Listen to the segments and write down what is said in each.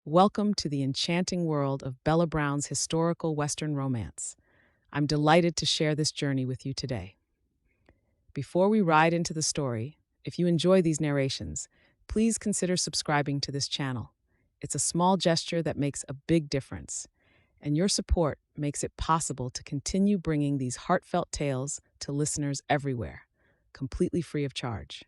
Welcome to the enchanting world of Bella Brown's historical Western romance. I'm delighted to share this journey with you today. Before we ride into the story, if you enjoy these narrations, please consider subscribing to this channel. It's a small gesture that makes a big difference, and your support makes it possible to continue bringing these heartfelt tales to listeners everywhere, completely free of charge.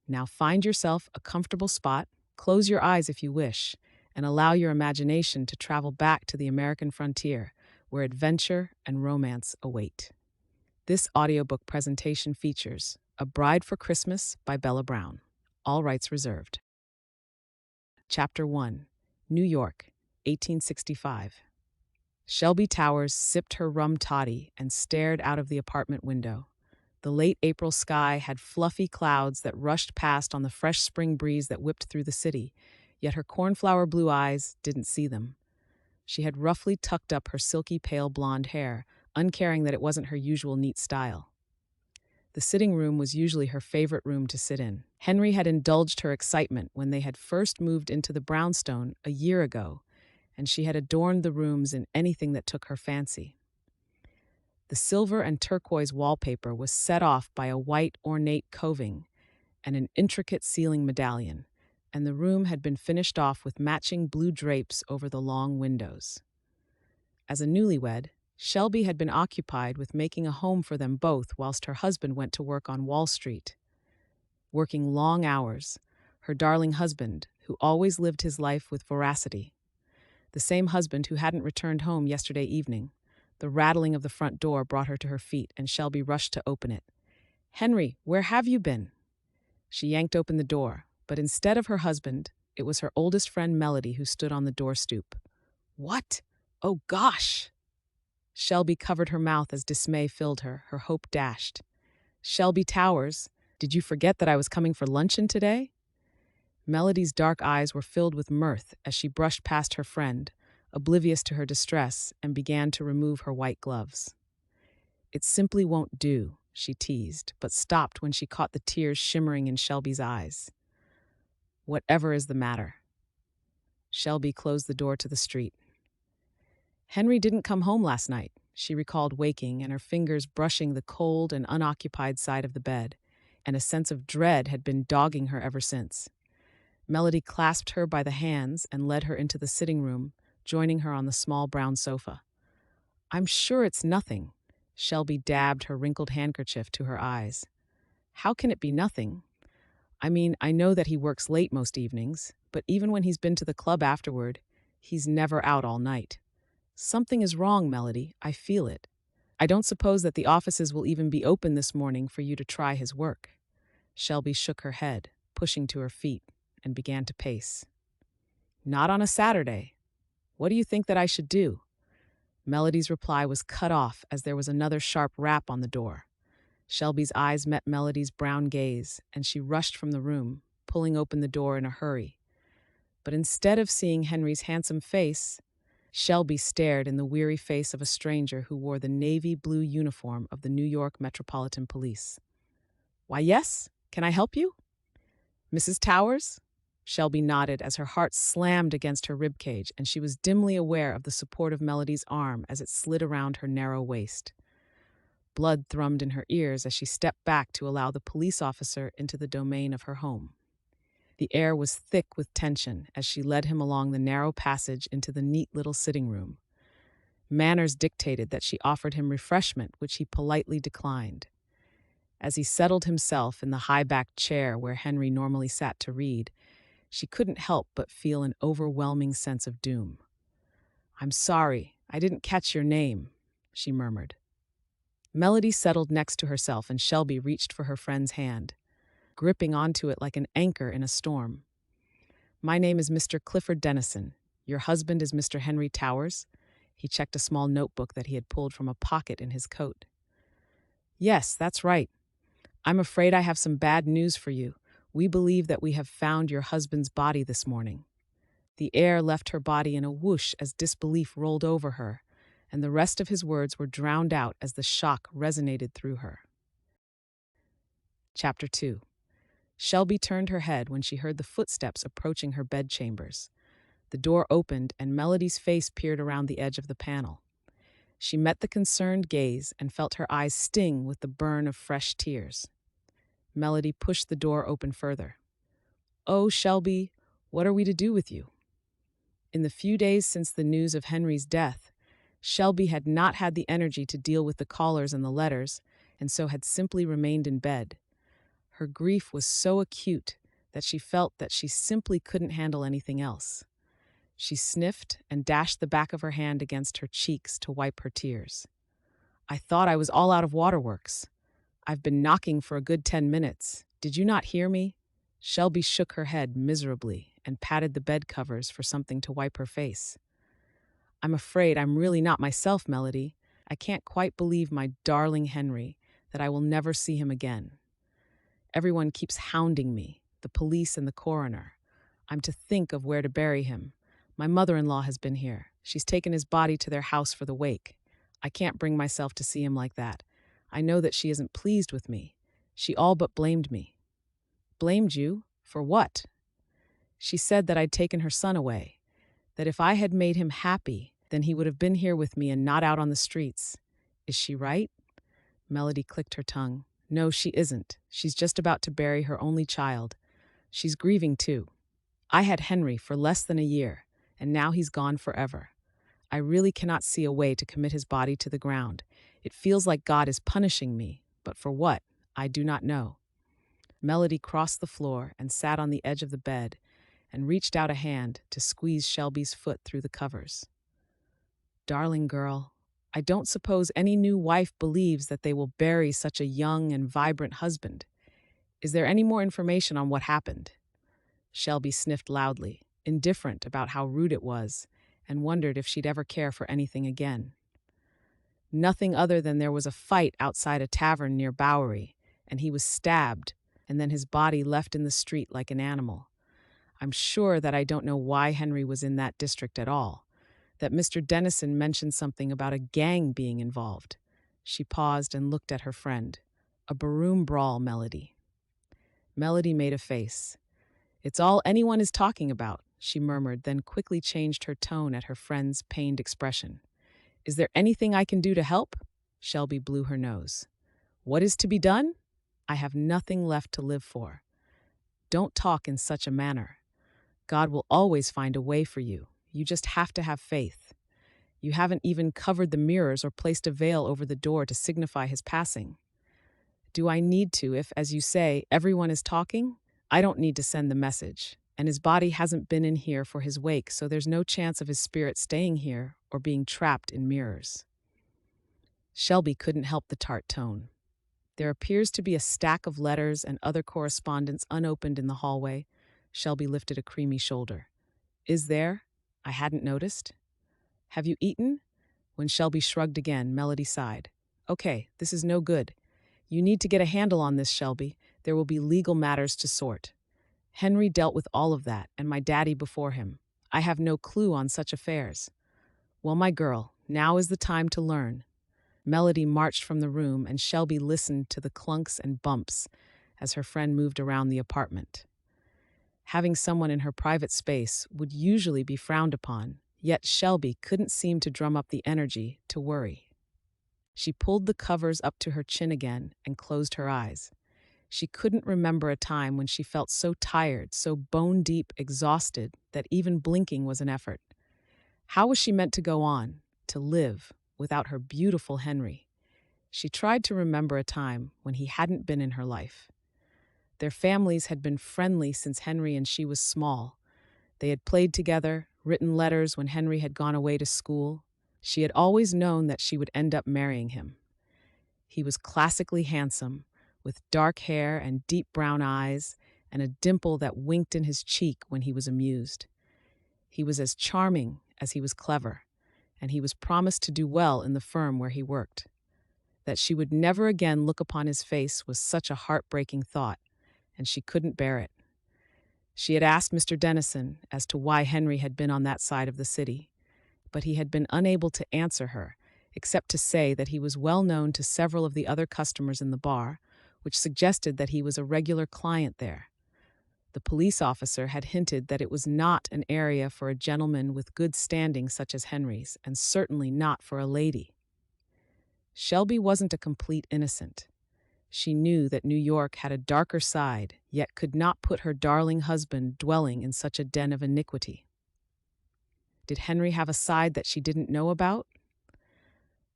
Now find yourself a comfortable spot, close your eyes if you wish, and allow your imagination to travel back to the American frontier, where adventure and romance await. This audiobook presentation features A Bride for Christmas by Bella Brown. All rights reserved. Chapter 1. New York, 1865. Shelby Towers sipped her rum toddy and stared out of the apartment window. The late April sky had fluffy clouds that rushed past on the fresh spring breeze that whipped through the city, yet her cornflower blue eyes didn't see them. She had roughly tucked up her silky pale blonde hair, uncaring that it wasn't her usual neat style. The sitting room was usually her favorite room to sit in. Henry had indulged her excitement when they had first moved into the brownstone a year ago, and she had adorned the rooms in anything that took her fancy. The silver and turquoise wallpaper was set off by a white ornate coving and an intricate ceiling medallion, and the room had been finished off with matching blue drapes over the long windows. As a newlywed, Shelby had been occupied with making a home for them both whilst her husband went to work on Wall Street. Working long hours, her darling husband, who always lived his life with veracity. The same husband who hadn't returned home yesterday evening. The rattling of the front door brought her to her feet, and Shelby rushed to open it. "Henry, where have you been?" She yanked open the door, but instead of her husband, it was her oldest friend Melody who stood on the door stoop. "What? Oh, gosh!" Shelby covered her mouth as dismay filled her hope dashed. "Shelby Towers, did you forget that I was coming for luncheon today?" Melody's dark eyes were filled with mirth as she brushed past her friend, oblivious to her distress, and began to remove her white gloves. "It simply won't do," she teased, but stopped when she caught the tears shimmering in Shelby's eyes. "Whatever is the matter?" Shelby closed the door to the street. "Henry didn't come home last night," she recalled waking and her fingers brushing the cold and unoccupied side of the bed, and a sense of dread had been dogging her ever since. Melody clasped her by the hands and led her into the sitting room, joining her on the small brown sofa. "I'm sure it's nothing." Shelby dabbed her wrinkled handkerchief to her eyes. "How can it be nothing? I mean, I know that he works late most evenings, but even when he's been to the club afterward, he's never out all night. Something is wrong, Melody. I feel it. I don't suppose that the offices will even be open this morning for you to try his work." Shelby shook her head, pushing to her feet, and began to pace. "Not on a Saturday. What do you think that I should do?" Melody's reply was cut off as there was another sharp rap on the door. Shelby's eyes met Melody's brown gaze, and she rushed from the room, pulling open the door in a hurry. But instead of seeing Henry's handsome face, Shelby stared in the weary face of a stranger who wore the navy blue uniform of the New York Metropolitan Police. "Why, yes. Can I help you?" "Mrs. Towers?" Shelby nodded as her heart slammed against her ribcage, and she was dimly aware of the support of Melody's arm as it slid around her narrow waist. Blood thrummed in her ears as she stepped back to allow the police officer into the domain of her home. The air was thick with tension as she led him along the narrow passage into the neat little sitting room. Manners dictated that she offered him refreshment, which he politely declined. As he settled himself in the high-backed chair where Henry normally sat to read, she couldn't help but feel an overwhelming sense of doom. "I'm sorry, I didn't catch your name," she murmured. Melody settled next to herself, and Shelby reached for her friend's hand, gripping onto it like an anchor in a storm. "My name is Mr. Clifford Dennison. Your husband is Mr. Henry Towers?" He checked a small notebook that he had pulled from a pocket in his coat. "Yes, that's right. I'm afraid I have some bad news for you. We believe that we have found your husband's body this morning." The air left her body in a whoosh as disbelief rolled over her, and the rest of his words were drowned out as the shock resonated through her. Chapter 2. Shelby turned her head when she heard the footsteps approaching her bedchambers. The door opened and Melody's face peered around the edge of the panel. She met the concerned gaze and felt her eyes sting with the burn of fresh tears. Melody pushed the door open further. "Oh, Shelby, what are we to do with you?" In the few days since the news of Henry's death, Shelby had not had the energy to deal with the callers and the letters, and so had simply remained in bed. Her grief was so acute that she felt that she simply couldn't handle anything else. She sniffed and dashed the back of her hand against her cheeks to wipe her tears. "I thought I was all out of waterworks. I've been knocking for a good 10 minutes. Did you not hear me?" Shelby shook her head miserably and patted the bed covers for something to wipe her face. "I'm afraid I'm really not myself, Melody. I can't quite believe my darling Henry, that I will never see him again. Everyone keeps hounding me, the police and the coroner. I'm to think of where to bury him. My mother-in-law has been here. She's taken his body to their house for the wake. I can't bring myself to see him like that. I know that she isn't pleased with me. She all but blamed me." "Blamed you? For what?" "She said that I'd taken her son away, that if I had made him happy, then he would have been here with me and not out on the streets. Is she right?" Melody clicked her tongue. "No, she isn't. She's just about to bury her only child. She's grieving too. I had Henry for less than a year, and now he's gone forever. I really cannot see a way to commit his body to the ground. It feels like God is punishing me, but for what, I do not know." Melody crossed the floor and sat on the edge of the bed and reached out a hand to squeeze Shelby's foot through the covers. "Darling girl, I don't suppose any new wife believes that they will bury such a young and vibrant husband. Is there any more information on what happened?" Shelby sniffed loudly, indifferent about how rude it was, and wondered if she'd ever care for anything again. "Nothing other than there was a fight outside a tavern near Bowery, and he was stabbed, and then his body left in the street like an animal. I'm sure that I don't know why Henry was in that district at all. That Mr. Dennison mentioned something about a gang being involved." She paused and looked at her friend. "A barroom brawl, Melody." Melody made a face. "It's all anyone is talking about," she murmured, then quickly changed her tone at her friend's pained expression. "Is there anything I can do to help?" Shelby blew her nose. "What is to be done? I have nothing left to live for. Don't talk in such a manner. God will always find a way for you. You just have to have faith. You haven't even covered the mirrors or placed a veil over the door to signify his passing. Do I need to if, as you say, everyone is talking? I don't need to send the message. And his body hasn't been in here for his wake, so there's no chance of his spirit staying here or being trapped in mirrors." Shelby couldn't help the tart tone. "There appears to be a stack of letters and other correspondence unopened in the hallway." Shelby lifted a creamy shoulder. "Is there? I hadn't noticed." "Have you eaten?" When Shelby shrugged again, Melody sighed. "Okay, this is no good. You need to get a handle on this, Shelby. There will be legal matters to sort. Henry dealt with all of that, and my daddy before him. I have no clue on such affairs." "Well, my girl, now is the time to learn." Melody marched from the room, and Shelby listened to the clunks and bumps as her friend moved around the apartment. Having someone in her private space would usually be frowned upon, yet Shelby couldn't seem to drum up the energy to worry. She pulled the covers up to her chin again and closed her eyes. She couldn't remember a time when she felt so tired, so bone-deep exhausted, that even blinking was an effort. How was she meant to go on, to live, without her beautiful Henry? She tried to remember a time when he hadn't been in her life. Their families had been friendly since Henry and she was small. They had played together, written letters when Henry had gone away to school. She had always known that she would end up marrying him. He was classically handsome, with dark hair and deep brown eyes, and a dimple that winked in his cheek when he was amused. He was as charming as he was clever, and he was promised to do well in the firm where he worked. That she would never again look upon his face was such a heartbreaking thought, and she couldn't bear it. She had asked Mr. Dennison as to why Henry had been on that side of the city, but he had been unable to answer her, except to say that he was well known to several of the other customers in the bar, which suggested that he was a regular client there. The police officer had hinted that it was not an area for a gentleman with good standing such as Henry's, and certainly not for a lady. Shelby wasn't a complete innocent. She knew that New York had a darker side, yet could not put her darling husband dwelling in such a den of iniquity. Did Henry have a side that she didn't know about?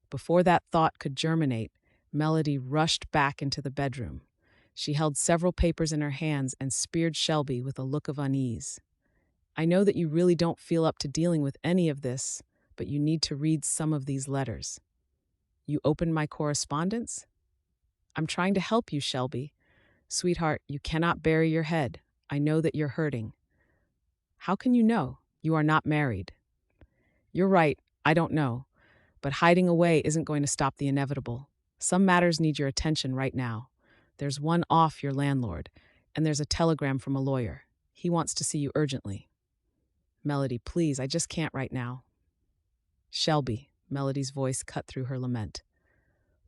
Before that thought could germinate, Melody rushed back into the bedroom. She held several papers in her hands and speared Shelby with a look of unease. I know that you really don't feel up to dealing with any of this, but you need to read some of these letters. You opened my correspondence? I'm trying to help you, Shelby. Sweetheart, you cannot bury your head. I know that you're hurting. How can you know? You are not married. You're right, I don't know. But hiding away isn't going to stop the inevitable. Some matters need your attention right now. There's one off your landlord, and there's a telegram from a lawyer. He wants to see you urgently. Melody, please, I just can't right now. Shelby, Melody's voice cut through her lament.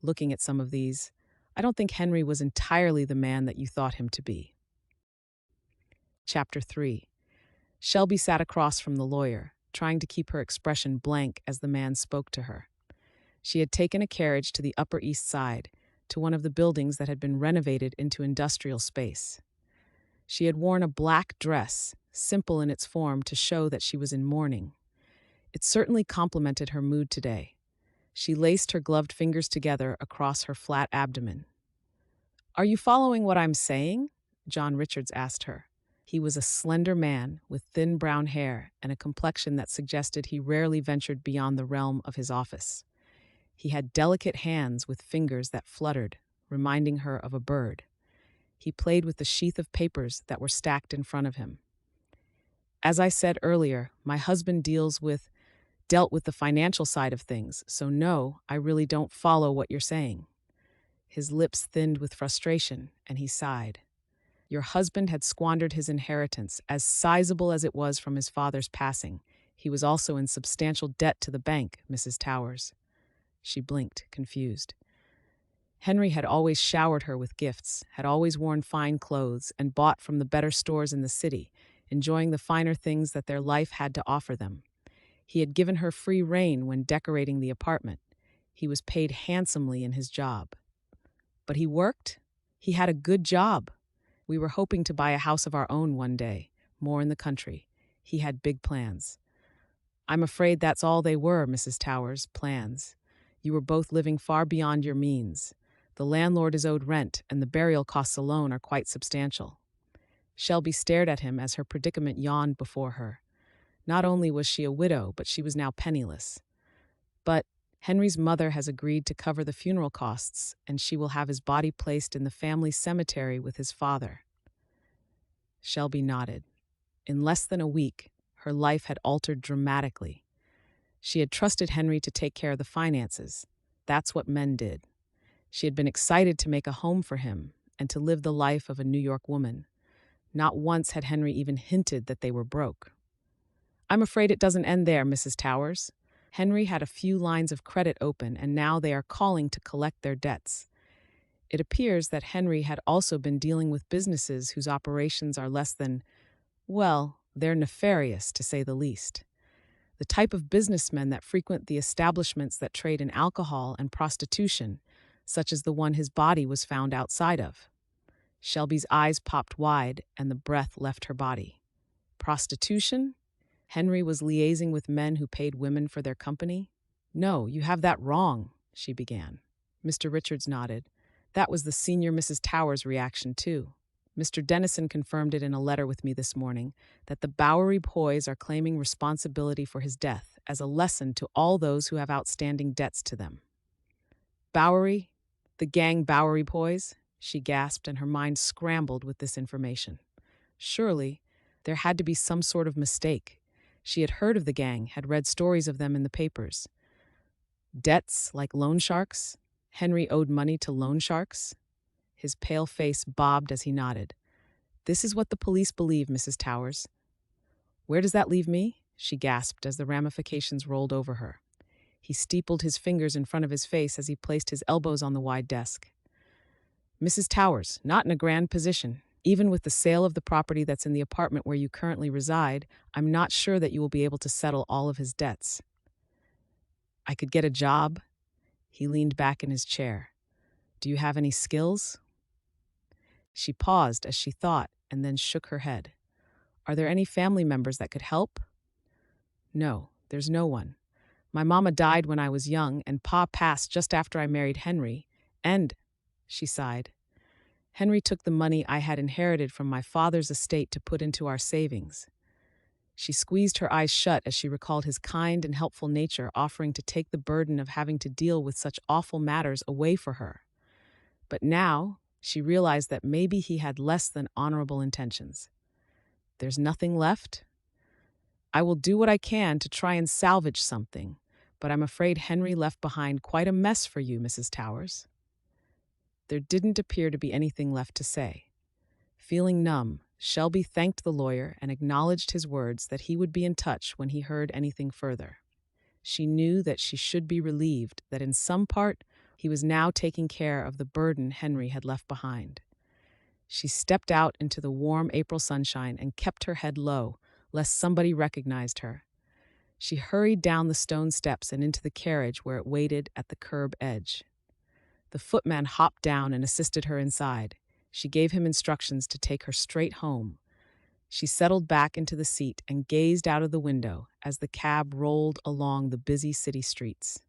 Looking at some of these, I don't think Henry was entirely the man that you thought him to be. Chapter 3. Shelby sat across from the lawyer, trying to keep her expression blank as the man spoke to her. She had taken a carriage to the Upper East Side, to one of the buildings that had been renovated into industrial space. She had worn a black dress, simple in its form to show that she was in mourning. It certainly complemented her mood today. She laced her gloved fingers together across her flat abdomen. Are you following what I'm saying? John Richards asked her. He was a slender man with thin brown hair and a complexion that suggested he rarely ventured beyond the realm of his office. He had delicate hands with fingers that fluttered, reminding her of a bird. He played with the sheath of papers that were stacked in front of him. As I said earlier, my husband dealt with the financial side of things, so no, I really don't follow what you're saying. His lips thinned with frustration, and he sighed. Your husband had squandered his inheritance, as sizable as it was from his father's passing. He was also in substantial debt to the bank, Mrs. Towers. She blinked, confused. Henry had always showered her with gifts, had always worn fine clothes, and bought from the better stores in the city, enjoying the finer things that their life had to offer them. He had given her free rein when decorating the apartment. He was paid handsomely in his job. But he worked? He had a good job. We were hoping to buy a house of our own one day, more in the country. He had big plans. I'm afraid that's all they were, Mrs. Towers, plans. You were both living far beyond your means. The landlord is owed rent, and the burial costs alone are quite substantial. Shelby stared at him as her predicament yawned before her. Not only was she a widow, but she was now penniless. But Henry's mother has agreed to cover the funeral costs, and she will have his body placed in the family cemetery with his father. Shelby nodded. In less than a week, her life had altered dramatically. She had trusted Henry to take care of the finances. That's what men did. She had been excited to make a home for him and to live the life of a New York woman. Not once had Henry even hinted that they were broke. I'm afraid it doesn't end there, Mrs. Towers. Henry had a few lines of credit open, and now they are calling to collect their debts. It appears that Henry had also been dealing with businesses whose operations are less than, well, they're nefarious, to say the least. The type of businessmen that frequent the establishments that trade in alcohol and prostitution, such as the one his body was found outside of. Shelby's eyes popped wide, and the breath left her body. Prostitution? Henry was liaising with men who paid women for their company? No, you have that wrong, she began. Mr. Richards nodded. That was the senior Mrs. Towers' reaction, too. Mr. Dennison confirmed it in a letter with me this morning, that the Bowery boys are claiming responsibility for his death as a lesson to all those who have outstanding debts to them. Bowery? The gang Bowery boys? She gasped, and her mind scrambled with this information. Surely, there had to be some sort of mistake. She had heard of the gang, had read stories of them in the papers. Debts like loan sharks? Henry owed money to loan sharks? His pale face bobbed as he nodded. This is what the police believe, Mrs. Towers. Where does that leave me? She gasped as the ramifications rolled over her. He steepled his fingers in front of his face as he placed his elbows on the wide desk. Mrs. Towers, not in a grand position. Even with the sale of the property that's in the apartment where you currently reside, I'm not sure that you will be able to settle all of his debts. I could get a job. He leaned back in his chair. Do you have any skills? She paused as she thought and then shook her head. Are there any family members that could help? No, there's no one. My mama died when I was young, and Pa passed just after I married Henry. And, she sighed, Henry took the money I had inherited from my father's estate to put into our savings. She squeezed her eyes shut as she recalled his kind and helpful nature offering to take the burden of having to deal with such awful matters away for her. But now, she realized that maybe he had less than honorable intentions. There's nothing left? I will do what I can to try and salvage something, but I'm afraid Henry left behind quite a mess for you, Mrs. Towers. There didn't appear to be anything left to say. Feeling numb, Shelby thanked the lawyer and acknowledged his words that he would be in touch when he heard anything further. She knew that she should be relieved that in some part he was now taking care of the burden Henry had left behind. She stepped out into the warm April sunshine and kept her head low, lest somebody recognized her. She hurried down the stone steps and into the carriage where it waited at the curb edge. The footman hopped down and assisted her inside. She gave him instructions to take her straight home. She settled back into the seat and gazed out of the window as the cab rolled along the busy city streets.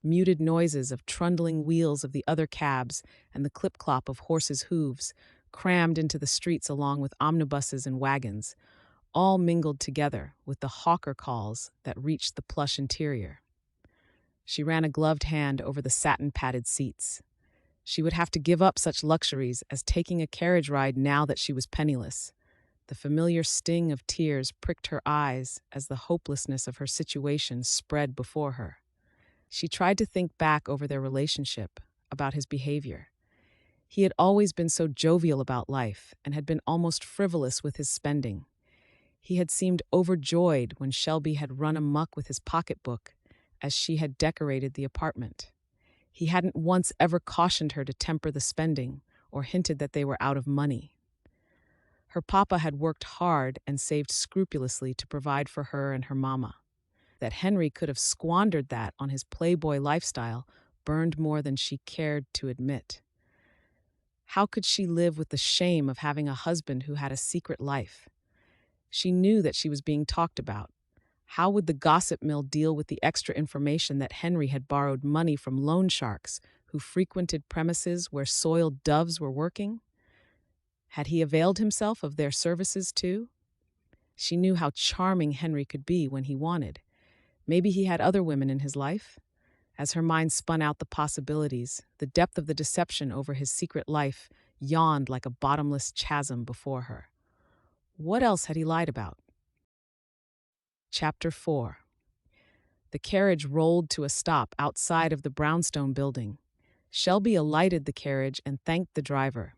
Muted noises of trundling wheels of the other cabs and the clip-clop of horses' hooves crammed into the streets along with omnibuses and wagons, all mingled together with the hawker calls that reached the plush interior. She ran a gloved hand over the satin-padded seats. She would have to give up such luxuries as taking a carriage ride now that she was penniless. The familiar sting of tears pricked her eyes as the hopelessness of her situation spread before her. She tried to think back over their relationship, about his behavior. He had always been so jovial about life and had been almost frivolous with his spending. He had seemed overjoyed when Shelby had run amok with his pocketbook as she had decorated the apartment. He hadn't once ever cautioned her to temper the spending or hinted that they were out of money. Her papa had worked hard and saved scrupulously to provide for her and her mama. That Henry could have squandered that on his playboy lifestyle burned more than she cared to admit. How could she live with the shame of having a husband who had a secret life? She knew that she was being talked about. How would the gossip mill deal with the extra information that Henry had borrowed money from loan sharks who frequented premises where soiled doves were working? Had he availed himself of their services too? She knew how charming Henry could be when he wanted. Maybe he had other women in his life? As her mind spun out the possibilities, the depth of the deception over his secret life yawned like a bottomless chasm before her. What else had he lied about? Chapter 4. The carriage rolled to a stop outside of the brownstone building. Shelby alighted the carriage and thanked the driver.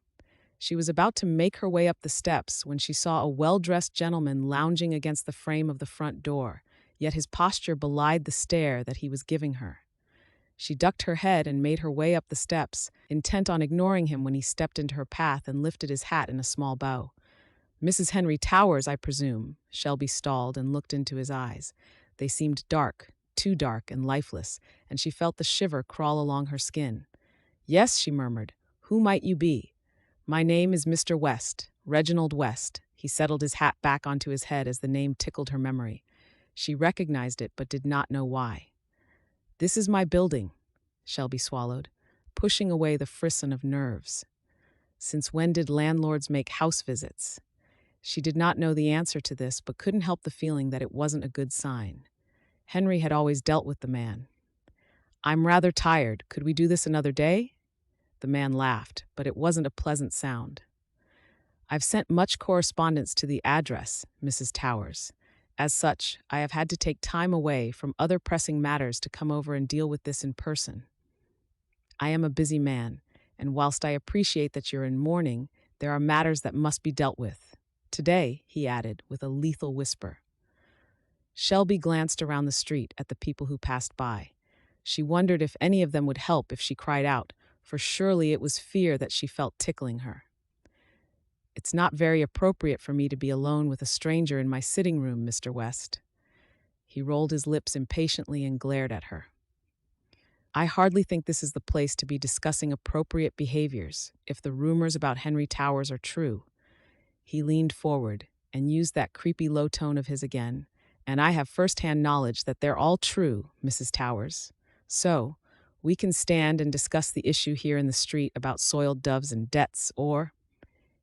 She was about to make her way up the steps when she saw a well-dressed gentleman lounging against the frame of the front door, yet his posture belied the stare that he was giving her. She ducked her head and made her way up the steps, intent on ignoring him when he stepped into her path and lifted his hat in a small bow. Mrs. Henry Towers, I presume, Shelby stalled and looked into his eyes. They seemed dark, too dark and lifeless, and she felt the shiver crawl along her skin. Yes, she murmured. Who might you be? My name is Mr. West, Reginald West. He settled his hat back onto his head as the name tickled her memory. She recognized it but did not know why. This is my building, Shelby swallowed, pushing away the frisson of nerves. Since when did landlords make house visits? She did not know the answer to this, but couldn't help the feeling that it wasn't a good sign. Henry had always dealt with the man. I'm rather tired. Could we do this another day? The man laughed, but it wasn't a pleasant sound. I've sent much correspondence to the address, Mrs. Towers. As such, I have had to take time away from other pressing matters to come over and deal with this in person. I am a busy man, and whilst I appreciate that you're in mourning, there are matters that must be dealt with. Today, he added, with a lethal whisper. Shelby glanced around the street at the people who passed by. She wondered if any of them would help if she cried out, for surely it was fear that she felt tickling her. It's not very appropriate for me to be alone with a stranger in my sitting room, Mr. West. He rolled his lips impatiently and glared at her. I hardly think this is the place to be discussing appropriate behaviors if the rumors about Henry Towers are true. He leaned forward and used that creepy low tone of his again, and I have first-hand knowledge that they're all true, Mrs. Towers. So, we can stand and discuss the issue here in the street about soiled doves and debts, or...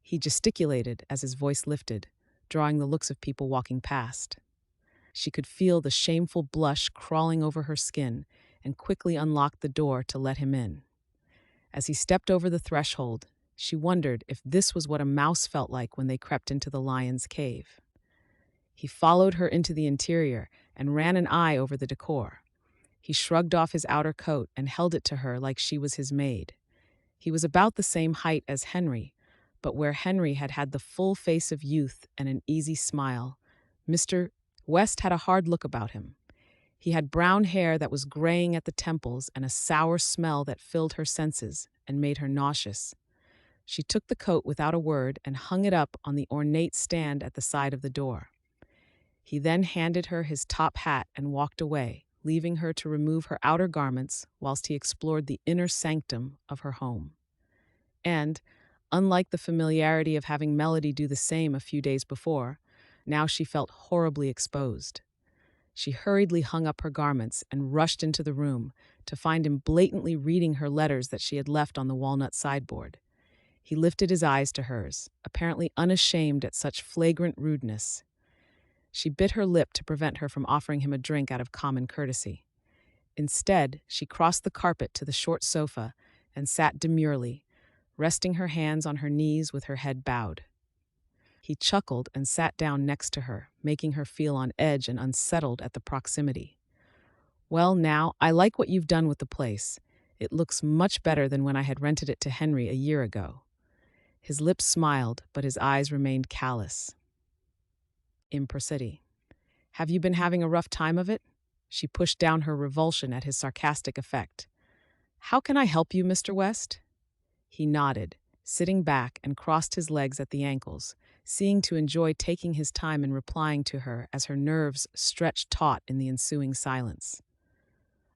He gesticulated as his voice lifted, drawing the looks of people walking past. She could feel the shameful blush crawling over her skin and quickly unlocked the door to let him in. As he stepped over the threshold, she wondered if this was what a mouse felt like when they crept into the lion's cave. He followed her into the interior and ran an eye over the decor. He shrugged off his outer coat and held it to her like she was his maid. He was about the same height as Henry, but where Henry had had the full face of youth and an easy smile, Mr. West had a hard look about him. He had brown hair that was graying at the temples and a sour smell that filled her senses and made her nauseous. She took the coat without a word and hung it up on the ornate stand at the side of the door. He then handed her his top hat and walked away, leaving her to remove her outer garments whilst he explored the inner sanctum of her home. And, unlike the familiarity of having Melody do the same a few days before, now she felt horribly exposed. She hurriedly hung up her garments and rushed into the room to find him blatantly reading her letters that she had left on the walnut sideboard. He lifted his eyes to hers, apparently unashamed at such flagrant rudeness. She bit her lip to prevent her from offering him a drink out of common courtesy. Instead, she crossed the carpet to the short sofa and sat demurely, resting her hands on her knees with her head bowed. He chuckled and sat down next to her, making her feel on edge and unsettled at the proximity. "Well, now, I like what you've done with the place. It looks much better than when I had rented it to Henry a year ago." His lips smiled, but his eyes remained callous. Impressity. "Have you been having a rough time of it?" She pushed down her revulsion at his sarcastic effect. "How can I help you, Mr. West?" He nodded, sitting back and crossed his legs at the ankles, seeming to enjoy taking his time in replying to her as her nerves stretched taut in the ensuing silence.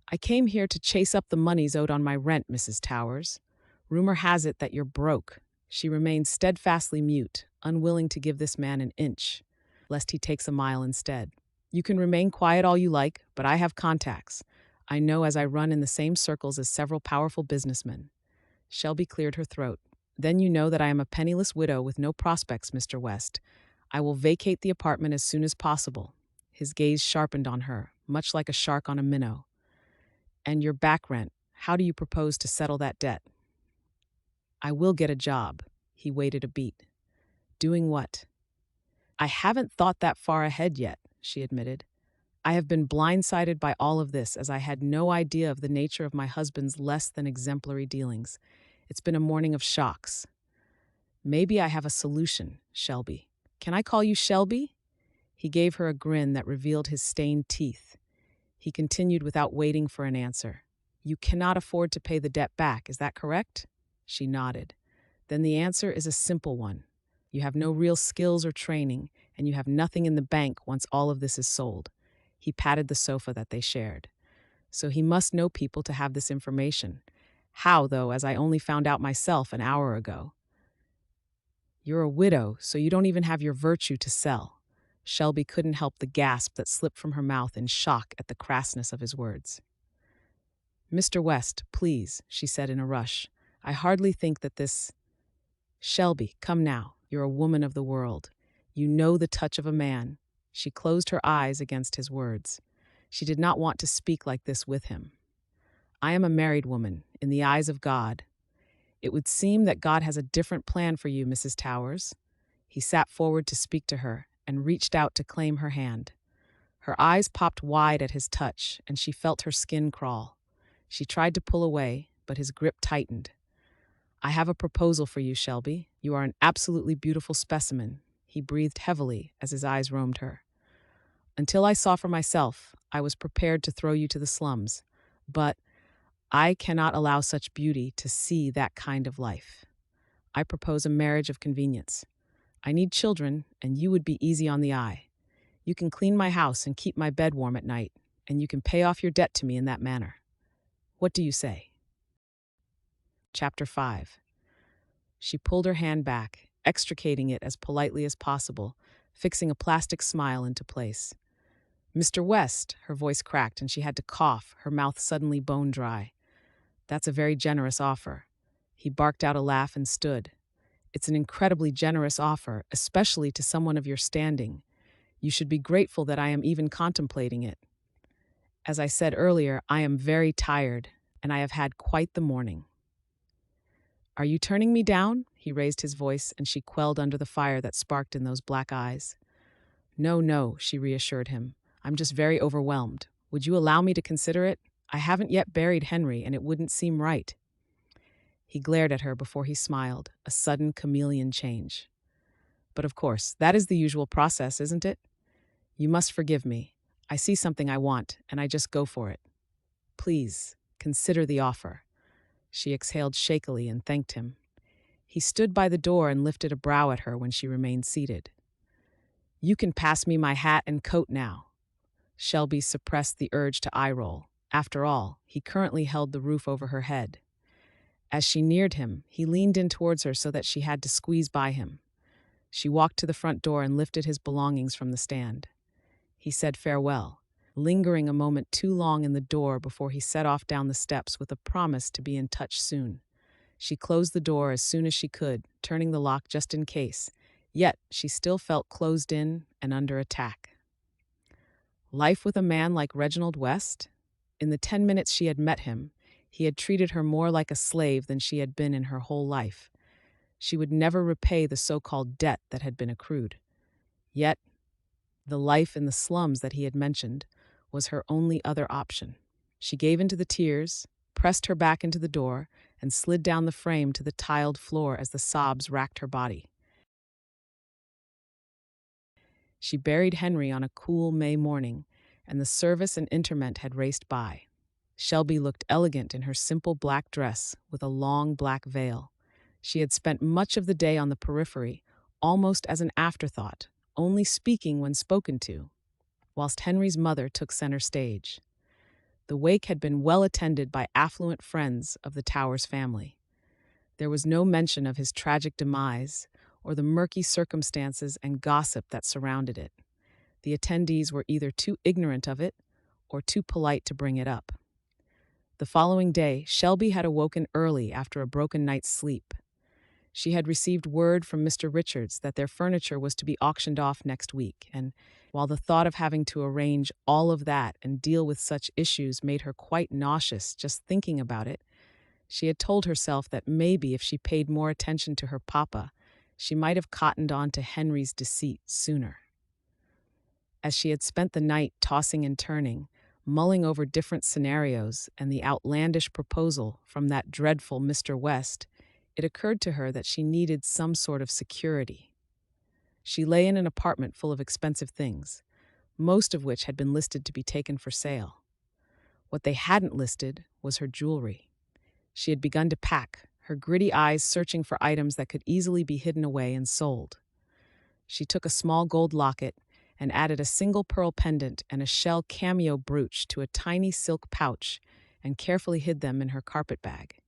"I came here to chase up the monies owed on my rent, Mrs. Towers. Rumor has it that you're broke." She remained steadfastly mute, unwilling to give this man an inch, lest he takes a mile instead. "You can remain quiet all you like, but I have contacts. I know as I run in the same circles as several powerful businessmen." Shelby cleared her throat. "Then you know that I am a penniless widow with no prospects, Mr. West. I will vacate the apartment as soon as possible." His gaze sharpened on her, much like a shark on a minnow. "And your back rent, how do you propose to settle that debt?" "I will get a job." He waited a beat. "Doing what?" "I haven't thought that far ahead yet," she admitted. "I have been blindsided by all of this as I had no idea of the nature of my husband's less than exemplary dealings. It's been a morning of shocks." "Maybe I have a solution, Shelby. Can I call you Shelby?" He gave her a grin that revealed his stained teeth. He continued without waiting for an answer. "You cannot afford to pay the debt back, is that correct?" She nodded. "Then the answer is a simple one. You have no real skills or training, and you have nothing in the bank once all of this is sold." He patted the sofa that they shared. "So he must know people to have this information. How, though, as I only found out myself an hour ago." "You're a widow, so you don't even have your virtue to sell." Shelby couldn't help the gasp that slipped from her mouth in shock at the crassness of his words. "Mr. West, please," she said in a rush. "I hardly think that this—" "Shelby, come now. You're a woman of the world. You know the touch of a man." She closed her eyes against his words. She did not want to speak like this with him. "I am a married woman, in the eyes of God. It would seem that God has a different plan for you, Mrs. Towers." He sat forward to speak to her and reached out to claim her hand. Her eyes popped wide at his touch, and she felt her skin crawl. She tried to pull away, but his grip tightened. "I have a proposal for you, Shelby. You are an absolutely beautiful specimen." He breathed heavily as his eyes roamed her. "Until I saw for myself, I was prepared to throw you to the slums. But I cannot allow such beauty to see that kind of life. I propose a marriage of convenience. I need children, and you would be easy on the eye. You can clean my house and keep my bed warm at night, and you can pay off your debt to me in that manner. What do you say?" Chapter 5. She pulled her hand back, extricating it as politely as possible, fixing a plastic smile into place. "Mr. West," her voice cracked and she had to cough, her mouth suddenly bone dry. "That's a very generous offer." He barked out a laugh and stood. "It's an incredibly generous offer, especially to someone of your standing. You should be grateful that I am even contemplating it. As I said earlier, I am very tired, and I have had quite the morning." "Are you turning me down?" He raised his voice, and she quelled under the fire that sparked in those black eyes. "No, no," she reassured him. "I'm just very overwhelmed. Would you allow me to consider it? I haven't yet buried Henry, and it wouldn't seem right." He glared at her before he smiled, a sudden chameleon change. "But of course, that is the usual process, isn't it? You must forgive me. I see something I want, and I just go for it. Please, consider the offer." She exhaled shakily and thanked him. He stood by the door and lifted a brow at her when she remained seated. "You can pass me my hat and coat now." Shelby suppressed the urge to eye-roll. After all, he currently held the roof over her head. As she neared him, he leaned in towards her so that she had to squeeze by him. She walked to the front door and lifted his belongings from the stand. He said farewell, lingering a moment too long in the door before he set off down the steps with a promise to be in touch soon. She closed the door as soon as she could, turning the lock just in case, yet she still felt closed in and under attack. Life with a man like Reginald West? In the 10 minutes she had met him, he had treated her more like a slave than she had been in her whole life. She would never repay the so-called debt that had been accrued. Yet, the life in the slums that he had mentioned was her only other option. She gave in to the tears, pressed her back into the door, and slid down the frame to the tiled floor as the sobs racked her body. She buried Henry on a cool May morning, and the service and interment had raced by. Shelby looked elegant in her simple black dress with a long black veil. She had spent much of the day on the periphery, almost as an afterthought, only speaking when spoken to, whilst Henry's mother took center stage. The wake had been well attended by affluent friends of the Towers family. There was no mention of his tragic demise or the murky circumstances and gossip that surrounded it. The attendees were either too ignorant of it or too polite to bring it up. The following day, Shelby had awoken early after a broken night's sleep. She had received word from Mr. Richards that their furniture was to be auctioned off next week, and while the thought of having to arrange all of that and deal with such issues made her quite nauseous just thinking about it, she had told herself that maybe if she paid more attention to her papa, she might have cottoned on to Henry's deceit sooner. As she had spent the night tossing and turning, mulling over different scenarios and the outlandish proposal from that dreadful Mr. West, it occurred to her that she needed some sort of security. She lay in an apartment full of expensive things, most of which had been listed to be taken for sale. What they hadn't listed was her jewelry. She had begun to pack, her gritty eyes searching for items that could easily be hidden away and sold. She took a small gold locket and added a single pearl pendant and a shell cameo brooch to a tiny silk pouch and carefully hid them in her carpet bag.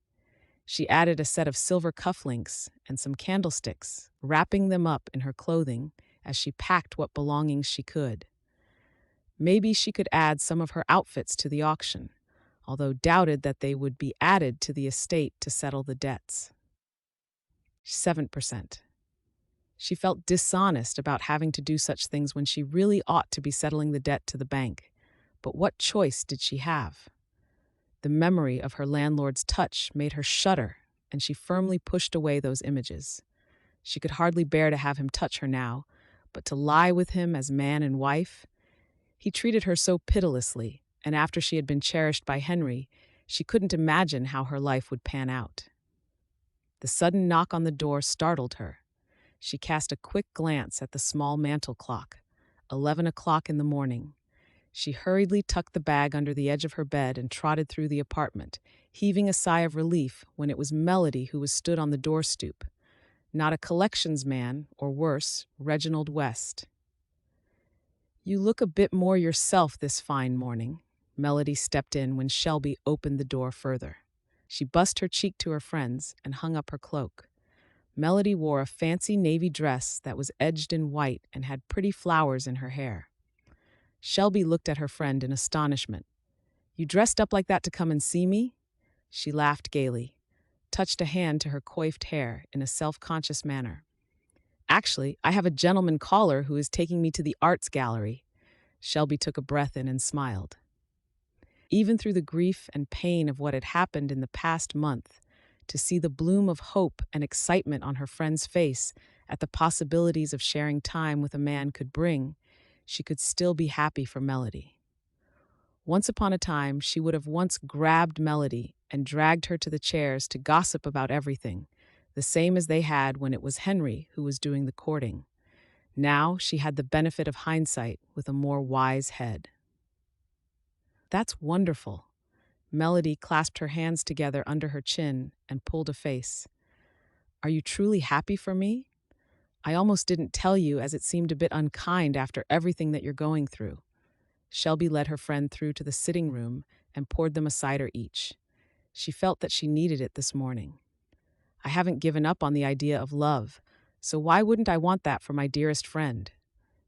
She added a set of silver cufflinks and some candlesticks, wrapping them up in her clothing as she packed what belongings she could. Maybe she could add some of her outfits to the auction, although doubted that they would be added to the estate to settle the debts. 7%. She felt dishonest about having to do such things when she really ought to be settling the debt to the bank. But what choice did she have? The memory of her landlord's touch made her shudder, and she firmly pushed away those images. She could hardly bear to have him touch her now, but to lie with him as man and wife? He treated her so pitilessly, and after she had been cherished by Henry, she couldn't imagine how her life would pan out. The sudden knock on the door startled her. She cast a quick glance at the small mantel clock, 11 o'clock in the morning. She hurriedly tucked the bag under the edge of her bed and trotted through the apartment, heaving a sigh of relief when it was Melody who was stood on the door stoop. not a collections man, or worse, Reginald West. You look a bit more yourself this fine morning. Melody stepped in when Shelby opened the door further. She bussed her cheek to her friends and hung up her cloak. Melody wore a fancy navy dress that was edged in white and had pretty flowers in her hair. Shelby looked at her friend in astonishment. "You dressed up like that to come and see me?" She laughed gaily, touched a hand to her coiffed hair in a self-conscious manner. "Actually, I have a gentleman caller who is taking me to the arts gallery." Shelby took a breath in and smiled. Even through the grief and pain of what had happened in the past month, to see the bloom of hope and excitement on her friend's face at the possibilities of sharing time with a man could bring, she could still be happy for Melody. Once upon a time, she would have once grabbed Melody and dragged her to the chairs to gossip about everything, the same as they had when it was Henry who was doing the courting. Now she had the benefit of hindsight with a more wise head. "That's wonderful." Melody clasped her hands together under her chin and pulled a face. "Are you truly happy for me? I almost didn't tell you as it seemed a bit unkind after everything that you're going through." Shelby led her friend through to the sitting room and poured them a cider each. She felt that she needed it this morning. "I haven't given up on the idea of love, so why wouldn't I want that for my dearest friend?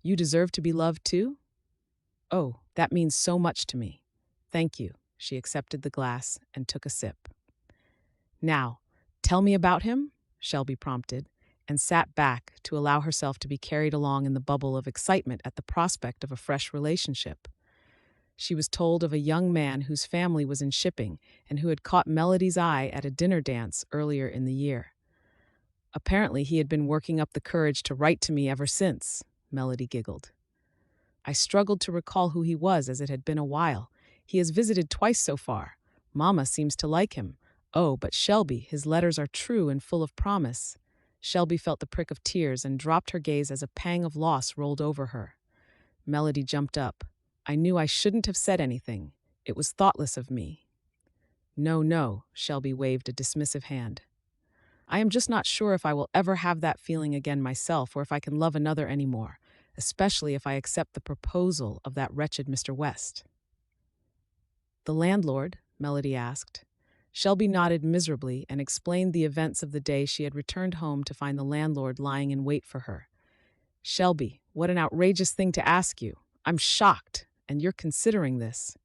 You deserve to be loved too?" "Oh, that means so much to me. Thank you." She accepted the glass and took a sip. "Now, tell me about him," Shelby prompted, and sat back to allow herself to be carried along in the bubble of excitement at the prospect of a fresh relationship. She was told of a young man whose family was in shipping and who had caught Melody's eye at a dinner dance earlier in the year. "Apparently he had been working up the courage to write to me ever since," Melody giggled. "I struggled to recall who he was as it had been a while. He has visited twice so far. Mama seems to like him. Oh, but Shelby, his letters are true and full of promise." Shelby felt the prick of tears and dropped her gaze as a pang of loss rolled over her. Melody jumped up. "I knew I shouldn't have said anything. It was thoughtless of me." "No, no," Shelby waved a dismissive hand. "I am just not sure if I will ever have that feeling again myself or if I can love another anymore, especially if I accept the proposal of that wretched Mr. West." "The landlord?" Melody asked. Shelby nodded miserably and explained the events of the day she had returned home to find the landlord lying in wait for her. "Shelby, what an outrageous thing to ask you. I'm shocked, and you're considering this."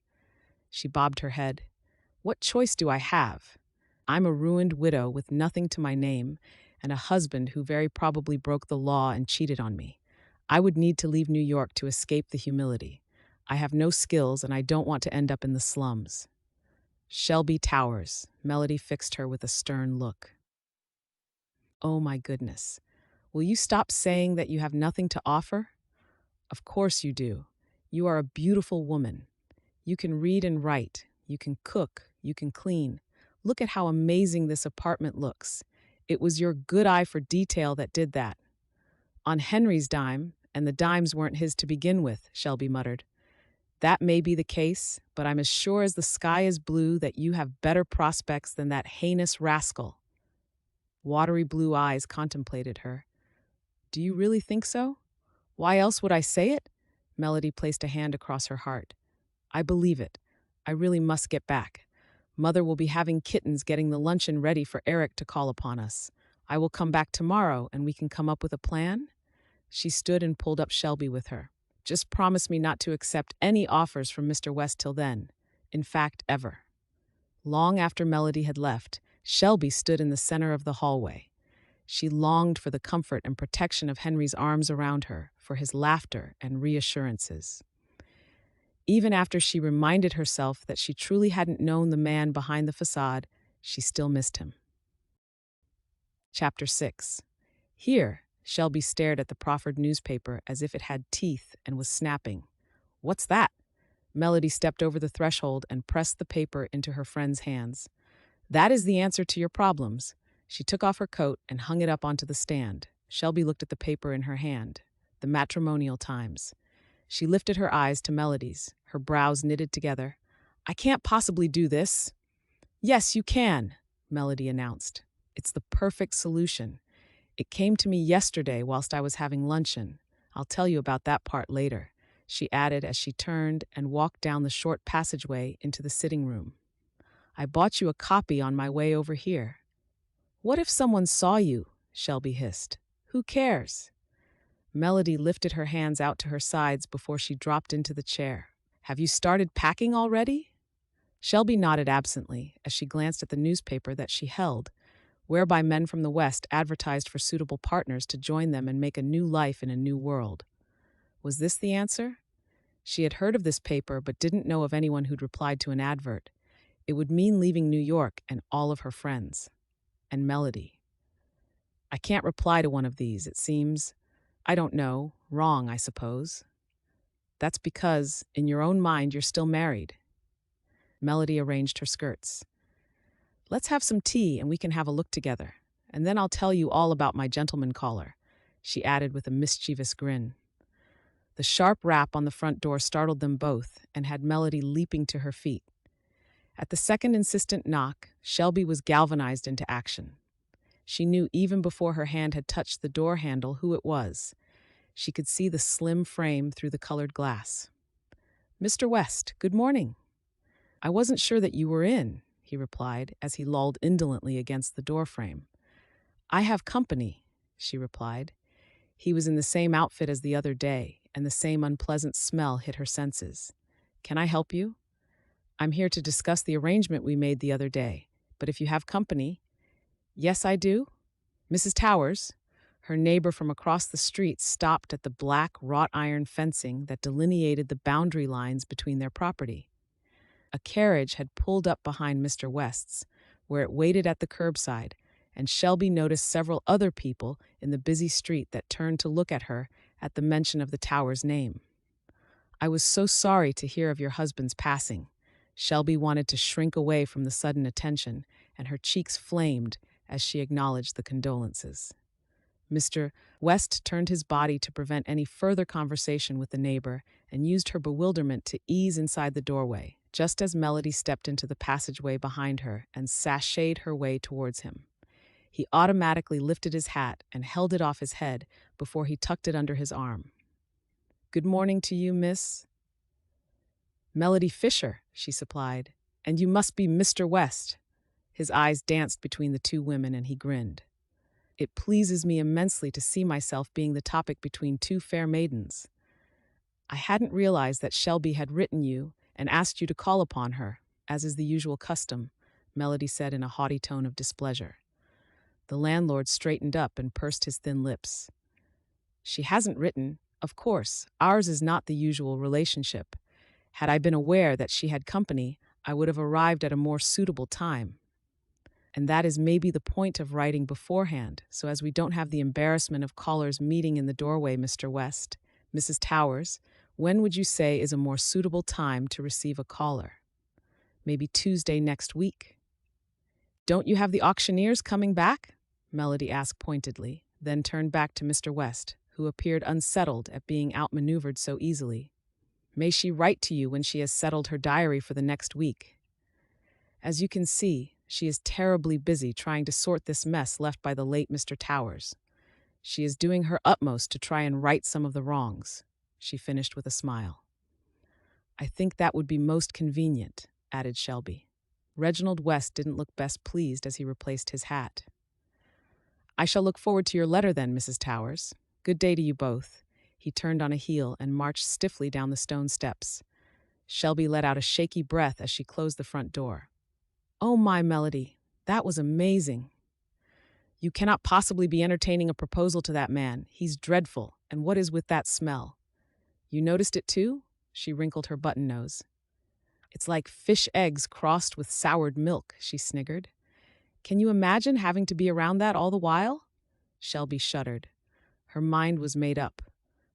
She bobbed her head. "What choice do I have? I'm a ruined widow with nothing to my name, and a husband who very probably broke the law and cheated on me. I would need to leave New York to escape the humility. I have no skills, and I don't want to end up in the slums." "Shelby Towers," Melody fixed her with a stern look. "Oh my goodness. Will you stop saying that you have nothing to offer? Of course you do. You are a beautiful woman. You can read and write. You can cook. You can clean. Look at how amazing this apartment looks. It was your good eye for detail that did that." "On Henry's dime, and the dimes weren't his to begin with," Shelby muttered. "That may be the case, but I'm as sure as the sky is blue that you have better prospects than that heinous rascal." Watery blue eyes contemplated her. "Do you really think so? Why else would I say it?" Melody placed a hand across her heart. "I believe it. I really must get back. Mother will be having kittens getting the luncheon ready for Eric to call upon us. I will come back tomorrow and we can come up with a plan." She stood and pulled up Shelby with her. "Just promise me not to accept any offers from Mr. West till then. In fact, ever." Long after Melody had left, Shelby stood in the center of the hallway. She longed for the comfort and protection of Henry's arms around her, for his laughter and reassurances. Even after she reminded herself that she truly hadn't known the man behind the facade, she still missed him. Chapter 6. Here, Shelby stared at the proffered newspaper as if it had teeth and was snapping. "What's that?" Melody stepped over the threshold and pressed the paper into her friend's hands. "That is the answer to your problems." She took off her coat and hung it up onto the stand. Shelby looked at the paper in her hand, the Matrimonial Times. She lifted her eyes to Melody's, her brows knitted together. "I can't possibly do this." "Yes, you can," Melody announced. "It's the perfect solution. It came to me yesterday whilst I was having luncheon. I'll tell you about that part later, she added as she turned and walked down the short passageway into the sitting room. I bought you a copy on my way over here. What if someone saw you? Shelby hissed. Who cares? Melody lifted her hands out to her sides before she dropped into the chair. Have you started packing already? Shelby nodded absently as she glanced at the newspaper that she held, whereby men from the West advertised for suitable partners to join them and make a new life in a new world. Was this the answer? She had heard of this paper but didn't know of anyone who'd replied to an advert. It would mean leaving New York and all of her friends. And Melody. I can't reply to one of these, it seems. I don't know. Wrong, I suppose. That's because, in your own mind, you're still married. Melody arranged her skirts. Let's have some tea and we can have a look together, and then I'll tell you all about my gentleman caller, she added with a mischievous grin. The sharp rap on the front door startled them both and had Melody leaping to her feet. At the second insistent knock, Shelby was galvanized into action. She knew even before her hand had touched the door handle who it was. She could see the slim frame through the colored glass. Mr. West, good morning. I wasn't sure that you were in, he replied as he lolled indolently against the doorframe. I have company, she replied. He was in the same outfit as the other day, and the same unpleasant smell hit her senses. Can I help you? I'm here to discuss the arrangement we made the other day, but if you have company... Yes, I do. Mrs. Towers, her neighbor from across the street, stopped at the black wrought iron fencing that delineated the boundary lines between their property. A carriage had pulled up behind Mr. West's, where it waited at the curbside, and Shelby noticed several other people in the busy street that turned to look at her at the mention of the Towers' name. I was so sorry to hear of your husband's passing. Shelby wanted to shrink away from the sudden attention, and her cheeks flamed as she acknowledged the condolences. Mr. West turned his body to prevent any further conversation with the neighbor and used her bewilderment to ease inside the doorway, just as Melody stepped into the passageway behind her and sashayed her way towards him. He automatically lifted his hat and held it off his head before he tucked it under his arm. Good morning to you, Miss Melody Fisher, she supplied. And you must be Mr. West. His eyes danced between the two women and he grinned. It pleases me immensely to see myself being the topic between two fair maidens. I hadn't realized that Shelby had written you and asked you to call upon her, as is the usual custom, Melody said in a haughty tone of displeasure. The landlord straightened up and pursed his thin lips. She hasn't written. Of course, ours is not the usual relationship. Had I been aware that she had company, I would have arrived at a more suitable time. And that is maybe the point of writing beforehand, so as we don't have the embarrassment of callers meeting in the doorway, Mr. West. Mrs. Towers, when would you say is a more suitable time to receive a caller? Maybe Tuesday next week. Don't you have the auctioneers coming back? Melody asked pointedly, then turned back to Mr. West, who appeared unsettled at being outmaneuvered so easily. May she write to you when she has settled her diary for the next week. As you can see, she is terribly busy trying to sort this mess left by the late Mr. Towers. She is doing her utmost to try and right some of the wrongs, she finished with a smile. I think that would be most convenient, added Shelby. Reginald West didn't look best pleased as he replaced his hat. I shall look forward to your letter then, Mrs. Towers. Good day to you both. He turned on a heel and marched stiffly down the stone steps. Shelby let out a shaky breath as she closed the front door. Oh my, Melody, that was amazing. You cannot possibly be entertaining a proposal to that man. He's dreadful, and what is with that smell? You noticed it too? She wrinkled her button nose. It's like fish eggs crossed with soured milk, she sniggered. Can you imagine having to be around that all the while? Shelby shuddered. Her mind was made up.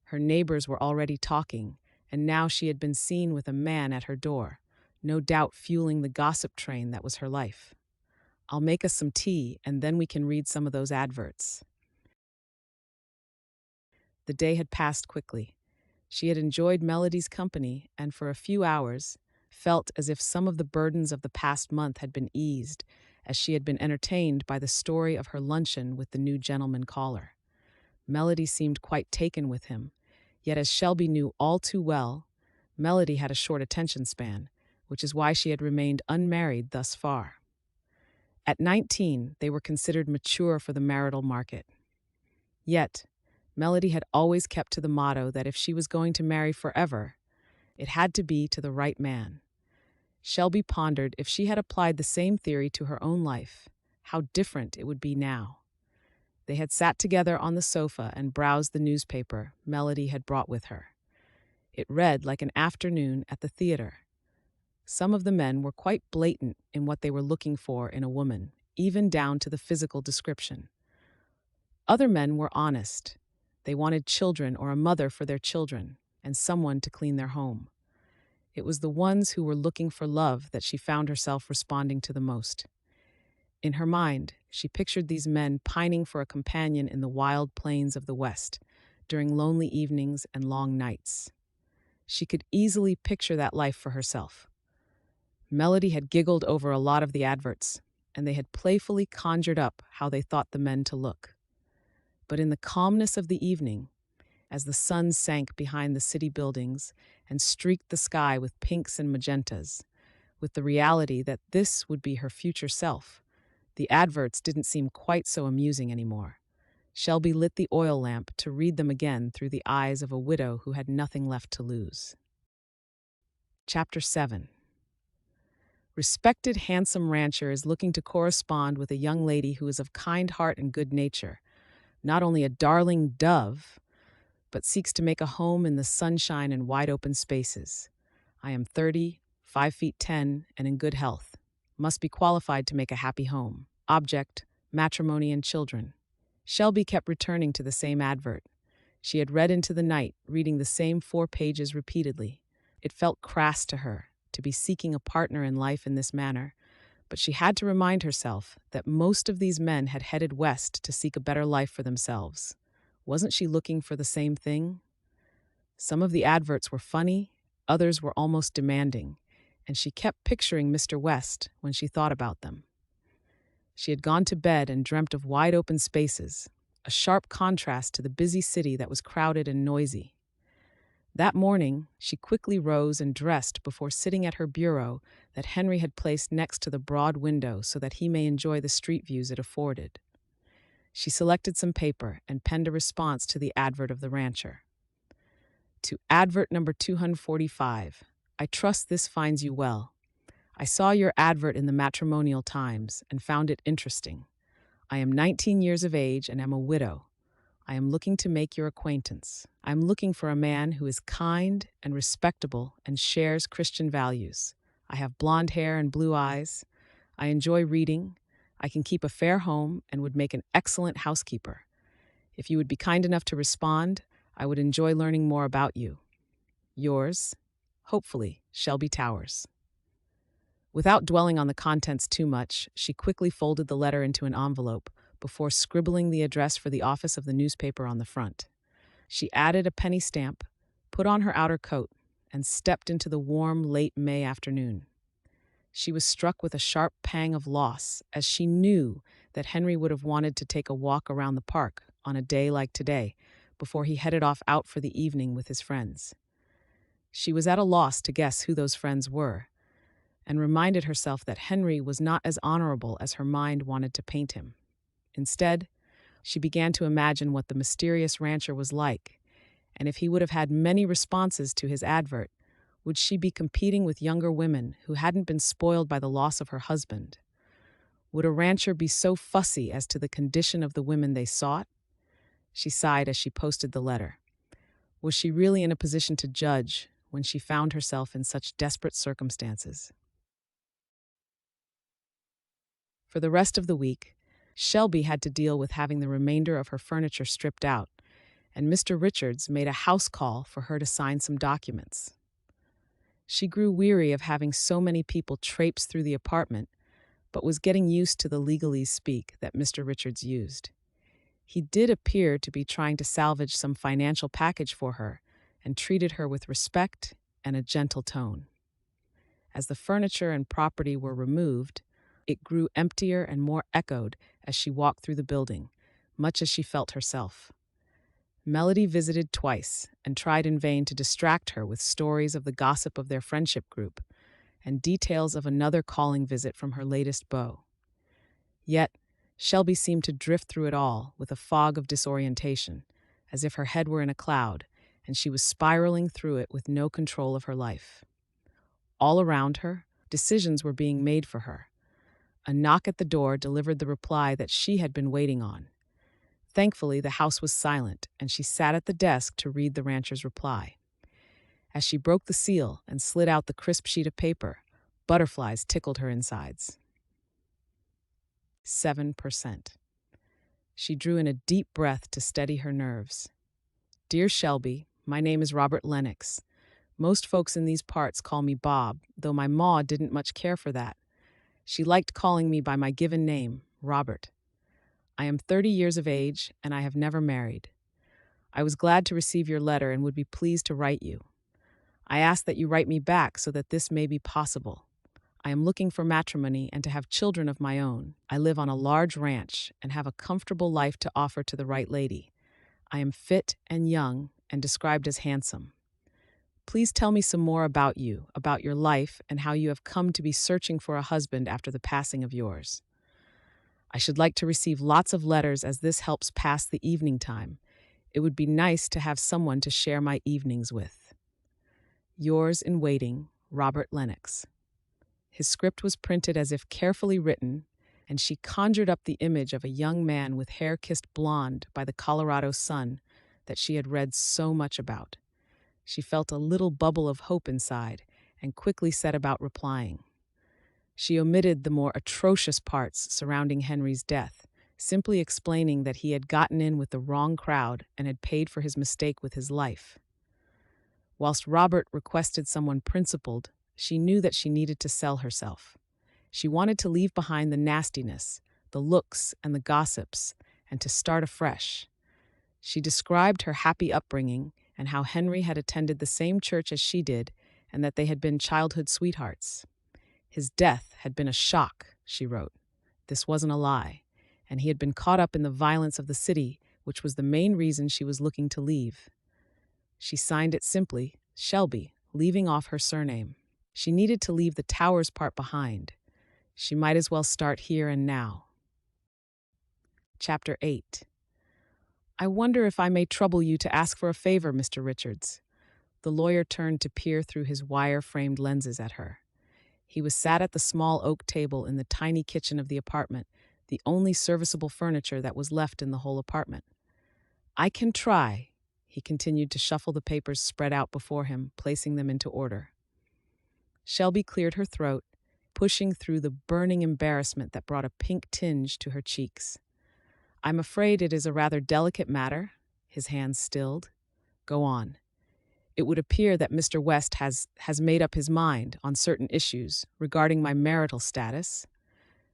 Her neighbors were already talking, and now she had been seen with a man at her door, no doubt fueling the gossip train that was her life. I'll make us some tea, and then we can read some of those adverts. The day had passed quickly. She had enjoyed Melody's company, and for a few hours felt as if some of the burdens of the past month had been eased, as she had been entertained by the story of her luncheon with the new gentleman caller. Melody seemed quite taken with him, yet as Shelby knew all too well, Melody had a short attention span, which is why she had remained unmarried thus far. At 19, they were considered mature for the marital market. Yet, Melody had always kept to the motto that if she was going to marry forever, it had to be to the right man. Shelby pondered if she had applied the same theory to her own life, how different it would be now. They had sat together on the sofa and browsed the newspaper Melody had brought with her. It read like an afternoon at the theater. Some of the men were quite blatant in what they were looking for in a woman, even down to the physical description. Other men were honest. They wanted children or a mother for their children, and someone to clean their home. It was the ones who were looking for love that she found herself responding to the most. In her mind, she pictured these men pining for a companion in the wild plains of the West, during lonely evenings and long nights. She could easily picture that life for herself. Melody had giggled over a lot of the adverts, and they had playfully conjured up how they thought the men to look. But in the calmness of the evening, as the sun sank behind the city buildings and streaked the sky with pinks and magentas, with the reality that this would be her future self, the adverts didn't seem quite so amusing anymore. Shelby lit the oil lamp to read them again through the eyes of a widow who had nothing left to lose. Chapter 7. Respected handsome rancher is looking to correspond with a young lady who is of kind heart and good nature, not only a darling dove, but seeks to make a home in the sunshine and wide open spaces. I am 30, 5 feet 10, and in good health. Must be qualified to make a happy home. Object, matrimony and children. Shelby kept returning to the same advert. She had read into the night, reading the same 4 pages repeatedly. It felt crass to her to be seeking a partner in life in this manner, but she had to remind herself that most of these men had headed west to seek a better life for themselves. Wasn't she looking for the same thing? Some of the adverts were funny, others were almost demanding, and she kept picturing Mr. West when she thought about them. She had gone to bed and dreamt of wide open spaces, a sharp contrast to the busy city that was crowded and noisy. That morning, she quickly rose and dressed before sitting at her bureau that Henry had placed next to the broad window so that he may enjoy the street views it afforded. She selected some paper and penned a response to the advert of the rancher. To advert number 245, I trust this finds you well. I saw your advert in the Matrimonial Times and found it interesting. I am 19 years of age and am a widow. I am looking to make your acquaintance. I am looking for a man who is kind and respectable and shares Christian values. I have blonde hair and blue eyes. I enjoy reading. I can keep a fair home and would make an excellent housekeeper. If you would be kind enough to respond, I would enjoy learning more about you. Yours, hopefully, Shelby Towers. Without dwelling on the contents too much, she quickly folded the letter into an envelope before scribbling the address for the office of the newspaper on the front. She added a penny stamp, put on her outer coat, and stepped into the warm, late May afternoon. She was struck with a sharp pang of loss as she knew that Henry would have wanted to take a walk around the park on a day like today before he headed off out for the evening with his friends. She was at a loss to guess who those friends were, and reminded herself that Henry was not as honorable as her mind wanted to paint him. Instead, she began to imagine what the mysterious rancher was like, and if he would have had many responses to his advert, would she be competing with younger women who hadn't been spoiled by the loss of her husband? Would a rancher be so fussy as to the condition of the women they sought? She sighed as she posted the letter. Was she really in a position to judge when she found herself in such desperate circumstances? For the rest of the week, Shelby had to deal with having the remainder of her furniture stripped out, and Mr. Richards made a house call for her to sign some documents. She grew weary of having so many people traipse through the apartment, but was getting used to the legalese speak that Mr. Richards used. He did appear to be trying to salvage some financial package for her and treated her with respect and a gentle tone. As the furniture and property were removed, It grew emptier and more echoed as she walked through the building, much as she felt herself. Melody visited twice and tried in vain to distract her with stories of the gossip of their friendship group and details of another calling visit from her latest beau. Yet, Shelby seemed to drift through it all with a fog of disorientation, as if her head were in a cloud and she was spiraling through it with no control of her life. All around her, decisions were being made for her. A knock at the door delivered the reply that she had been waiting on. Thankfully, the house was silent, and she sat at the desk to read the rancher's reply. As she broke the seal and slid out the crisp sheet of paper, butterflies tickled her insides. 7%. She drew in a deep breath to steady her nerves. Dear Shelby, my name is Robert Lennox. Most folks in these parts call me Bob, though my ma didn't much care for that. She liked calling me by my given name, Robert. I am 30 years of age, and I have never married. I was glad to receive your letter and would be pleased to write you. I ask that you write me back so that this may be possible. I am looking for matrimony and to have children of my own. I live on a large ranch and have a comfortable life to offer to the right lady. I am fit and young and described as handsome. Please tell me some more about you, about your life, and how you have come to be searching for a husband after the passing of yours. I should like to receive lots of letters as this helps pass the evening time. It would be nice to have someone to share my evenings with. Yours in waiting, Robert Lennox. His script was printed as if carefully written, and she conjured up the image of a young man with hair kissed blonde by the Colorado sun that she had read so much about. She felt a little bubble of hope inside and quickly set about replying. She omitted the more atrocious parts surrounding Henry's death, simply explaining that he had gotten in with the wrong crowd and had paid for his mistake with his life. Whilst Robert requested someone principled, she knew that she needed to sell herself. She wanted to leave behind the nastiness, the looks, and the gossips, and to start afresh. She described her happy upbringing and how Henry had attended the same church as she did and that they had been childhood sweethearts. His death had been a shock, she wrote. This wasn't a lie, and he had been caught up in the violence of the city, which was the main reason she was looking to leave. She signed it simply, Shelby, leaving off her surname. She needed to leave the Towers part behind. She might as well start here and now. Chapter 8. I wonder if I may trouble you to ask for a favor, Mr. Richards. The lawyer turned to peer through his wire-framed lenses at her. He was sat at the small oak table in the tiny kitchen of the apartment, the only serviceable furniture that was left in the whole apartment. I can try, he continued to shuffle the papers spread out before him, placing them into order. Shelby cleared her throat, pushing through the burning embarrassment that brought a pink tinge to her cheeks. I'm afraid it is a rather delicate matter. His hands stilled. Go on. It would appear that Mr. West has made up his mind on certain issues regarding my marital status.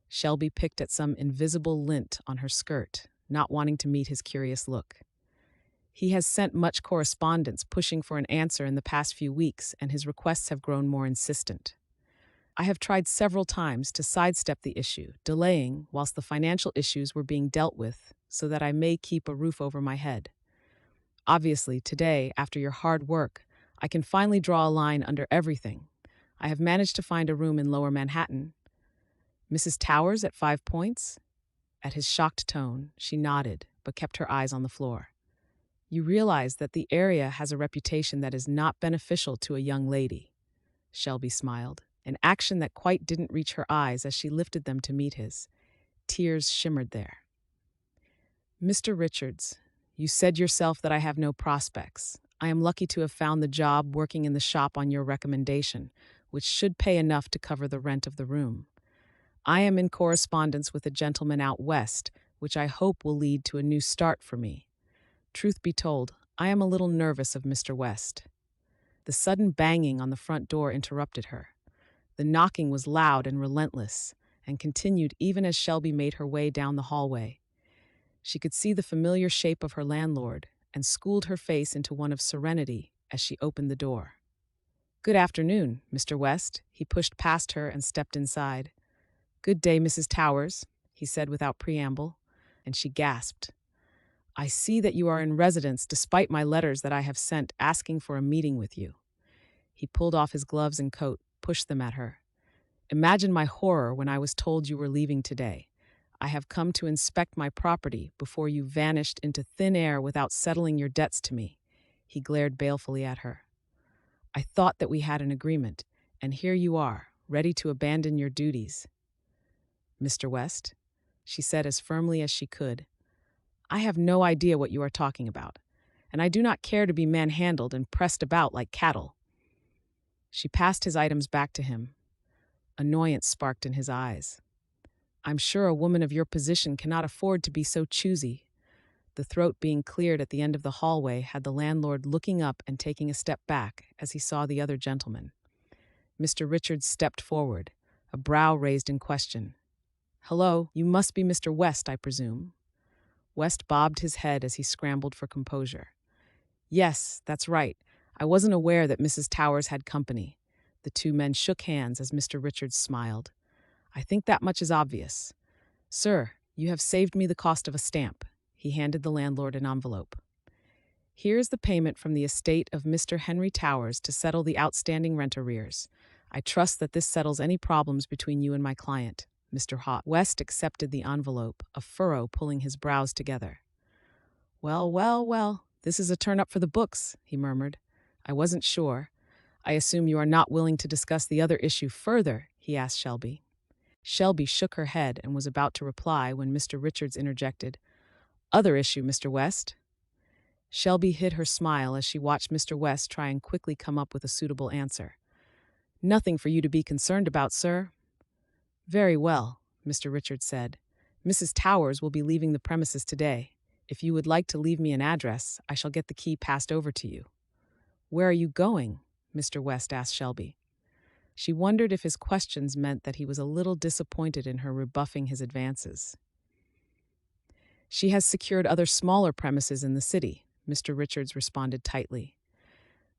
Shelby picked at some invisible lint on her skirt, not wanting to meet his curious look. He has sent much correspondence pushing for an answer in the past few weeks, and his requests have grown more insistent. I have tried several times to sidestep the issue, delaying whilst the financial issues were being dealt with so that I may keep a roof over my head. Obviously, today, after your hard work, I can finally draw a line under everything. I have managed to find a room in Lower Manhattan. Mrs. Towers at 5 Points? At his shocked tone, she nodded, but kept her eyes on the floor. You realize that the area has a reputation that is not beneficial to a young lady. Shelby smiled, an action that quite didn't reach her eyes as she lifted them to meet his. Tears shimmered there. Mr. Richards, you said yourself that I have no prospects. I am lucky to have found the job working in the shop on your recommendation, which should pay enough to cover the rent of the room. I am in correspondence with a gentleman out west, which I hope will lead to a new start for me. Truth be told, I am a little nervous of Mr. West. The sudden banging on the front door interrupted her. The knocking was loud and relentless, and continued even as Shelby made her way down the hallway. She could see the familiar shape of her landlord, and schooled her face into one of serenity as she opened the door. Good afternoon, Mr. West. He pushed past her and stepped inside. "Good day, Mrs. Towers," he said without preamble, and she gasped. "I see that you are in residence despite my letters that I have sent asking for a meeting with you." He pulled off his gloves and coat, pushed them at her. "Imagine my horror when I was told you were leaving today. I have come to inspect my property before you vanished into thin air without settling your debts to me." He glared balefully at her. "I thought that we had an agreement, and here you are, ready to abandon your duties." "Mr. West," she said as firmly as she could, "I have no idea what you are talking about, and I do not care to be manhandled and pressed about like cattle." She passed his items back to him. Annoyance sparked in his eyes. "I'm sure a woman of your position cannot afford to be so choosy." The throat being cleared at the end of the hallway had the landlord looking up and taking a step back as he saw the other gentleman. Mr. Richards stepped forward, a brow raised in question. "Hello, you must be Mr. West, I presume." West bobbed his head as he scrambled for composure. "Yes, that's right. I wasn't aware that Mrs. Towers had company." The two men shook hands as Mr. Richards smiled. "I think that much is obvious. Sir, you have saved me the cost of a stamp." He handed the landlord an envelope. "Here's the payment from the estate of Mr. Henry Towers to settle the outstanding rent arrears. I trust that this settles any problems between you and my client, Mr. Hott." West accepted the envelope, a furrow pulling his brows together. "Well, well, well, this is a turn up for the books," he murmured. "I wasn't sure. I assume you are not willing to discuss the other issue further?" he asked Shelby. Shelby shook her head and was about to reply when Mr. Richards interjected. "Other issue, Mr. West?" Shelby hid her smile as she watched Mr. West try and quickly come up with a suitable answer. "Nothing for you to be concerned about, sir." "Very well," Mr. Richards said. "Mrs. Towers will be leaving the premises today. If you would like to leave me an address, I shall get the key passed over to you." "Where are you going?" Mr. West asked Shelby. She wondered if his questions meant that he was a little disappointed in her rebuffing his advances. "She has secured other smaller premises in the city," Mr. Richards responded tightly.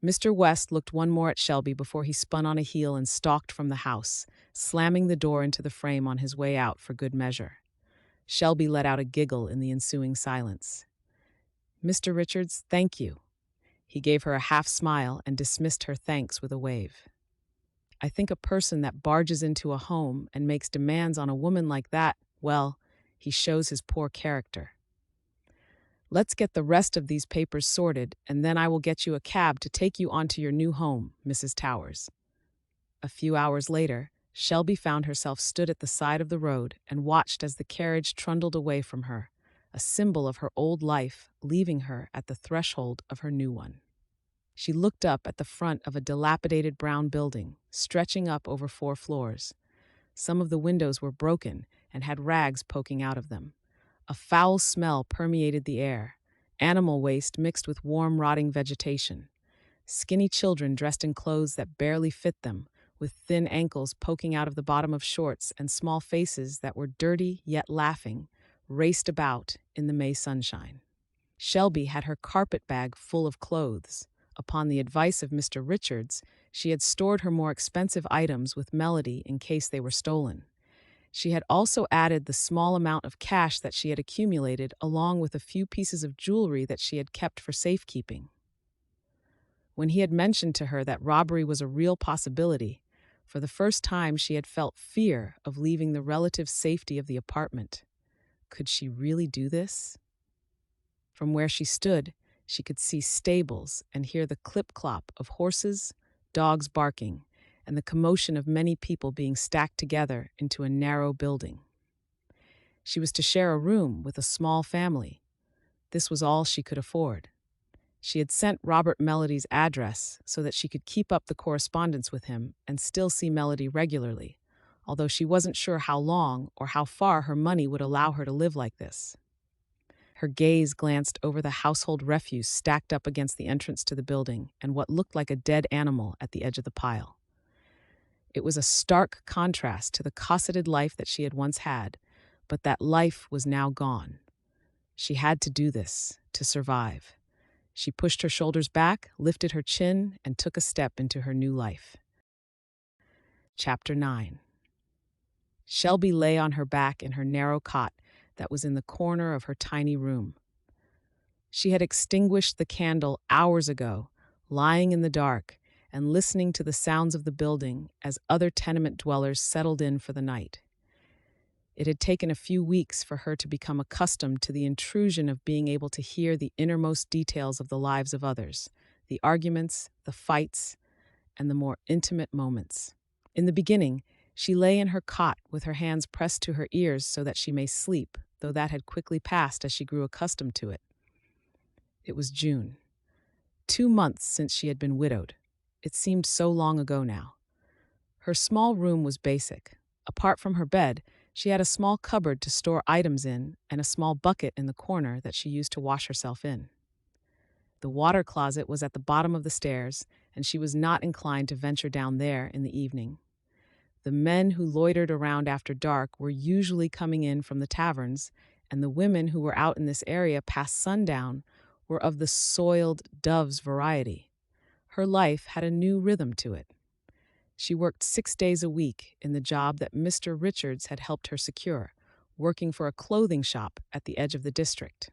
Mr. West looked one more at Shelby before he spun on a heel and stalked from the house, slamming the door into the frame on his way out for good measure. Shelby let out a giggle in the ensuing silence. "Mr. Richards, thank you." He gave her a half smile and dismissed her thanks with a wave. "I think a person that barges into a home and makes demands on a woman like that, well, he shows his poor character. Let's get the rest of these papers sorted, and then I will get you a cab to take you on to your new home, Mrs. Towers." A few hours later, Shelby found herself stood at the side of the road and watched as the carriage trundled away from her, a symbol of her old life leaving her at the threshold of her new one. She looked up at the front of a dilapidated brown building, stretching up over 4 floors. Some of the windows were broken and had rags poking out of them. A foul smell permeated the air, animal waste mixed with warm, rotting vegetation. Skinny children dressed in clothes that barely fit them, with thin ankles poking out of the bottom of shorts and small faces that were dirty yet laughing, raced about in the May sunshine. Shelby had her carpet bag full of clothes. Upon the advice of Mr. Richards, she had stored her more expensive items with Melody in case they were stolen. She had also added the small amount of cash that she had accumulated, along with a few pieces of jewelry that she had kept for safekeeping. When he had mentioned to her that robbery was a real possibility, for the first time she had felt fear of leaving the relative safety of the apartment. Could she really do this? From where she stood, she could see stables and hear the clip-clop of horses, dogs barking, and the commotion of many people being stacked together into a narrow building. She was to share a room with a small family. This was all she could afford. She had sent Robert Melody's address so that she could keep up the correspondence with him and still see Melody regularly, although she wasn't sure how long or how far her money would allow her to live like this. Her gaze glanced over the household refuse stacked up against the entrance to the building and what looked like a dead animal at the edge of the pile. It was a stark contrast to the cosseted life that she had once had, but that life was now gone. She had to do this to survive. She pushed her shoulders back, lifted her chin, and took a step into her new life. Chapter 9. Shelby lay on her back in her narrow cot that was in the corner of her tiny room. She had extinguished the candle hours ago, lying in the dark and listening to the sounds of the building as other tenement dwellers settled in for the night. It had taken a few weeks for her to become accustomed to the intrusion of being able to hear the innermost details of the lives of others, the arguments, the fights, and the more intimate moments. In the beginning, she lay in her cot with her hands pressed to her ears so that she may sleep, though that had quickly passed as she grew accustomed to it. It was June. 2 months since she had been widowed. It seemed so long ago now. Her small room was basic. Apart from her bed, she had a small cupboard to store items in and a small bucket in the corner that she used to wash herself in. The water closet was at the bottom of the stairs, and she was not inclined to venture down there in the evening. The men who loitered around after dark were usually coming in from the taverns, and the women who were out in this area past sundown were of the soiled doves variety. Her life had a new rhythm to it. She worked 6 days a week in the job that Mr. Richards had helped her secure, working for a clothing shop at the edge of the district.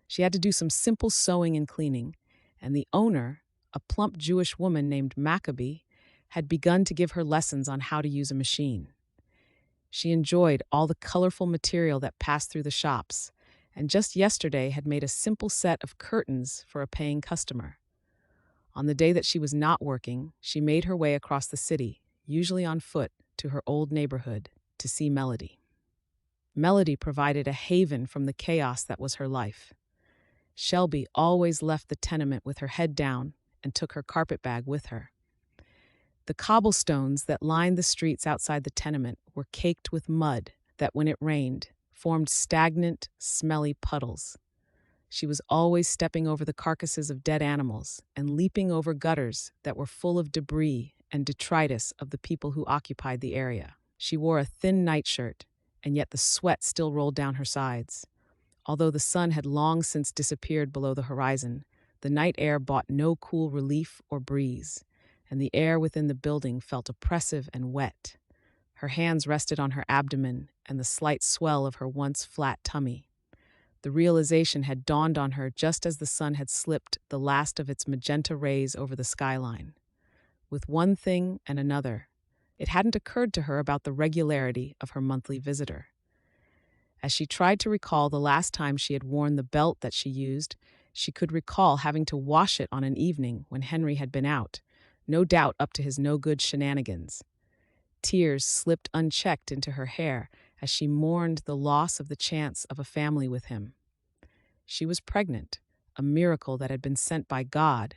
She had to do some simple sewing and cleaning, and the owner, a plump Jewish woman named Maccabee, had begun to give her lessons on how to use a machine. She enjoyed all the colorful material that passed through the shops, and just yesterday had made a simple set of curtains for a paying customer. On the day that she was not working, she made her way across the city, usually on foot, to her old neighborhood, to see Melody. Melody provided a haven from the chaos that was her life. Shelby always left the tenement with her head down and took her carpetbag with her. The cobblestones that lined the streets outside the tenement were caked with mud that, when it rained, formed stagnant, smelly puddles. She was always stepping over the carcasses of dead animals and leaping over gutters that were full of debris and detritus of the people who occupied the area. She wore a thin nightshirt, and yet the sweat still rolled down her sides. Although the sun had long since disappeared below the horizon, the night air brought no cool relief or breeze, and the air within the building felt oppressive and wet. Her hands rested on her abdomen and the slight swell of her once flat tummy. The realization had dawned on her just as the sun had slipped the last of its magenta rays over the skyline. With one thing and another, it hadn't occurred to her about the regularity of her monthly visitor. As she tried to recall the last time she had worn the belt that she used, she could recall having to wash it on an evening when Henry had been out, no doubt up to his no-good shenanigans. Tears slipped unchecked into her hair as she mourned the loss of the chance of a family with him. She was pregnant, a miracle that had been sent by God,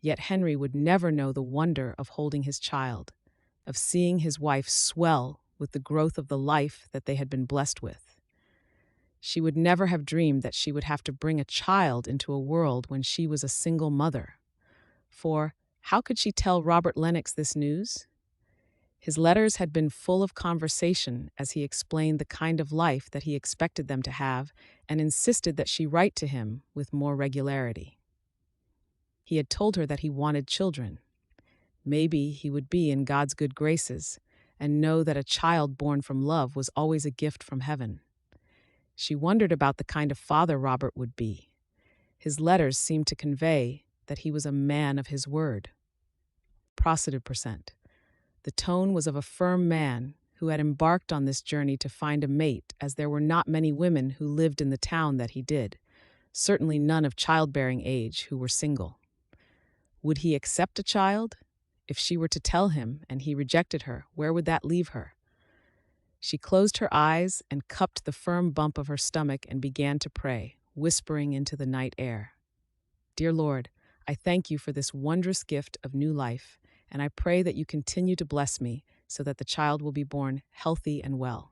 yet Henry would never know the wonder of holding his child, of seeing his wife swell with the growth of the life that they had been blessed with. She would never have dreamed that she would have to bring a child into a world when she was a single mother. For how could she tell Robert Lennox this news? His letters had been full of conversation as he explained the kind of life that he expected them to have and insisted that she write to him with more regularity. He had told her that he wanted children. Maybe he would be in God's good graces and know that a child born from love was always a gift from heaven. She wondered about the kind of father Robert would be. His letters seemed to convey that he was a man of his word. +%. The tone was of a firm man who had embarked on this journey to find a mate, as there were not many women who lived in the town that he did, certainly none of childbearing age who were single. Would he accept a child? If she were to tell him and he rejected her, where would that leave her? She closed her eyes and cupped the firm bump of her stomach and began to pray, whispering into the night air. Dear Lord, I thank you for this wondrous gift of new life, and I pray that you continue to bless me so that the child will be born healthy and well.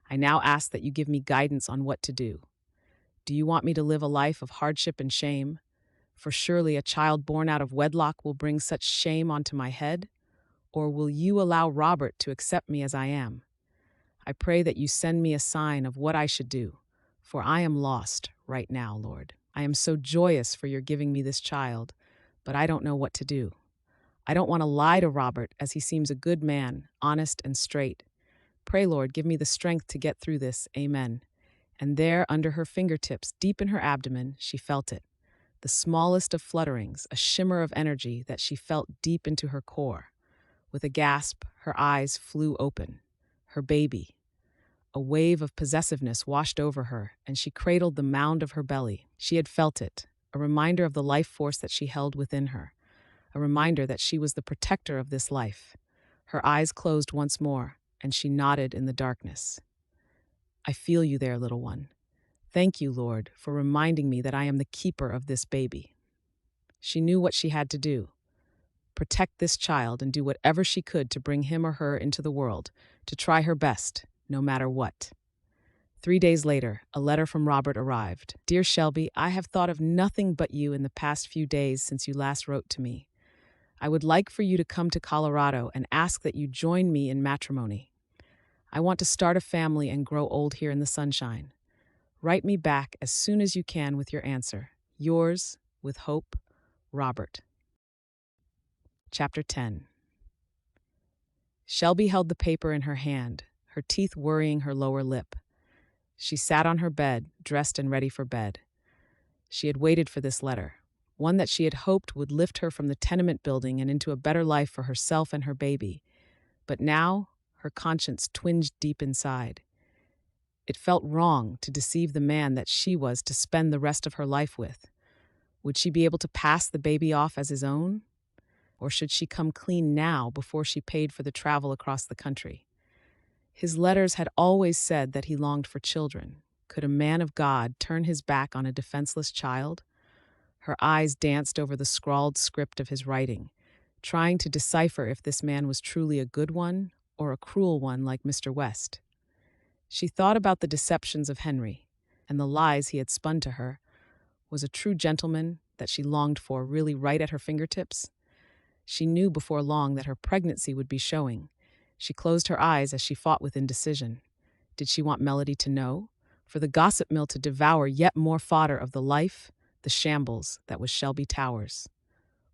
I now ask that you give me guidance on what to do. Do you want me to live a life of hardship and shame? For surely a child born out of wedlock will bring such shame onto my head? Or will you allow Robert to accept me as I am? I pray that you send me a sign of what I should do, for I am lost right now, Lord. I am so joyous for your giving me this child, but I don't know what to do. I don't want to lie to Robert, as he seems a good man, honest and straight, Pray, Lord, give me the strength to get through this. Amen. And there, under her fingertips, deep in her abdomen, she felt it. The smallest of flutterings, a shimmer of energy that she felt deep into her core. With a gasp, her eyes flew open. Her baby. A wave of possessiveness washed over her, and she cradled the mound of her belly. She had felt it, a reminder of the life force that she held within her, a reminder that she was the protector of this life. Her eyes closed once more, and she nodded in the darkness. I feel you there, little one. Thank you, Lord, for reminding me that I am the keeper of this baby. She knew what she had to do. Protect this child and do whatever she could to bring him or her into the world, to try her best, no matter what. 3 days later, a letter from Robert arrived. Dear Shelby, I have thought of nothing but you in the past few days since you last wrote to me. I would like for you to come to Colorado and ask that you join me in matrimony. I want to start a family and grow old here in the sunshine. Write me back as soon as you can with your answer. Yours, with hope, Robert. Chapter 10. Shelby held the paper in her hand, her teeth worrying her lower lip. She sat on her bed, dressed and ready for bed. She had waited for this letter, one that she had hoped would lift her from the tenement building and into a better life for herself and her baby. But now, her conscience twinged deep inside. It felt wrong to deceive the man that she was to spend the rest of her life with. Would she be able to pass the baby off as his own? Or should she come clean now before she paid for the travel across the country? His letters had always said that he longed for children. Could a man of God turn his back on a defenseless child? Her eyes danced over the scrawled script of his writing, trying to decipher if this man was truly a good one or a cruel one like Mr. West. She thought about the deceptions of Henry and the lies he had spun to her. Was a true gentleman that she longed for really right at her fingertips? She knew before long that her pregnancy would be showing. She closed her eyes as she fought with indecision. Did she want Melody to know? For the gossip mill to devour yet more fodder of the life, the shambles that was Shelby Towers.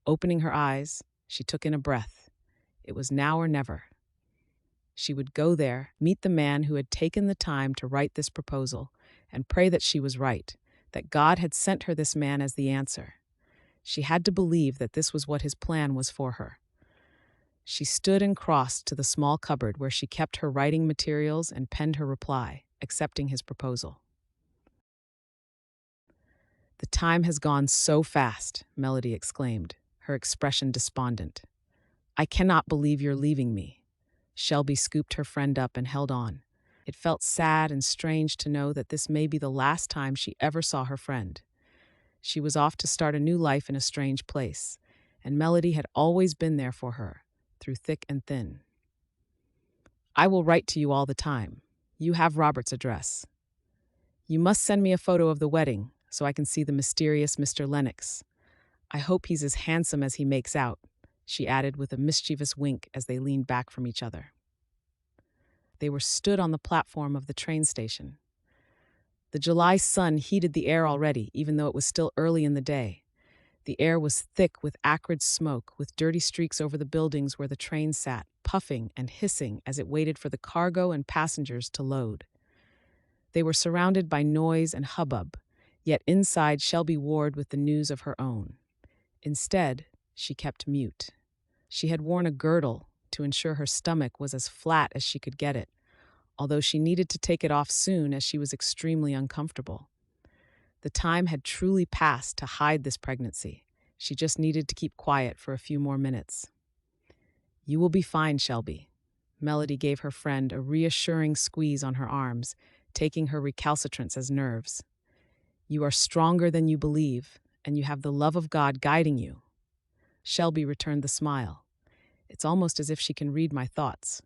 Opening her eyes, she took in a breath. It was now or never. She would go there, meet the man who had taken the time to write this proposal, and pray that she was right, that God had sent her this man as the answer. She had to believe that this was what his plan was for her. She stood and crossed to the small cupboard where she kept her writing materials and penned her reply, accepting his proposal. The time has gone so fast, Melody exclaimed, her expression despondent. I cannot believe you're leaving me. Shelby scooped her friend up and held on. It felt sad and strange to know that this may be the last time she ever saw her friend. She was off to start a new life in a strange place, and Melody had always been there for her, through thick and thin. I will write to you all the time. You have Robert's address. You must send me a photo of the wedding, so I can see the mysterious Mr. Lennox. I hope he's as handsome as he makes out, she added with a mischievous wink as they leaned back from each other. They were stood on the platform of the train station. The July sun heated the air already, even though it was still early in the day. The air was thick with acrid smoke, with dirty streaks over the buildings where the train sat, puffing and hissing as it waited for the cargo and passengers to load. They were surrounded by noise and hubbub, yet inside Shelby warred with the news of her own. Instead, she kept mute. She had worn a girdle to ensure her stomach was as flat as she could get it, although she needed to take it off soon as she was extremely uncomfortable. The time had truly passed to hide this pregnancy. She just needed to keep quiet for a few more minutes. You will be fine, Shelby. Melody gave her friend a reassuring squeeze on her arms, taking her recalcitrance as nerves. You are stronger than you believe, and you have the love of God guiding you. Shelby returned the smile. It's almost as if she can read my thoughts.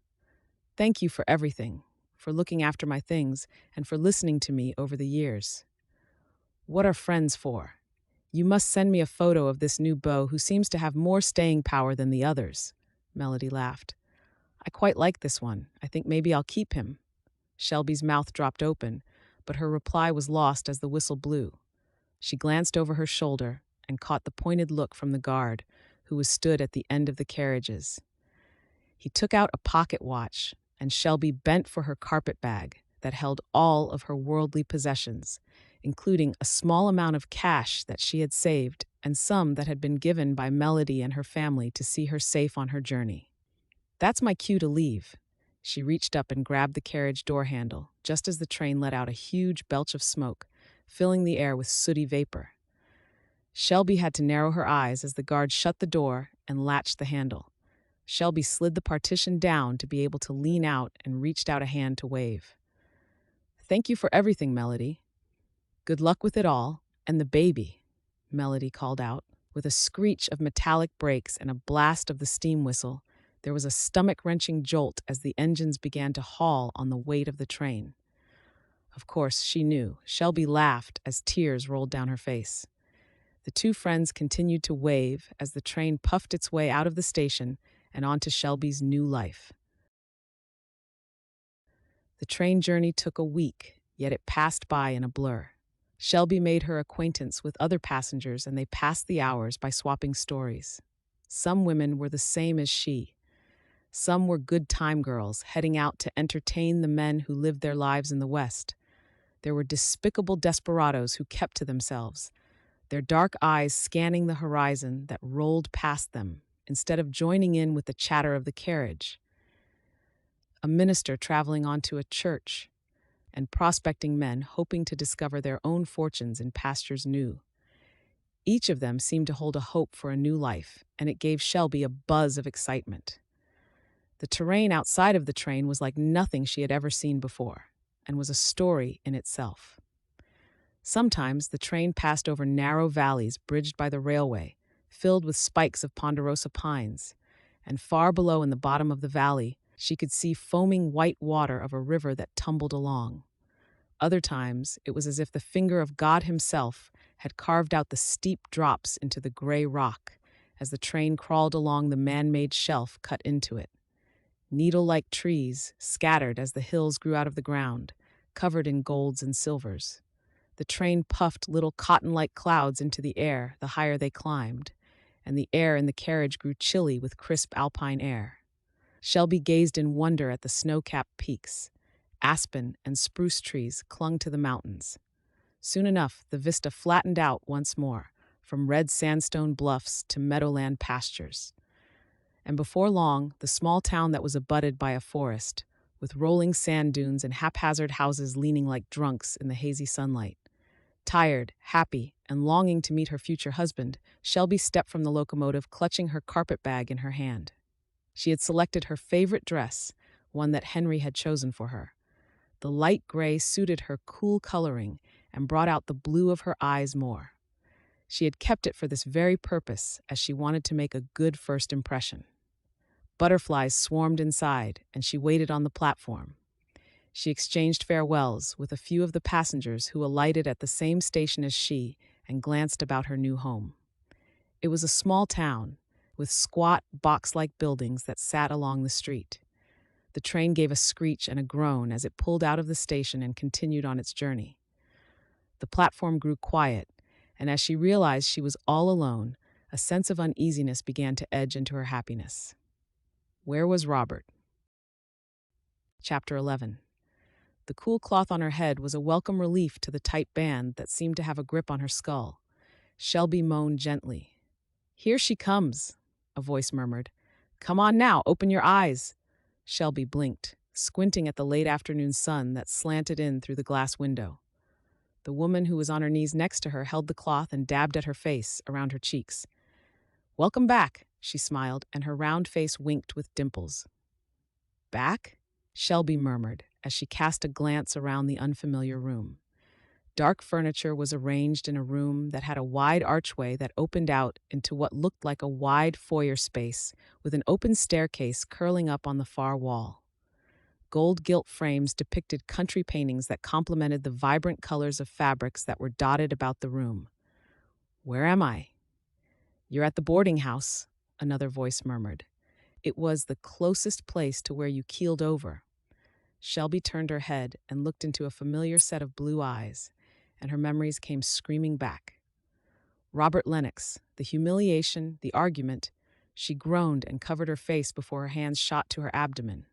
Thank you for everything, for looking after my things, and for listening to me over the years. What are friends for? You must send me a photo of this new beau who seems to have more staying power than the others. Melody laughed. I quite like this one. I think maybe I'll keep him. Shelby's mouth dropped open, but her reply was lost as the whistle blew. She glanced over her shoulder and caught the pointed look from the guard, who was stood at the end of the carriages. He took out a pocket watch and Shelby bent for her carpet bag that held all of her worldly possessions, including a small amount of cash that she had saved and some that had been given by Melody and her family to see her safe on her journey. "That's my cue to leave." She reached up and grabbed the carriage door handle just as the train let out a huge belch of smoke, filling the air with sooty vapor. Shelby had to narrow her eyes as the guard shut the door and latched the handle. Shelby slid the partition down to be able to lean out and reached out a hand to wave. "Thank you for everything, Melody." "Good luck with it all, and the baby," Melody called out. With a screech of metallic brakes and a blast of the steam whistle, there was a stomach-wrenching jolt as the engines began to haul on the weight of the train. Of course, she knew. Shelby laughed as tears rolled down her face. The two friends continued to wave as the train puffed its way out of the station and onto Shelby's new life. The train journey took a week, yet it passed by in a blur. Shelby made her acquaintance with other passengers and they passed the hours by swapping stories. Some women were the same as she. Some were good time girls heading out to entertain the men who lived their lives in the West. There were despicable desperados who kept to themselves, their dark eyes scanning the horizon that rolled past them instead of joining in with the chatter of the carriage. A minister traveling onto a church, and prospecting men hoping to discover their own fortunes in pastures new. Each of them seemed to hold a hope for a new life, and it gave Shelby a buzz of excitement. The terrain outside of the train was like nothing she had ever seen before, and was a story in itself. Sometimes the train passed over narrow valleys bridged by the railway, filled with spikes of ponderosa pines, and far below in the bottom of the valley, she could see foaming white water of a river that tumbled along. Other times, it was as if the finger of God himself had carved out the steep drops into the gray rock as the train crawled along the man-made shelf cut into it. Needle-like trees scattered as the hills grew out of the ground, covered in golds and silvers. The train puffed little cotton-like clouds into the air the higher they climbed, and the air in the carriage grew chilly with crisp alpine air. Shelby gazed in wonder at the snow-capped peaks. Aspen and spruce trees clung to the mountains. Soon enough, the vista flattened out once more, from red sandstone bluffs to meadowland pastures. And before long, the small town that was abutted by a forest, with rolling sand dunes and haphazard houses leaning like drunks in the hazy sunlight. Tired, happy, and longing to meet her future husband, Shelby stepped from the locomotive, clutching her carpet bag in her hand. She had selected her favorite dress, one that Henry had chosen for her. The light gray suited her cool coloring and brought out the blue of her eyes more. She had kept it for this very purpose, as she wanted to make a good first impression. Butterflies swarmed inside, and she waited on the platform. She exchanged farewells with a few of the passengers who alighted at the same station as she and glanced about her new home. It was a small town, with squat, box-like buildings that sat along the street. The train gave a screech and a groan as it pulled out of the station and continued on its journey. The platform grew quiet, and as she realized she was all alone, a sense of uneasiness began to edge into her happiness. Where was Robert? Chapter 11. The cool cloth on her head was a welcome relief to the tight band that seemed to have a grip on her skull. Shelby moaned gently. "Here she comes," a voice murmured. "Come on now, open your eyes." Shelby blinked, squinting at the late afternoon sun that slanted in through the glass window. The woman who was on her knees next to her held the cloth and dabbed at her face, around her cheeks. "Welcome back," she smiled, and her round face winked with dimples. "Back?" Shelby murmured as she cast a glance around the unfamiliar room. Dark furniture was arranged in a room that had a wide archway that opened out into what looked like a wide foyer space with an open staircase curling up on the far wall. Gold-gilt frames depicted country paintings that complemented the vibrant colors of fabrics that were dotted about the room. "Where am I?" "You're at the boarding house," another voice murmured. "It was the closest place to where you keeled over." Shelby turned her head and looked into a familiar set of blue eyes, and her memories came screaming back. Robert Lennox, the humiliation, the argument. She groaned and covered her face before her hands shot to her abdomen.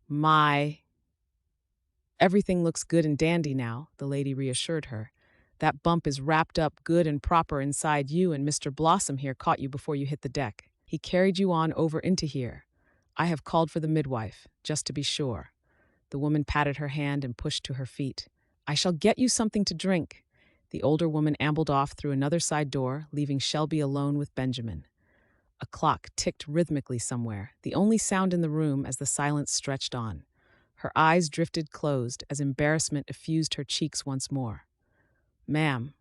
My, everything looks good and dandy now, the lady reassured her. That bump is wrapped up good and proper inside you, and Mr. Blossom here caught you before you hit the deck. He carried you on over into here. I have called for the midwife, just to be sure. The woman patted her hand and pushed to her feet. I shall get you something to drink. The older woman ambled off through another side door, leaving Shelby alone with Benjamin. A clock ticked rhythmically somewhere, the only sound in the room as the silence stretched on. Her eyes drifted closed as embarrassment effused her cheeks once more. Ma'am.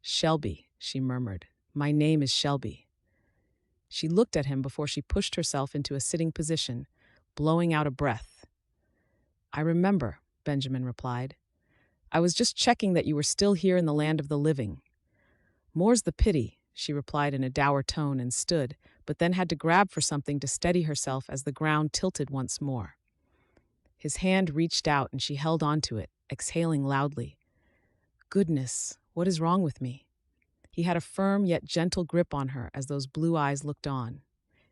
Shelby, she murmured. My name is Shelby. She looked at him before she pushed herself into a sitting position, blowing out a breath. I remember, Benjamin replied. I was just checking that you were still here in the land of the living. More's the pity, she replied in a dour tone and stood, but then had to grab for something to steady herself as the ground tilted once more. His hand reached out and she held onto it, exhaling loudly. Goodness, what is wrong with me? He had a firm yet gentle grip on her as those blue eyes looked on.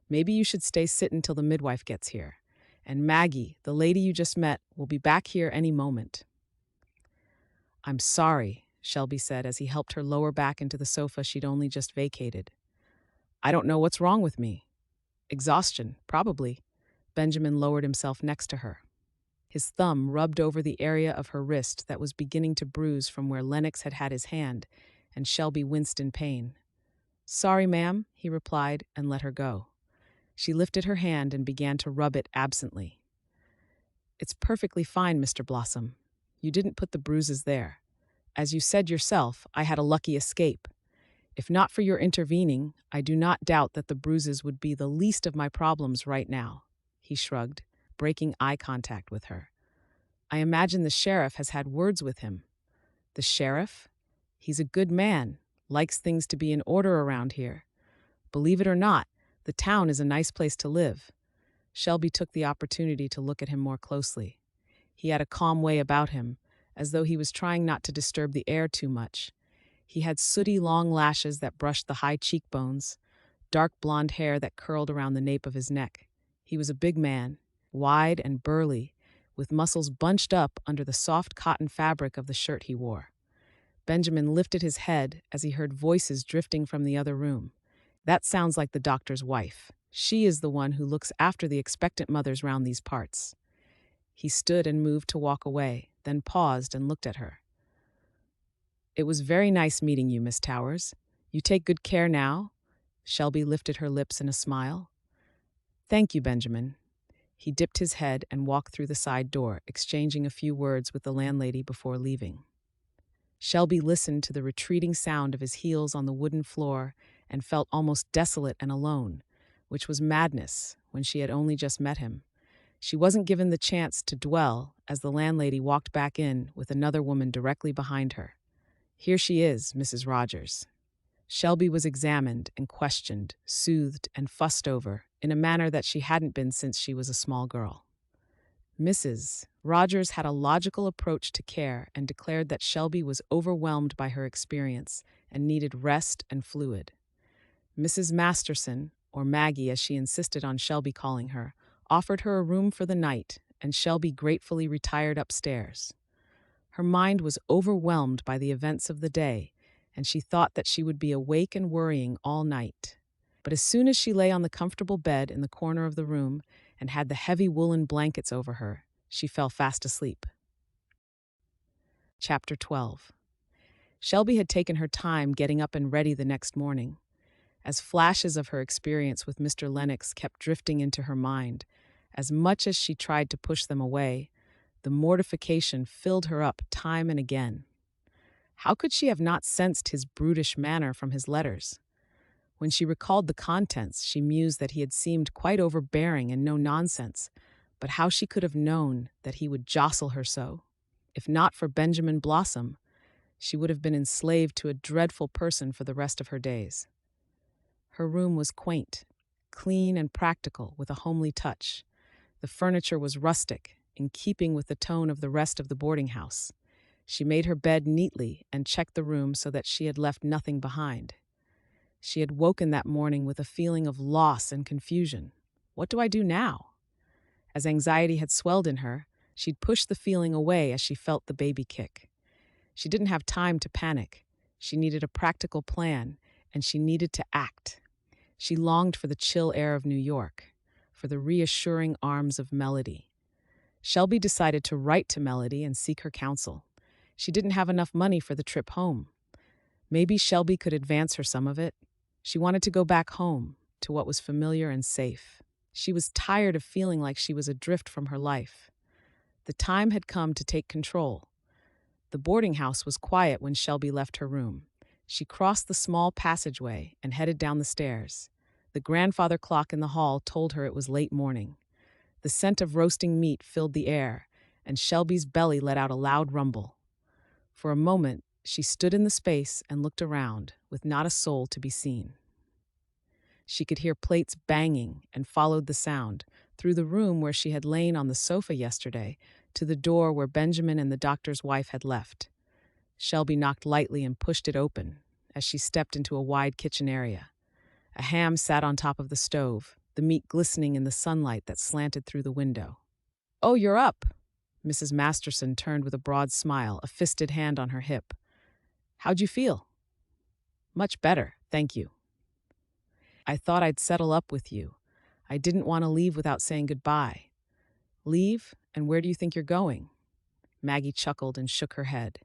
Maybe you should stay sit until the midwife gets here. And Maggie, the lady you just met, will be back here any moment. I'm sorry, Shelby said as he helped her lower back into the sofa she'd only just vacated. I don't know what's wrong with me. Exhaustion, probably. Benjamin lowered himself next to her. His thumb rubbed over the area of her wrist that was beginning to bruise from where Lennox had his hand, and Shelby winced in pain. Sorry, ma'am, he replied and let her go. She lifted her hand and began to rub it absently. It's perfectly fine, Mr. Blossom. You didn't put the bruises there. As you said yourself, I had a lucky escape. If not for your intervening, I do not doubt that the bruises would be the least of my problems right now, he shrugged, breaking eye contact with her. I imagine the sheriff has had words with him. The sheriff? He's a good man, likes things to be in order around here. Believe it or not, the town is a nice place to live. Shelby took the opportunity to look at him more closely. He had a calm way about him, as though he was trying not to disturb the air too much. He had sooty long lashes that brushed the high cheekbones, dark blonde hair that curled around the nape of his neck. He was a big man, wide and burly, with muscles bunched up under the soft cotton fabric of the shirt he wore. Benjamin lifted his head as he heard voices drifting from the other room. That sounds like the doctor's wife. She is the one who looks after the expectant mothers round these parts. He stood and moved to walk away, then paused and looked at her. It was very nice meeting you, Miss Towers. You take good care now? Shelby lifted her lips in a smile. Thank you, Benjamin. He dipped his head and walked through the side door, exchanging a few words with the landlady before leaving. Shelby listened to the retreating sound of his heels on the wooden floor and felt almost desolate and alone, which was madness when she had only just met him. She wasn't given the chance to dwell as the landlady walked back in with another woman directly behind her. Here she is, Mrs. Rogers. Shelby was examined and questioned, soothed and fussed over in a manner that she hadn't been since she was a small girl. Mrs. Rogers had a logical approach to care and declared that Shelby was overwhelmed by her experience and needed rest and fluid. Mrs. Masterson, or Maggie as she insisted on Shelby calling her, offered her a room for the night, and Shelby gratefully retired upstairs. Her mind was overwhelmed by the events of the day, and she thought that she would be awake and worrying all night. But as soon as she lay on the comfortable bed in the corner of the room and had the heavy woolen blankets over her, she fell fast asleep. Chapter 12. Shelby had taken her time getting up and ready the next morning. As flashes of her experience with Mr. Lennox kept drifting into her mind, as much as she tried to push them away, the mortification filled her up time and again. How could she have not sensed his brutish manner from his letters? When she recalled the contents, she mused that he had seemed quite overbearing and no nonsense, but how she could have known that he would jostle her so. If not for Benjamin Blossom, she would have been enslaved to a dreadful person for the rest of her days. Her room was quaint, clean and practical with a homely touch. The furniture was rustic, in keeping with the tone of the rest of the boarding house. She made her bed neatly and checked the room so that she had left nothing behind. She had woken that morning with a feeling of loss and confusion. What do I do now? As anxiety had swelled in her, she'd pushed the feeling away as she felt the baby kick. She didn't have time to panic. She needed a practical plan, and she needed to act. She longed for the chill air of New York, for the reassuring arms of Melody. Shelby decided to write to Melody and seek her counsel. She didn't have enough money for the trip home. Maybe Shelby could advance her some of it. She wanted to go back home, to what was familiar and safe. She was tired of feeling like she was adrift from her life. The time had come to take control. The boarding house was quiet when Shelby left her room. She crossed the small passageway and headed down the stairs. The grandfather clock in the hall told her it was late morning. The scent of roasting meat filled the air, and Shelby's belly let out a loud rumble. For a moment, she stood in the space and looked around, with not a soul to be seen. She could hear plates banging and followed the sound, through the room where she had lain on the sofa yesterday, to the door where Benjamin and the doctor's wife had left. Shelby knocked lightly and pushed it open as she stepped into a wide kitchen area. A ham sat on top of the stove, the meat glistening in the sunlight that slanted through the window. "Oh, you're up!" Mrs. Masterson turned with a broad smile, a fisted hand on her hip. "How'd you feel?" "Much better, thank you." "I thought I'd settle up with you. I didn't want to leave without saying goodbye." "Leave? And where do you think you're going?" Maggie chuckled and shook her head.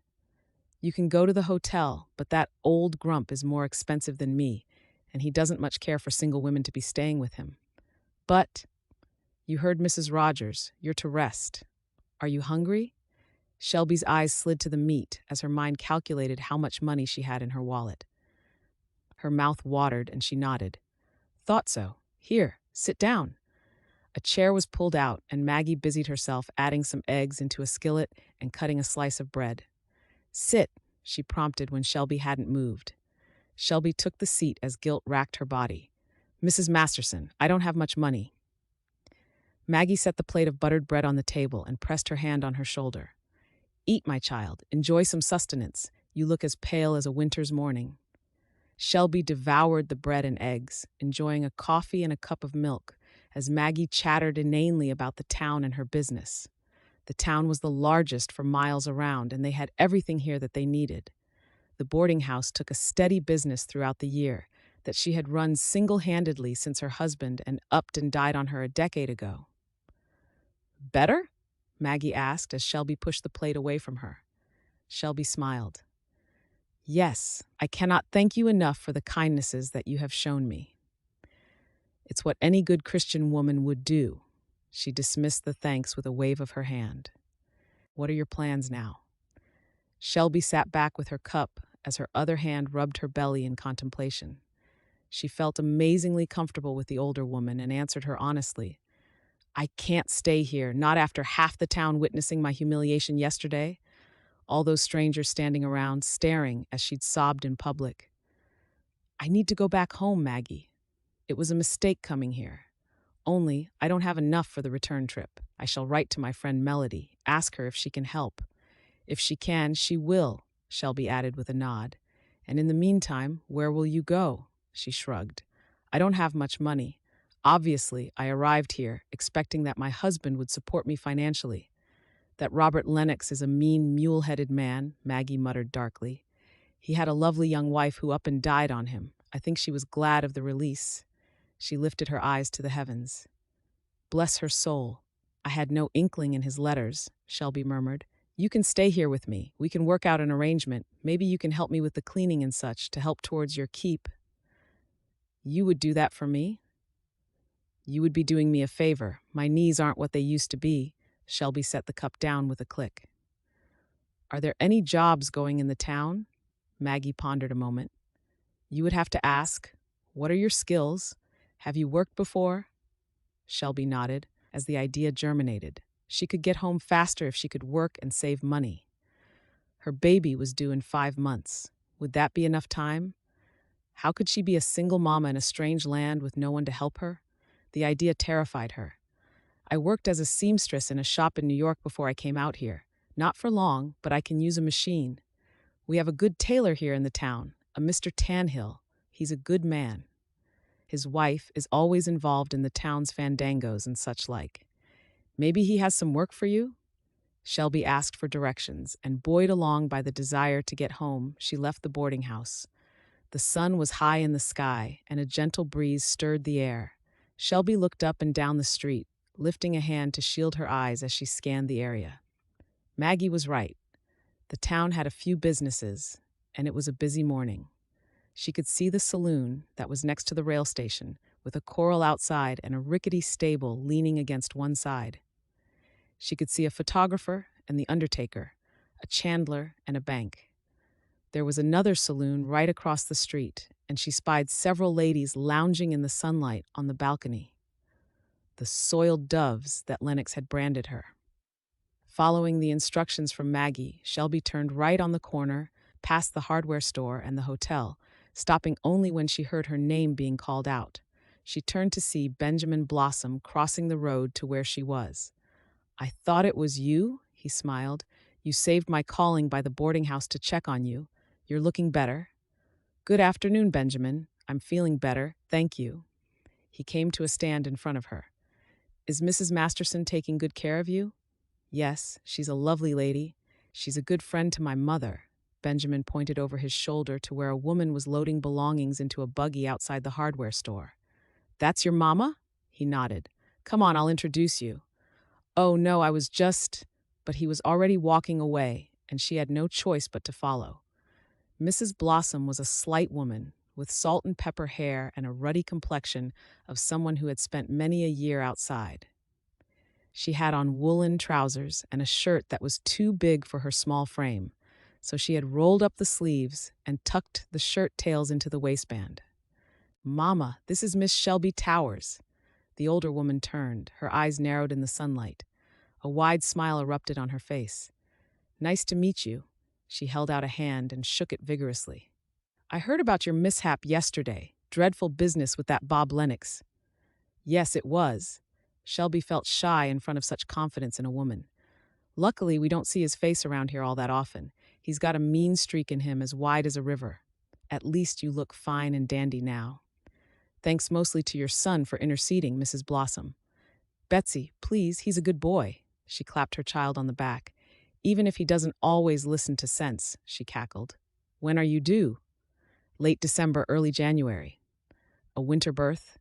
"You can go to the hotel, but that old grump is more expensive than me, and he doesn't much care for single women to be staying with him. But you heard Mrs. Rogers. You're to rest. Are you hungry?" Shelby's eyes slid to the meat as her mind calculated how much money she had in her wallet. Her mouth watered and she nodded. "Thought so. Here, sit down." A chair was pulled out, and Maggie busied herself adding some eggs into a skillet and cutting a slice of bread. "Sit," she prompted when Shelby hadn't moved. Shelby took the seat as guilt racked her body. "Mrs. Masterson, I don't have much money." Maggie set the plate of buttered bread on the table and pressed her hand on her shoulder. "Eat, my child. Enjoy some sustenance. You look as pale as a winter's morning." Shelby devoured the bread and eggs, enjoying a coffee and a cup of milk, as Maggie chattered inanely about the town and her business. The town was the largest for miles around, and they had everything here that they needed. The boarding house took a steady business throughout the year that she had run single-handedly since her husband upped and died on her a decade ago. "Better?" Maggie asked as Shelby pushed the plate away from her. Shelby smiled. "Yes, I cannot thank you enough for the kindnesses that you have shown me. It's what any good Christian woman would do." She dismissed the thanks with a wave of her hand. "What are your plans now?" Shelby sat back with her cup as her other hand rubbed her belly in contemplation. She felt amazingly comfortable with the older woman and answered her honestly. "I can't stay here, not after half the town witnessing my humiliation yesterday." All those strangers standing around, staring as she'd sobbed in public. "I need to go back home, Maggie. It was a mistake coming here. Only, I don't have enough for the return trip. I shall write to my friend Melody, ask her if she can help. If she can, she will," Shelby added with a nod. "And in the meantime, where will you go?" She shrugged. "I don't have much money. Obviously, I arrived here expecting that my husband would support me financially. That Robert Lennox is a mean, mule-headed man," Maggie muttered darkly. "He had a lovely young wife who up and died on him. I think she was glad of the release." She lifted her eyes to the heavens. "Bless her soul. I had no inkling in his letters," Shelby murmured. "You can stay here with me. We can work out an arrangement. Maybe you can help me with the cleaning and such to help towards your keep." "You would do that for me?" "You would be doing me a favor. My knees aren't what they used to be." Shelby set the cup down with a click. "Are there any jobs going in the town?" Maggie pondered a moment. "You would have to ask. What are your skills? Have you worked before?" Shelby nodded as the idea germinated. She could get home faster if she could work and save money. Her baby was due in 5 months. Would that be enough time? How could she be a single mama in a strange land with no one to help her? The idea terrified her. "I worked as a seamstress in a shop in New York before I came out here. Not for long, but I can use a machine. We have a good tailor here in the town, a Mr. Tanhill. He's a good man. His wife is always involved in the town's fandangos and such like. Maybe he has some work for you? Shelby asked for directions, and buoyed along by the desire to get home, she left the boarding house. The sun was high in the sky, and a gentle breeze stirred the air. Shelby looked up and down the street, lifting a hand to shield her eyes as she scanned the area. Maggie was right. The town had a few businesses, and it was a busy morning. She could see the saloon that was next to the rail station, with a corral outside and a rickety stable leaning against one side. She could see a photographer and the undertaker, a chandler and a bank. There was another saloon right across the street, and she spied several ladies lounging in the sunlight on the balcony. The soiled doves that Lennox had branded her. Following the instructions from Maggie, Shelby turned right on the corner, past the hardware store and the hotel, stopping only when she heard her name being called out. She turned to see Benjamin Blossom crossing the road to where she was. "I thought it was you," he smiled. "You saved my calling by the boarding house to check on you. You're looking better." "Good afternoon, Benjamin. I'm feeling better, thank you." He came to a stand in front of her. "Is Mrs. Masterson taking good care of you?" "Yes, she's a lovely lady. She's a good friend to my mother." Benjamin pointed over his shoulder to where a woman was loading belongings into a buggy outside the hardware store. "That's your mama?" He nodded. "Come on, I'll introduce you." "Oh, no, I was just—" But he was already walking away, and she had no choice but to follow. Mrs. Blossom was a slight woman, with salt and pepper hair and a ruddy complexion of someone who had spent many a year outside. She had on woolen trousers and a shirt that was too big for her small frame, so she had rolled up the sleeves and tucked the shirt tails into the waistband. "Mama, this is Miss Shelby Towers." The older woman turned, her eyes narrowed in the sunlight. A wide smile erupted on her face. "Nice to meet you." She held out a hand and shook it vigorously. "I heard about your mishap yesterday. Dreadful business with that Bob Lennox." Yes, it was. Shelby felt shy in front of such confidence in a woman. "Luckily, we don't see his face around here all that often. He's got a mean streak in him as wide as a river. At least you look fine and dandy now." "Thanks mostly to your son for interceding, Mrs. Blossom." "Betsy, please, he's a good boy." She clapped her child on the back. "Even if he doesn't always listen to sense," she cackled. "When are you due?" "Late December, early January." "A winter birth?"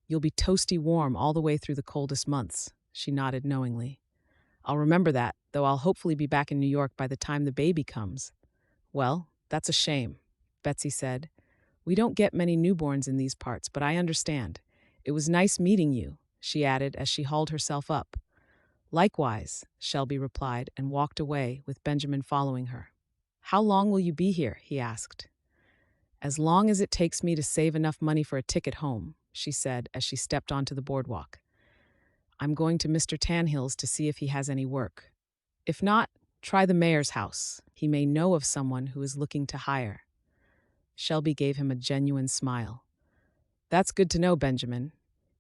"You'll be toasty warm all the way through the coldest months." She nodded knowingly. "I'll remember that, though I'll hopefully be back in New York by the time the baby comes." "Well, that's a shame," Betsy said. "We don't get many newborns in these parts, but I understand. It was nice meeting you," she added as she hauled herself up. "Likewise," Shelby replied and walked away, with Benjamin following her. "How long will you be here?" he asked. "As long as it takes me to save enough money for a ticket home," she said as she stepped onto the boardwalk. "I'm going to Mr. Tanhill's to see if he has any work. If not, try the mayor's house. He may know of someone who is looking to hire." Shelby gave him a genuine smile. "That's good to know, Benjamin.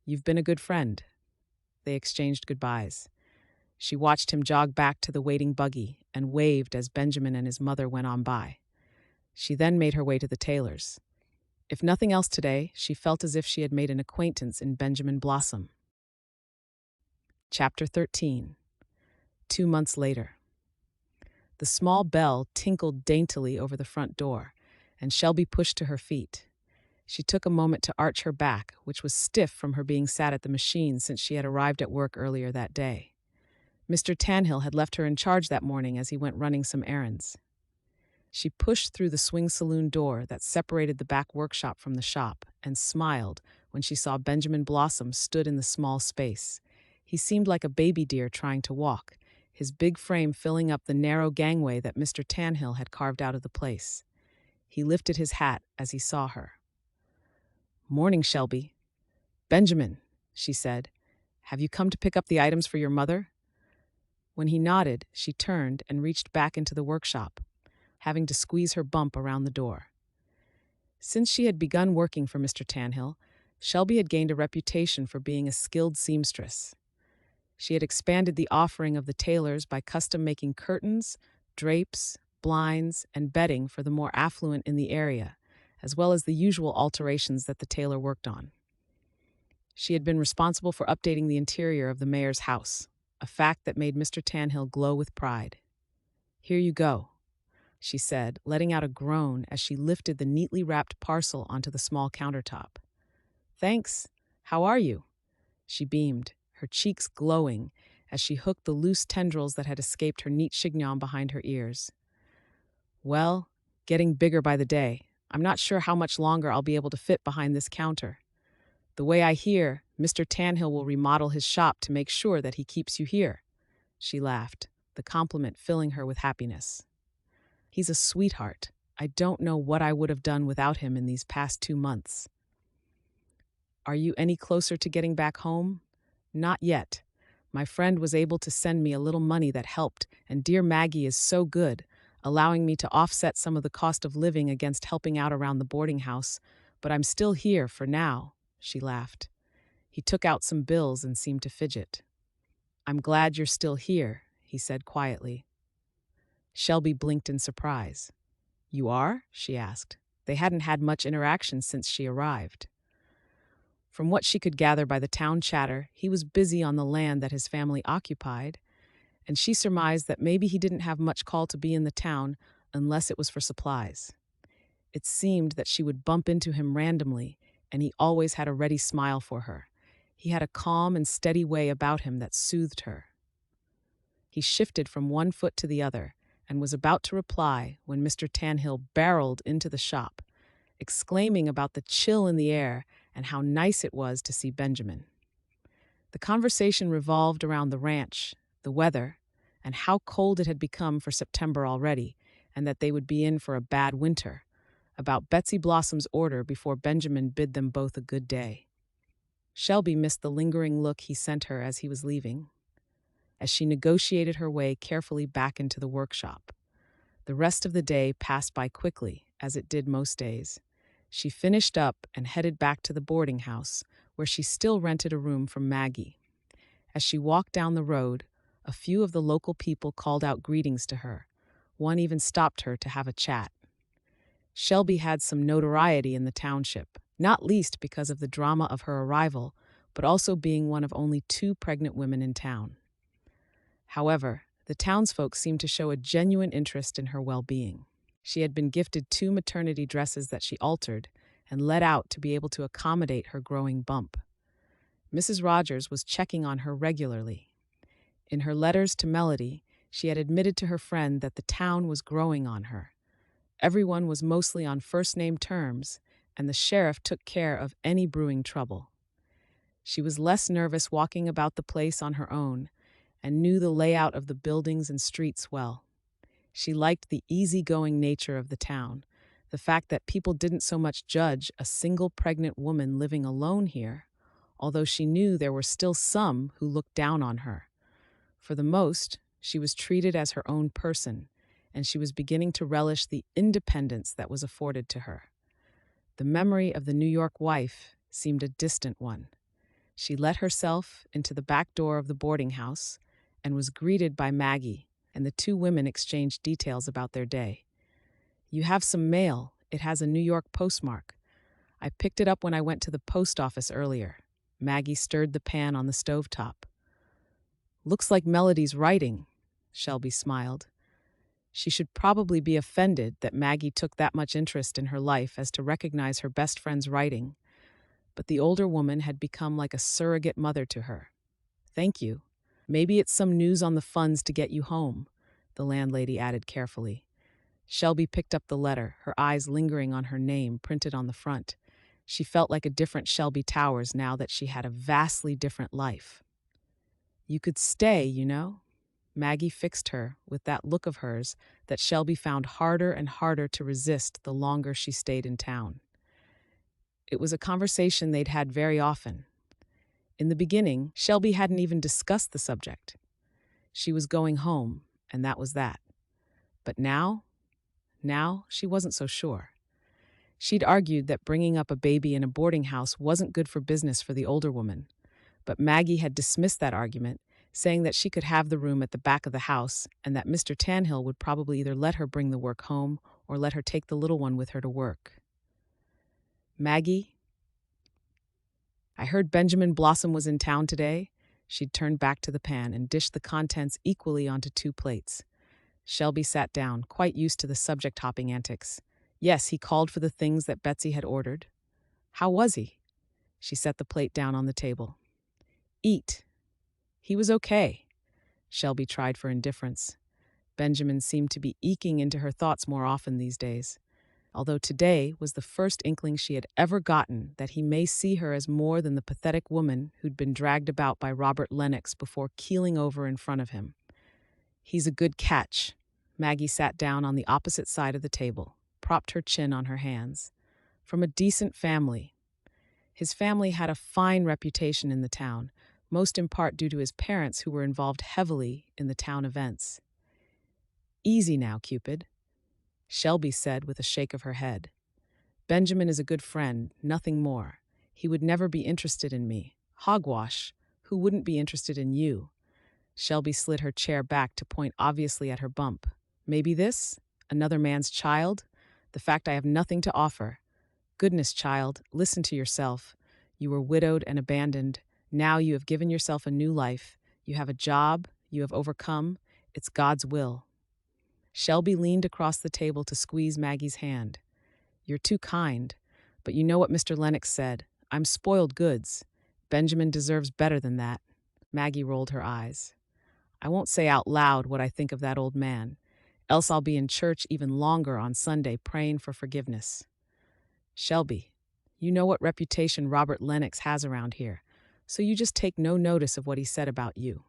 You've been a good friend." They exchanged goodbyes. She watched him jog back to the waiting buggy and waved as Benjamin and his mother went on by. She then made her way to the tailor's. If nothing else today, she felt as if she had made an acquaintance in Benjamin Blossom. Chapter 13. 2 months later. The small bell tinkled daintily over the front door, and Shelby pushed to her feet. She took a moment to arch her back, which was stiff from her being sat at the machine since she had arrived at work earlier that day. Mr. Tanhill had left her in charge that morning as he went running some errands. She pushed through the swing saloon door that separated the back workshop from the shop and smiled when she saw Benjamin Blossom stood in the small space. He seemed like a baby deer trying to walk, his big frame filling up the narrow gangway that Mr. Tanhill had carved out of the place. He lifted his hat as he saw her. "Morning, Shelby." "Benjamin," she said, "have you come to pick up the items for your mother?" When he nodded, she turned and reached back into the workshop, having to squeeze her bump around the door. Since she had begun working for Mr. Tanhill, Shelby had gained a reputation for being a skilled seamstress. She had expanded the offering of the tailors by custom-making curtains, drapes, blinds, and bedding for the more affluent in the area, as well as the usual alterations that the tailor worked on. She had been responsible for updating the interior of the mayor's house, a fact that made Mr. Tanhill glow with pride. "Here you go," she said, letting out a groan as she lifted the neatly wrapped parcel onto the small countertop. "Thanks. How are you?" She beamed, her cheeks glowing as she hooked the loose tendrils that had escaped her neat chignon behind her ears. "Well, getting bigger by the day. I'm not sure how much longer I'll be able to fit behind this counter. The way I hear, Mr. Tanhill will remodel his shop to make sure that he keeps you here." She laughed, the compliment filling her with happiness. "He's a sweetheart. I don't know what I would have done without him in these past 2 months." "Are you any closer to getting back home?" "Not yet. My friend was able to send me a little money that helped, and dear Maggie is so good, allowing me to offset some of the cost of living against helping out around the boarding house, but I'm still here for now," she laughed. He took out some bills and seemed to fidget. "I'm glad you're still here," he said quietly. Shelby blinked in surprise. "You are?" she asked. They hadn't had much interaction since she arrived. From what she could gather by the town chatter, he was busy on the land that his family occupied, and she surmised that maybe he didn't have much call to be in the town unless it was for supplies. It seemed that she would bump into him randomly, and he always had a ready smile for her. He had a calm and steady way about him that soothed her. He shifted from one foot to the other and was about to reply when Mr. Tanhill barreled into the shop, exclaiming about the chill in the air and how nice it was to see Benjamin. The conversation revolved around the ranch, the weather, and how cold it had become for September already, and that they would be in for a bad winter, about Betsy Blossom's order before Benjamin bid them both a good day. Shelby missed the lingering look he sent her as he was leaving, as she negotiated her way carefully back into the workshop. The rest of the day passed by quickly, as it did most days. She finished up and headed back to the boarding house, where she still rented a room from Maggie. As she walked down the road, a few of the local people called out greetings to her. One even stopped her to have a chat. Shelby had some notoriety in the township, not least because of the drama of her arrival, but also being one of only 2 pregnant women in town. However, the townsfolk seemed to show a genuine interest in her well-being. She had been gifted 2 maternity dresses that she altered and let out to be able to accommodate her growing bump. Mrs. Rogers was checking on her regularly. In her letters to Melody, she had admitted to her friend that the town was growing on her. Everyone was mostly on first-name terms, and the sheriff took care of any brewing trouble. She was less nervous walking about the place on her own and knew the layout of the buildings and streets well. She liked the easygoing nature of the town, the fact that people didn't so much judge a single pregnant woman living alone here, although she knew there were still some who looked down on her. For the most, she was treated as her own person, and she was beginning to relish the independence that was afforded to her. The memory of the New York wife seemed a distant one. She let herself into the back door of the boarding house and was greeted by Maggie, and the 2 women exchanged details about their day. "You have some mail. It has a New York postmark. I picked it up when I went to the post office earlier." Maggie stirred the pan on the stovetop. "Looks like Melody's writing," Shelby smiled. She should probably be offended that Maggie took that much interest in her life as to recognize her best friend's writing, but the older woman had become like a surrogate mother to her. "Thank you. Maybe it's some news on the funds to get you home," the landlady added carefully. Shelby picked up the letter, her eyes lingering on her name printed on the front. She felt like a different Shelby Towers now that she had a vastly different life. "You could stay, you know?" Maggie fixed her with that look of hers that Shelby found harder and harder to resist the longer she stayed in town. It was a conversation they'd had very often. In the beginning, Shelby hadn't even discussed the subject. She was going home, and that was that. But now she wasn't so sure. She'd argued that bringing up a baby in a boarding house wasn't good for business for the older woman, but Maggie had dismissed that argument, saying that she could have the room at the back of the house and that Mr. Tanhill would probably either let her bring the work home or let her take the little one with her to work. "Maggie, I heard Benjamin Blossom was in town today. She'd turned back to the pan and dished the contents equally onto two plates. Shelby sat down, quite used to the subject-hopping antics. Yes, he called for the things that Betsy had ordered. How was he? She set the plate down on the table. Eat. He was okay. Shelby tried for indifference. Benjamin seemed to be eking into her thoughts more often these days, although today was the first inkling she had ever gotten that he may see her as more than the pathetic woman who'd been dragged about by Robert Lennox before keeling over in front of him. He's a good catch. Maggie sat down on the opposite side of the table, propped her chin on her hands. From a decent family. His family had a fine reputation in the town, most in part due to his parents who were involved heavily in the town events. Easy now, Cupid, Shelby said with a shake of her head. Benjamin is a good friend, nothing more. He would never be interested in me. Hogwash. Who wouldn't be interested in you? Shelby slid her chair back to point obviously at her bump. Maybe this? Another man's child? The fact I have nothing to offer. Goodness, child, listen to yourself. You were widowed and abandoned. Now you have given yourself a new life. You have a job. You have overcome. It's God's will. Shelby leaned across the table to squeeze Maggie's hand. You're too kind, but you know what Mr. Lennox said. I'm spoiled goods. Benjamin deserves better than that. Maggie rolled her eyes. I won't say out loud what I think of that old man, else I'll be in church even longer on Sunday praying for forgiveness. Shelby, you know what reputation Robert Lennox has around here, so you just take no notice of what he said about you.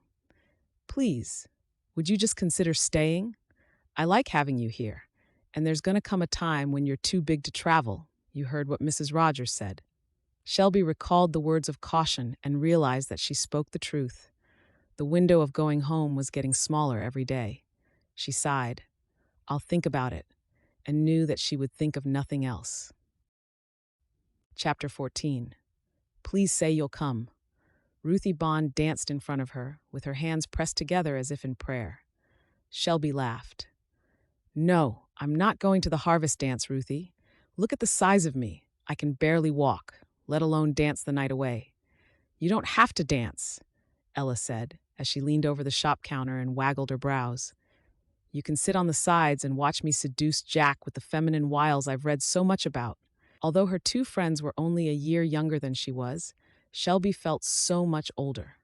Please, would you just consider staying? I like having you here, and there's going to come a time when you're too big to travel. You heard what Mrs. Rogers said. Shelby recalled the words of caution and realized that she spoke the truth. The window of going home was getting smaller every day. She sighed. I'll think about it, and knew that she would think of nothing else. Chapter 14. Please say you'll come. Ruthie Bond danced in front of her, with her hands pressed together as if in prayer. Shelby laughed. No, I'm not going to the harvest dance, Ruthie. Look at the size of me. I can barely walk, let alone dance the night away. You don't have to dance, Ella said, as she leaned over the shop counter and waggled her brows. You can sit on the sides and watch me seduce Jack with the feminine wiles I've read so much about. Although her two friends were only a year younger than she was, Shelby felt so much older.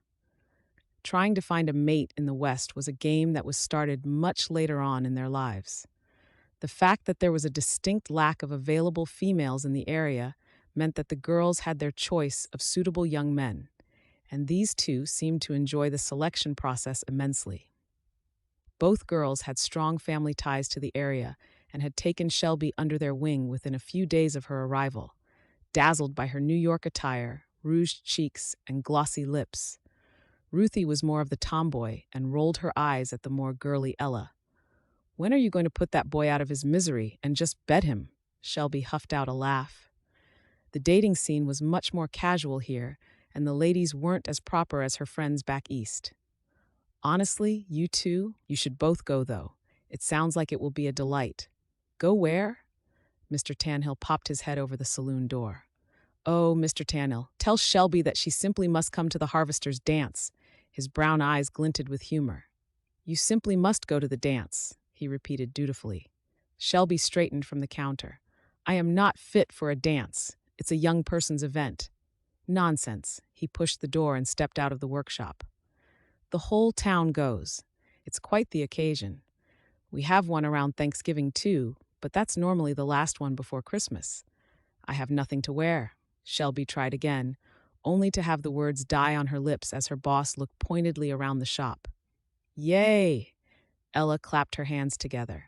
Trying to find a mate in the West was a game that was started much later on in their lives. The fact that there was a distinct lack of available females in the area meant that the girls had their choice of suitable young men, and these two seemed to enjoy the selection process immensely. Both girls had strong family ties to the area and had taken Shelby under their wing within a few days of her arrival, dazzled by her New York attire, rouged cheeks, and glossy lips. Ruthie was more of the tomboy and rolled her eyes at the more girly Ella. When are you going to put that boy out of his misery and just bed him? Shelby huffed out a laugh. The dating scene was much more casual here, and the ladies weren't as proper as her friends back east. Honestly, you should both go, though. It sounds like it will be a delight. Go where? Mr. Tanhill popped his head over the saloon door. Oh, Mr. Tanhill, tell Shelby that she simply must come to the harvester's dance. His brown eyes glinted with humor. You simply must go to the dance, he repeated dutifully. Shelby straightened from the counter. I am not fit for a dance. It's a young person's event. Nonsense. He pushed the door and stepped out of the workshop. The whole town goes. It's quite the occasion. We have one around Thanksgiving too, but that's normally the last one before Christmas. I have nothing to wear. Shelby tried again, only to have the words die on her lips as her boss looked pointedly around the shop. Yay! Ella clapped her hands together.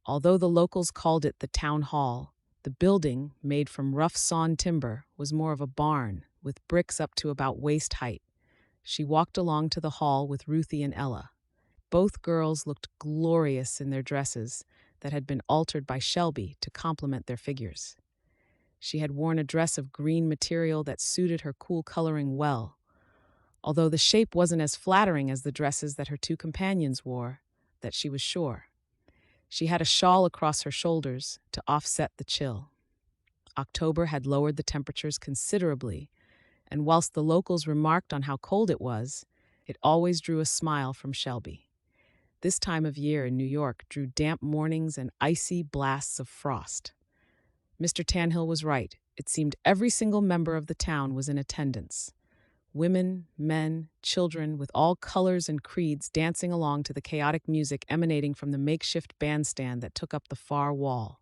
Although the locals called it the town hall, the building, made from rough sawn timber, was more of a barn, with bricks up to about waist height. She walked along to the hall with Ruthie and Ella. Both girls looked glorious in their dresses that had been altered by Shelby to complement their figures. She had worn a dress of green material that suited her cool coloring well, although the shape wasn't as flattering as the dresses that her two companions wore, that she was sure. She had a shawl across her shoulders to offset the chill. October had lowered the temperatures considerably, and whilst the locals remarked on how cold it was, it always drew a smile from Shelby. This time of year in New York drew damp mornings and icy blasts of frost. Mr. Tanhill was right. It seemed every single member of the town was in attendance. Women, men, children, with all colors and creeds dancing along to the chaotic music emanating from the makeshift bandstand that took up the far wall.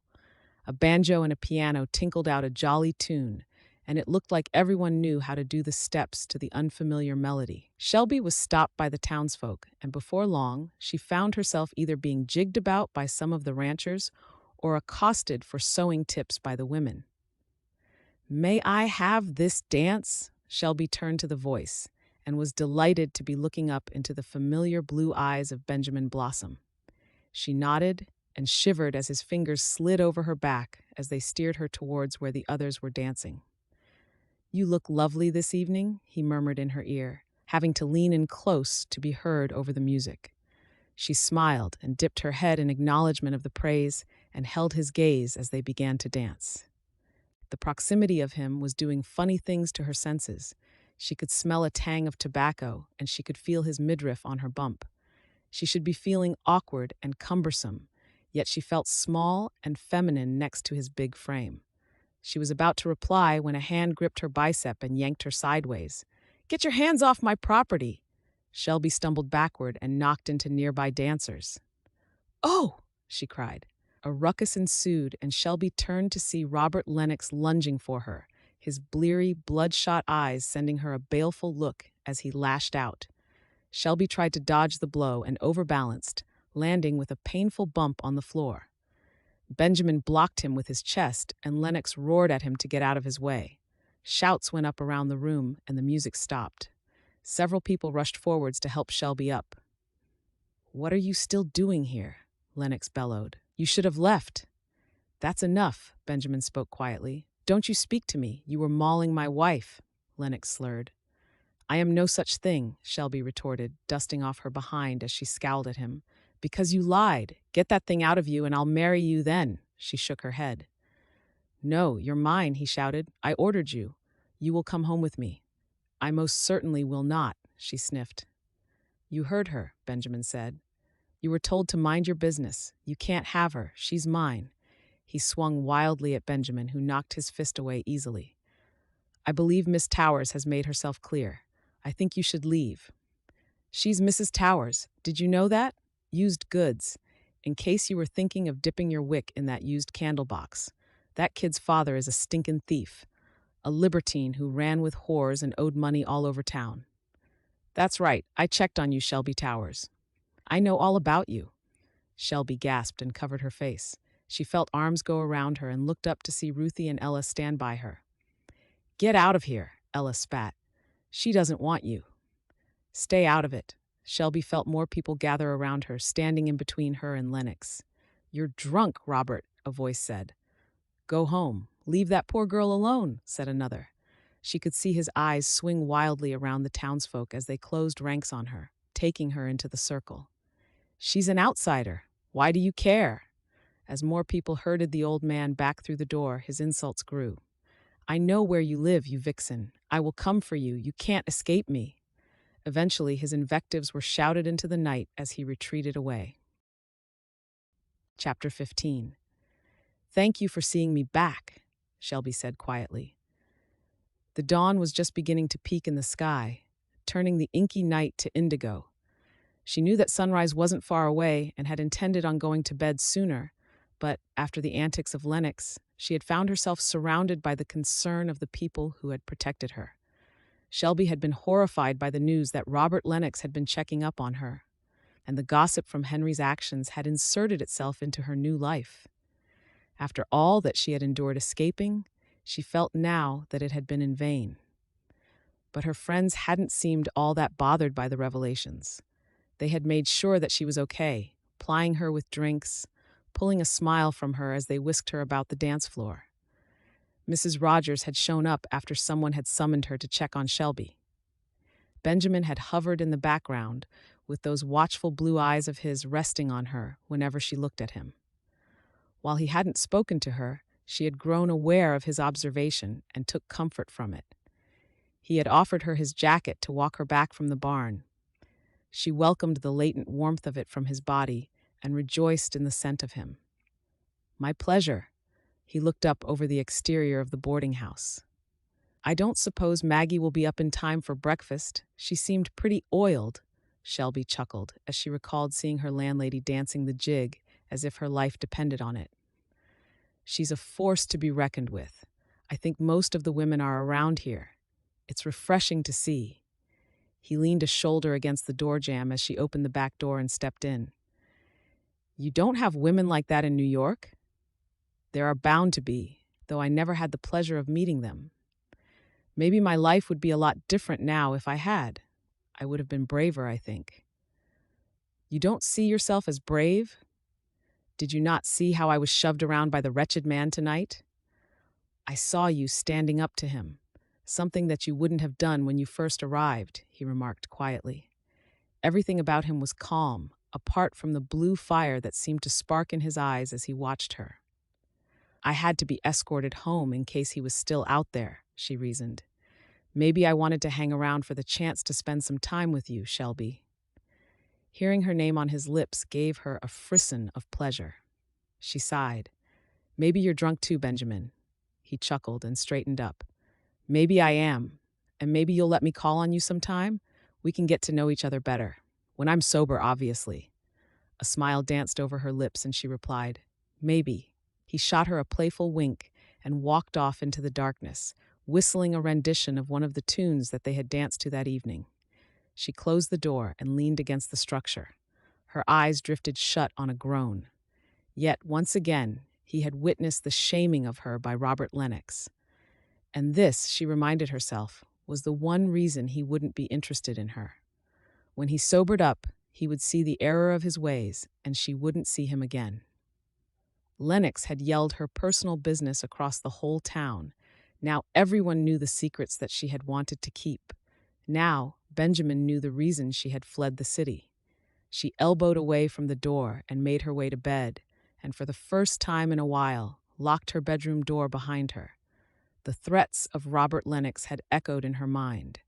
A banjo and a piano tinkled out a jolly tune, and it looked like everyone knew how to do the steps to the unfamiliar melody. Shelby was stopped by the townsfolk, and before long, she found herself either being jigged about by some of the ranchers or accosted for sewing tips by the women. "May I have this dance?" Shelby turned to the voice, and was delighted to be looking up into the familiar blue eyes of Benjamin Blossom. She nodded and shivered as his fingers slid over her back as they steered her towards where the others were dancing. "You look lovely this evening," he murmured in her ear, having to lean in close to be heard over the music. She smiled and dipped her head in acknowledgement of the praise and held his gaze as they began to dance. The proximity of him was doing funny things to her senses. She could smell a tang of tobacco, and she could feel his midriff on her bump. She should be feeling awkward and cumbersome, yet she felt small and feminine next to his big frame. She was about to reply when a hand gripped her bicep and yanked her sideways. "Get your hands off my property!" Shelby stumbled backward and knocked into nearby dancers. "Oh!" she cried. A ruckus ensued, and Shelby turned to see Robert Lennox lunging for her, his bleary, bloodshot eyes sending her a baleful look as he lashed out. Shelby tried to dodge the blow and overbalanced, landing with a painful bump on the floor. Benjamin blocked him with his chest, and Lennox roared at him to get out of his way. Shouts went up around the room, and the music stopped. Several people rushed forwards to help Shelby up. "What are you still doing here?" Lennox bellowed. "You should have left." "That's enough," Benjamin spoke quietly. "Don't you speak to me. You were mauling my wife," Lennox slurred. "I am no such thing," Shelby retorted, dusting off her behind as she scowled at him. "Because you lied. Get that thing out of you and I'll marry you then." She shook her head. "No, you're mine," he shouted. "I ordered you. You will come home with me." "I most certainly will not," she sniffed. "You heard her," Benjamin said. "You were told to mind your business. You can't have her. She's mine." He swung wildly at Benjamin, who knocked his fist away easily. "I believe Miss Towers has made herself clear. I think you should leave." "She's Mrs. Towers. Did you know that? Used goods. In case you were thinking of dipping your wick in that used candle box. That kid's father is a stinking thief. A libertine who ran with whores and owed money all over town." "That's right. I checked on you, Shelby Towers. I know all about you." Shelby gasped and covered her face. She felt arms go around her and looked up to see Ruthie and Ella stand by her. "Get out of here," Ella spat. "She doesn't want you." "Stay out of it." Shelby felt more people gather around her, standing in between her and Lennox. "You're drunk, Robert," a voice said. "Go home. Leave that poor girl alone," said another. She could see his eyes swing wildly around the townsfolk as they closed ranks on her, taking her into the circle. "She's an outsider. Why do you care?" As more people herded the old man back through the door, his insults grew. "I know where you live, you vixen. I will come for you. You can't escape me." Eventually, his invectives were shouted into the night as he retreated away. Chapter 15. "Thank you for seeing me back," Shelby said quietly. The dawn was just beginning to peak in the sky, turning the inky night to indigo. She knew that sunrise wasn't far away and had intended on going to bed sooner, but after the antics of Lennox, she had found herself surrounded by the concern of the people who had protected her. Shelby had been horrified by the news that Robert Lennox had been checking up on her, and the gossip from Henry's actions had inserted itself into her new life. After all that she had endured escaping, she felt now that it had been in vain. But her friends hadn't seemed all that bothered by the revelations. They had made sure that she was okay, plying her with drinks, pulling a smile from her as they whisked her about the dance floor. Mrs. Rogers had shown up after someone had summoned her to check on Shelby. Benjamin had hovered in the background, with those watchful blue eyes of his resting on her whenever she looked at him. While he hadn't spoken to her, She had grown aware of his observation and took comfort from it. He had offered her his jacket to walk her back from the barn. She welcomed the latent warmth of it from his body and rejoiced in the scent of him. "My pleasure." He looked up over the exterior of the boarding house. "I don't suppose Maggie will be up in time for breakfast. She seemed pretty oiled," Shelby chuckled as she recalled seeing her landlady dancing the jig as if her life depended on it. "She's a force to be reckoned with. I think most of the women are around here. It's refreshing to see." He leaned a shoulder against the door jamb as she opened the back door and stepped in. "You don't have women like that in New York?" "There are bound to be, though I never had the pleasure of meeting them. Maybe my life would be a lot different now if I had. I would have been braver, I think." "You don't see yourself as brave? Did you not see how I was shoved around by the wretched man tonight?" "I saw you standing up to him, something that you wouldn't have done when you first arrived," he remarked quietly. Everything about him was calm, apart from the blue fire that seemed to spark in his eyes as he watched her. "I had to be escorted home in case he was still out there," she reasoned. "Maybe I wanted to hang around for the chance to spend some time with you, Shelby." Hearing her name on his lips gave her a frisson of pleasure. She sighed. "Maybe you're drunk too, Benjamin." He chuckled and straightened up. "Maybe I am, and maybe you'll let me call on you sometime. We can get to know each other better. When I'm sober, obviously." A smile danced over her lips and she replied, "Maybe." He shot her a playful wink and walked off into the darkness, whistling a rendition of one of the tunes that they had danced to that evening. She closed the door and leaned against the structure. Her eyes drifted shut on a groan. Yet, once again, he had witnessed the shaming of her by Robert Lennox. And this, she reminded herself, was the one reason he wouldn't be interested in her. When he sobered up, he would see the error of his ways, and she wouldn't see him again. Lennox had yelled her personal business across the whole town. Now everyone knew the secrets that she had wanted to keep. Now Benjamin knew the reason she had fled the city. She elbowed away from the door and made her way to bed, and for the first time in a while, locked her bedroom door behind her. The threats of Robert Lennox had echoed in her mind.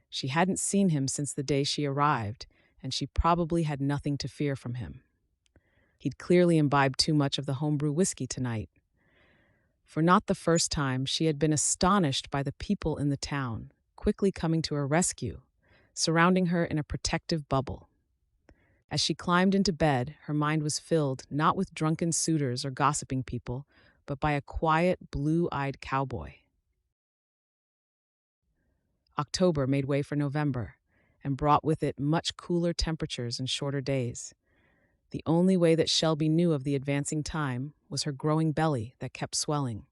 She hadn't seen him since the day she arrived, and she probably had nothing to fear from him. He'd clearly imbibed too much of the homebrew whiskey tonight. For not the first time, she had been astonished by the people in the town, quickly coming to her rescue, surrounding her in a protective bubble. As she climbed into bed, her mind was filled not with drunken suitors or gossiping people, but by a quiet, blue-eyed cowboy. October made way for November, and brought with it much cooler temperatures and shorter days. The only way that Shelby knew of the advancing time was her growing belly that kept swelling.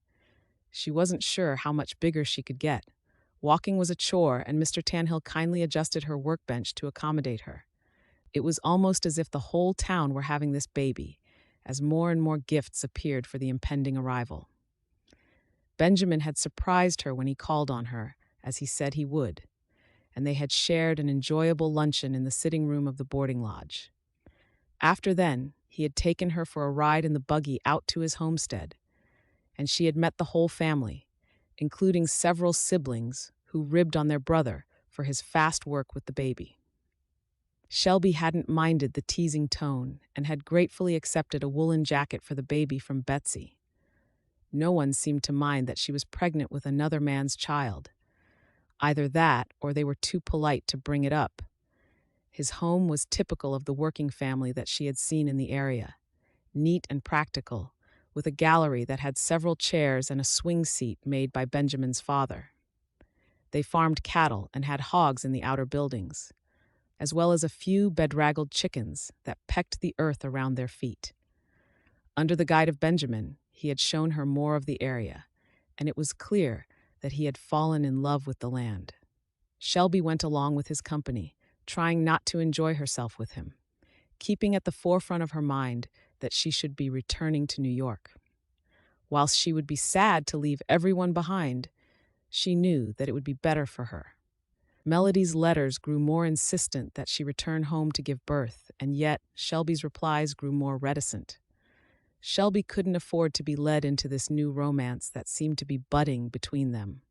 She wasn't sure how much bigger she could get. Walking was a chore, and Mr. Tanhill kindly adjusted her workbench to accommodate her. It was almost as if the whole town were having this baby, as more and more gifts appeared for the impending arrival. Benjamin had surprised her when he called on her, as he said he would, and they had shared an enjoyable luncheon in the sitting room of the boarding lodge. After then, he had taken her for a ride in the buggy out to his homestead, and she had met the whole family, including several siblings who ribbed on their brother for his fast work with the baby. Shelby hadn't minded the teasing tone and had gratefully accepted a woolen jacket for the baby from Betsy. No one seemed to mind that she was pregnant with another man's child. Either that, or they were too polite to bring it up. His home was typical of the working family that she had seen in the area, neat and practical, with a gallery that had several chairs and a swing seat made by Benjamin's father. They farmed cattle and had hogs in the outer buildings, as well as a few bedraggled chickens that pecked the earth around their feet. Under the guide of Benjamin, he had shown her more of the area, and it was clear that he had fallen in love with the land. Shelby went along with his company, trying not to enjoy herself with him, keeping at the forefront of her mind that she should be returning to New York. Whilst she would be sad to leave everyone behind, she knew that it would be better for her. Melody's letters grew more insistent that she return home to give birth, and yet Shelby's replies grew more reticent. Shelby couldn't afford to be led into this new romance that seemed to be budding between them.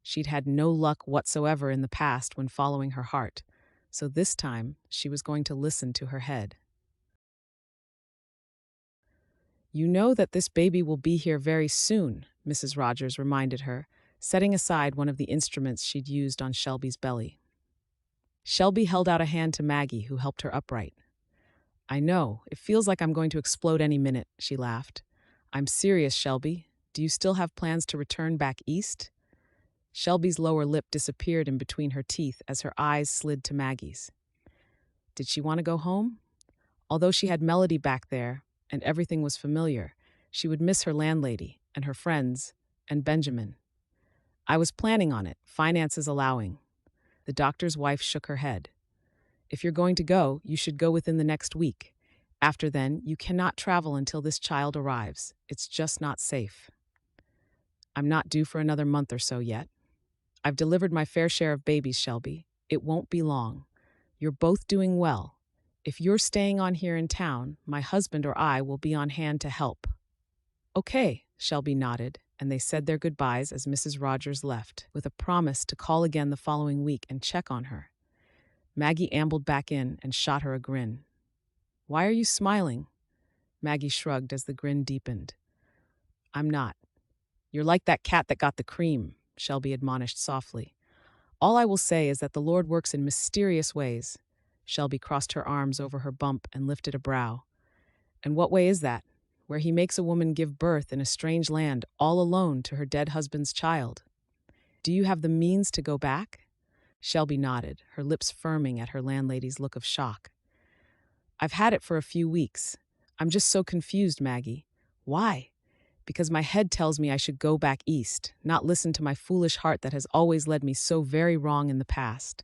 She'd had no luck whatsoever in the past when following her heart, so this time she was going to listen to her head. "You know that this baby will be here very soon," Mrs. Rogers reminded her, setting aside one of the instruments she'd used on Shelby's belly. Shelby held out a hand to Maggie, who helped her upright. "I know, it feels like I'm going to explode any minute," she laughed. "I'm serious, Shelby. Do you still have plans to return back east?" Shelby's lower lip disappeared in between her teeth as her eyes slid to Maggie's. Did she want to go home? Although she had Melody back there, and everything was familiar, she would miss her landlady, and her friends, and Benjamin. "I was planning on it, finances allowing." The doctor's wife shook her head. "If you're going to go, you should go within the next week. After then, you cannot travel until this child arrives. It's just not safe." "I'm not due for another month or so yet. I've delivered my fair share of babies, Shelby. It won't be long. You're both doing well. If you're staying on here in town, my husband or I will be on hand to help." "Okay," Shelby nodded, and they said their goodbyes as Mrs. Rogers left, with a promise to call again the following week and check on her. Maggie ambled back in and shot her a grin. "Why are you smiling?" Maggie shrugged as the grin deepened. "I'm not. You're like that cat that got the cream," Shelby admonished softly. "All I will say is that the Lord works in mysterious ways." Shelby crossed her arms over her bump and lifted a brow. "And what way is that? Where he makes a woman give birth in a strange land all alone to her dead husband's child. Do you have the means to go back?" Shelby nodded, her lips firming at her landlady's look of shock. "I've had it for a few weeks. I'm just so confused, Maggie." "Why?" "Because my head tells me I should go back east, not listen to my foolish heart that has always led me so very wrong in the past.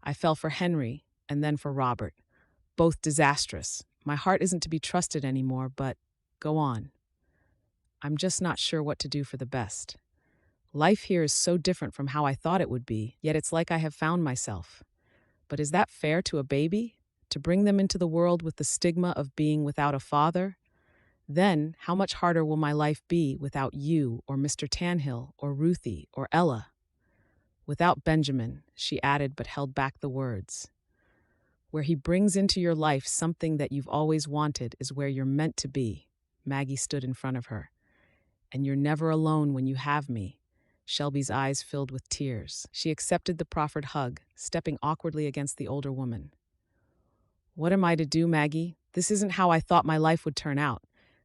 I fell for Henry, and then for Robert. Both disastrous. My heart isn't to be trusted anymore, but go on. I'm just not sure what to do for the best. Life here is so different from how I thought it would be, yet it's like I have found myself. But is that fair to a baby? To bring them into the world with the stigma of being without a father? Then, how much harder will my life be without you or Mr. Tanhill or Ruthie or Ella?" "Without Benjamin," she added but held back the words. "Where he brings into your life something that you've always wanted is where you're meant to be." Maggie stood in front of her. "And you're never alone when you have me." Shelby's eyes filled with tears. She accepted the proffered hug, stepping awkwardly against the older woman. "What am I to do, Maggie? This isn't how I thought my life would turn out."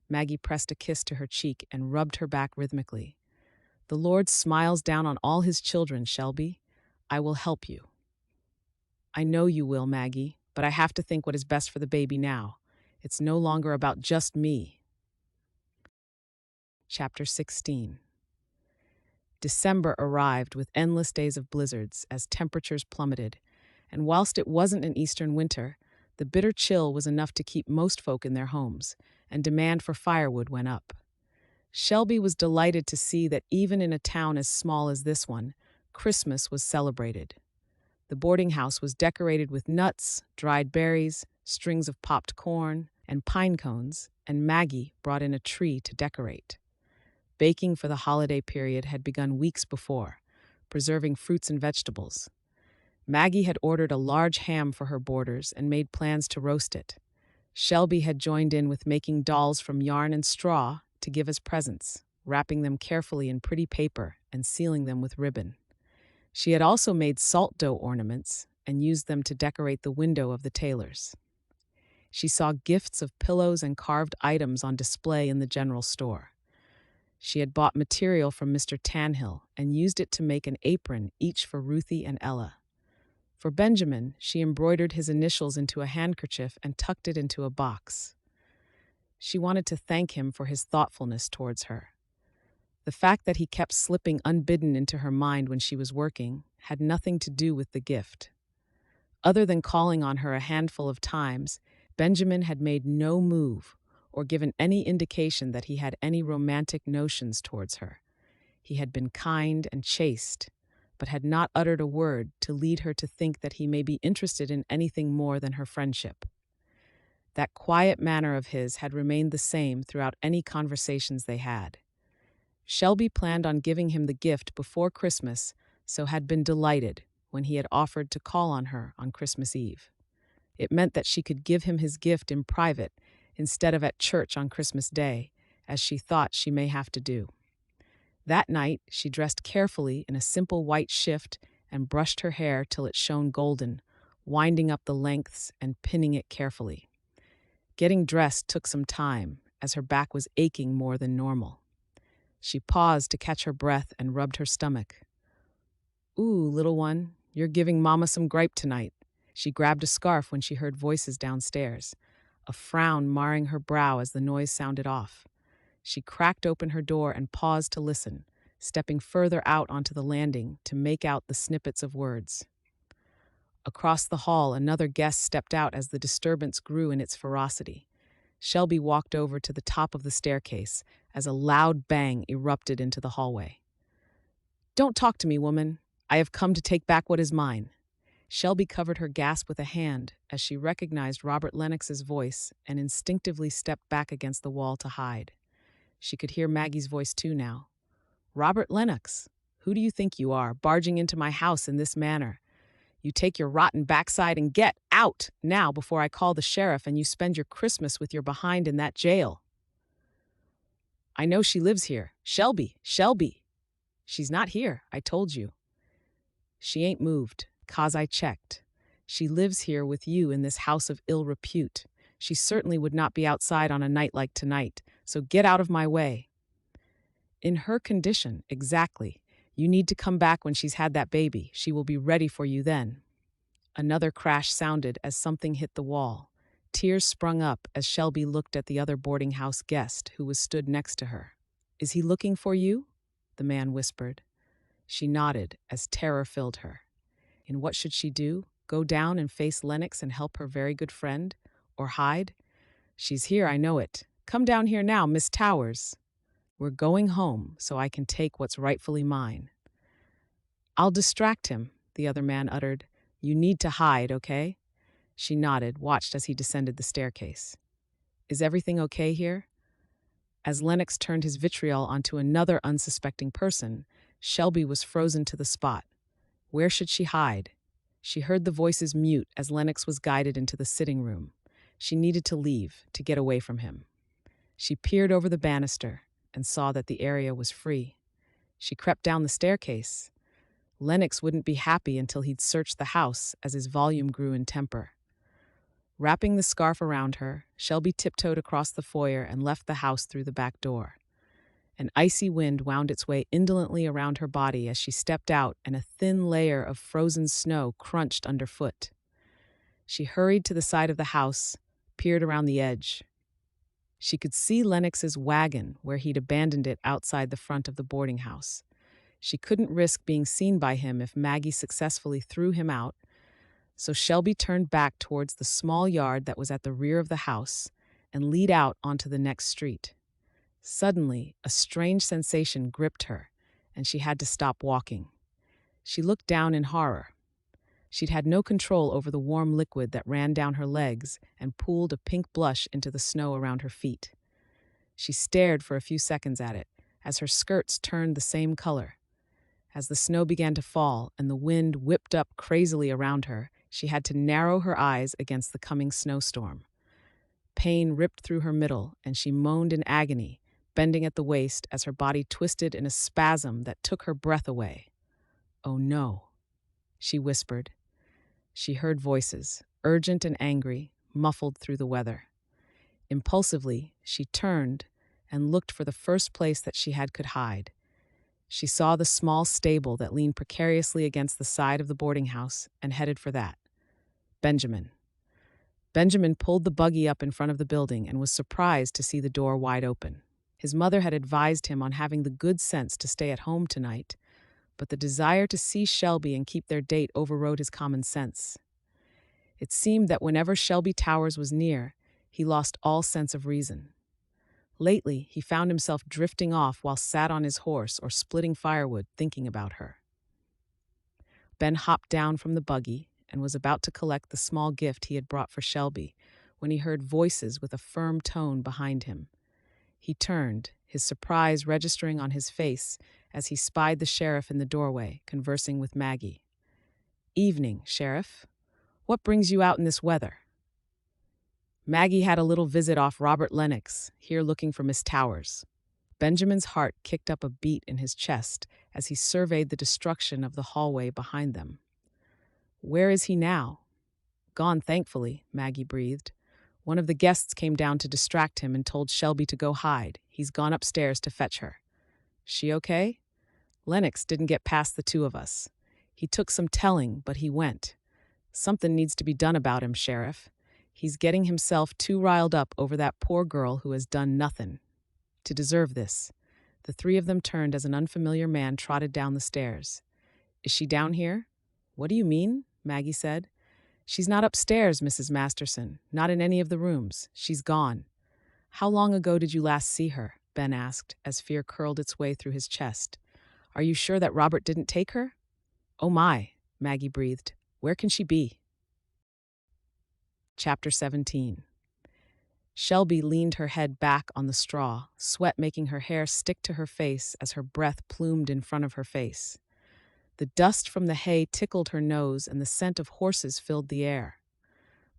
Maggie pressed a kiss to her cheek and rubbed her back rhythmically. "The Lord smiles down on all his children, Shelby. I will help you." "I know you will, Maggie, but I have to think what is best for the baby now. It's no longer about just me." Chapter 16. December arrived with endless days of blizzards as temperatures plummeted, and whilst it wasn't an eastern winter, the bitter chill was enough to keep most folk in their homes, and demand for firewood went up. Shelby was delighted to see that even in a town as small as this one, Christmas was celebrated. The boarding house was decorated with nuts, dried berries, strings of popped corn, and pine cones, and Maggie brought in a tree to decorate. Baking for the holiday period had begun weeks before, preserving fruits and vegetables. Maggie had ordered a large ham for her boarders and made plans to roast it. Shelby had joined in with making dolls from yarn and straw to give as presents, wrapping them carefully in pretty paper and sealing them with ribbon. She had also made salt dough ornaments and used them to decorate the window of the tailor's. She saw gifts of pillows and carved items on display in the general store. She had bought material from Mr. Tanhill and used it to make an apron each for Ruthie and Ella. For Benjamin, she embroidered his initials into a handkerchief and tucked it into a box. She wanted to thank him for his thoughtfulness towards her. The fact that he kept slipping unbidden into her mind when she was working had nothing to do with the gift. Other than calling on her a handful of times, Benjamin had made no move or given any indication that he had any romantic notions towards her. He had been kind and chaste, but had not uttered a word to lead her to think that he may be interested in anything more than her friendship. That quiet manner of his had remained the same throughout any conversations they had. Shelby planned on giving him the gift before Christmas, so had been delighted when he had offered to call on her on Christmas Eve. It meant that she could give him his gift in private instead of at church on Christmas Day, as she thought she may have to do. That night, she dressed carefully in a simple white shift and brushed her hair till it shone golden, winding up the lengths and pinning it carefully. Getting dressed took some time, as her back was aching more than normal. She paused to catch her breath and rubbed her stomach. "Ooh, little one, you're giving Mama some gripe tonight." She grabbed a scarf when she heard voices downstairs, a frown marring her brow as the noise sounded off. She cracked open her door and paused to listen, stepping further out onto the landing to make out the snippets of words. Across the hall, another guest stepped out as the disturbance grew in its ferocity. Shelby walked over to the top of the staircase as a loud bang erupted into the hallway. "Don't talk to me, woman. I have come to take back what is mine." Shelby covered her gasp with a hand as she recognized Robert Lennox's voice and instinctively stepped back against the wall to hide. She could hear Maggie's voice too now. "Robert Lennox, who do you think you are, barging into my house in this manner? You take your rotten backside and get out now before I call the sheriff and you spend your Christmas with your behind in that jail." "I know she lives here. Shelby. She's not here, I told you." "She ain't moved, 'cause I checked. She lives here with you in this house of ill repute. She certainly would not be outside on a night like tonight, so get out of my way." "In her condition, exactly. You need to come back when she's had that baby. She will be ready for you then." Another crash sounded as something hit the wall. Tears sprung up as Shelby looked at the other boarding house guest who was stood next to her. "Is he looking for you?" the man whispered. She nodded as terror filled her. And what should she do? Go down and face Lennox and help her very good friend? Or hide? "She's here, I know it. Come down here now, Miss Towers. We're going home so I can take what's rightfully mine." "I'll distract him," the other man uttered. "You need to hide, okay?" She nodded, watched as he descended the staircase. "Is everything okay here?" As Lennox turned his vitriol onto another unsuspecting person, Shelby was frozen to the spot. Where should she hide? She heard the voices mute as Lennox was guided into the sitting room. She needed to leave, to get away from him. She peered over the banister and saw that the area was free. She crept down the staircase. Lennox wouldn't be happy until he'd searched the house as his volume grew in temper. Wrapping the scarf around her, Shelby tiptoed across the foyer and left the house through the back door. An icy wind wound its way indolently around her body as she stepped out, and a thin layer of frozen snow crunched underfoot. She hurried to the side of the house, peered around the edge. She could see Lennox's wagon where he'd abandoned it outside the front of the boarding house. She couldn't risk being seen by him if Maggie successfully threw him out, so Shelby turned back towards the small yard that was at the rear of the house and lead out onto the next street. Suddenly, a strange sensation gripped her, and she had to stop walking. She looked down in horror. She'd had no control over the warm liquid that ran down her legs and pooled a pink blush into the snow around her feet. She stared for a few seconds at it, as her skirts turned the same color. As the snow began to fall and the wind whipped up crazily around her, she had to narrow her eyes against the coming snowstorm. Pain ripped through her middle, and she moaned in agony, bending at the waist as her body twisted in a spasm that took her breath away. "Oh no," she whispered. She heard voices, urgent and angry, muffled through the weather. Impulsively, she turned and looked for the first place that she could hide. She saw the small stable that leaned precariously against the side of the boarding house and headed for that. Benjamin. Benjamin pulled the buggy up in front of the building and was surprised to see the door wide open. His mother had advised him on having the good sense to stay at home tonight, but the desire to see Shelby and keep their date overrode his common sense. It seemed that whenever Shelby Towers was near, he lost all sense of reason. Lately, he found himself drifting off while sat on his horse or splitting firewood, thinking about her. Ben hopped down from the buggy and was about to collect the small gift he had brought for Shelby, when he heard voices with a firm tone behind him. He turned, his surprise registering on his face as he spied the sheriff in the doorway, conversing with Maggie. "Evening, Sheriff. What brings you out in this weather?" "Maggie had a little visit off Robert Lennox, here looking for Miss Towers." Benjamin's heart kicked up a beat in his chest as he surveyed the destruction of the hallway behind them. "Where is he now?" "Gone, thankfully," Maggie breathed. "One of the guests came down to distract him and told Shelby to go hide. He's gone upstairs to fetch her." "She okay?" "Lennox didn't get past the two of us. He took some telling, but he went. Something needs to be done about him, Sheriff. He's getting himself too riled up over that poor girl who has done nothing to deserve this." The three of them turned as an unfamiliar man trotted down the stairs. "Is she down here?" "What do you mean?" Maggie said. "She's not upstairs, Mrs. Masterson. Not in any of the rooms. She's gone." "How long ago did you last see her?" Ben asked, as fear curled its way through his chest. "Are you sure that Robert didn't take her?" "Oh my," Maggie breathed. "Where can she be?" Chapter 17. Shelby leaned her head back on the straw, sweat making her hair stick to her face as her breath plumed in front of her face. The dust from the hay tickled her nose and the scent of horses filled the air.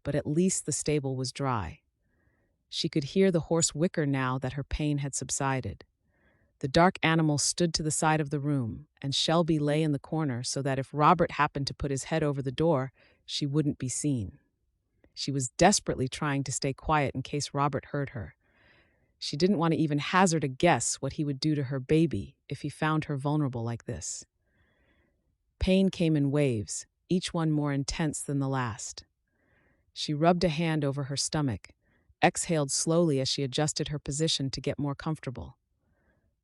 But at least the stable was dry. She could hear the horse whicker now that her pain had subsided. The dark animal stood to the side of the room, and Shelby lay in the corner so that if Robert happened to put his head over the door, she wouldn't be seen. She was desperately trying to stay quiet in case Robert heard her. She didn't want to even hazard a guess what he would do to her baby if he found her vulnerable like this. Pain came in waves, each one more intense than the last. She rubbed a hand over her stomach, exhaled slowly as she adjusted her position to get more comfortable.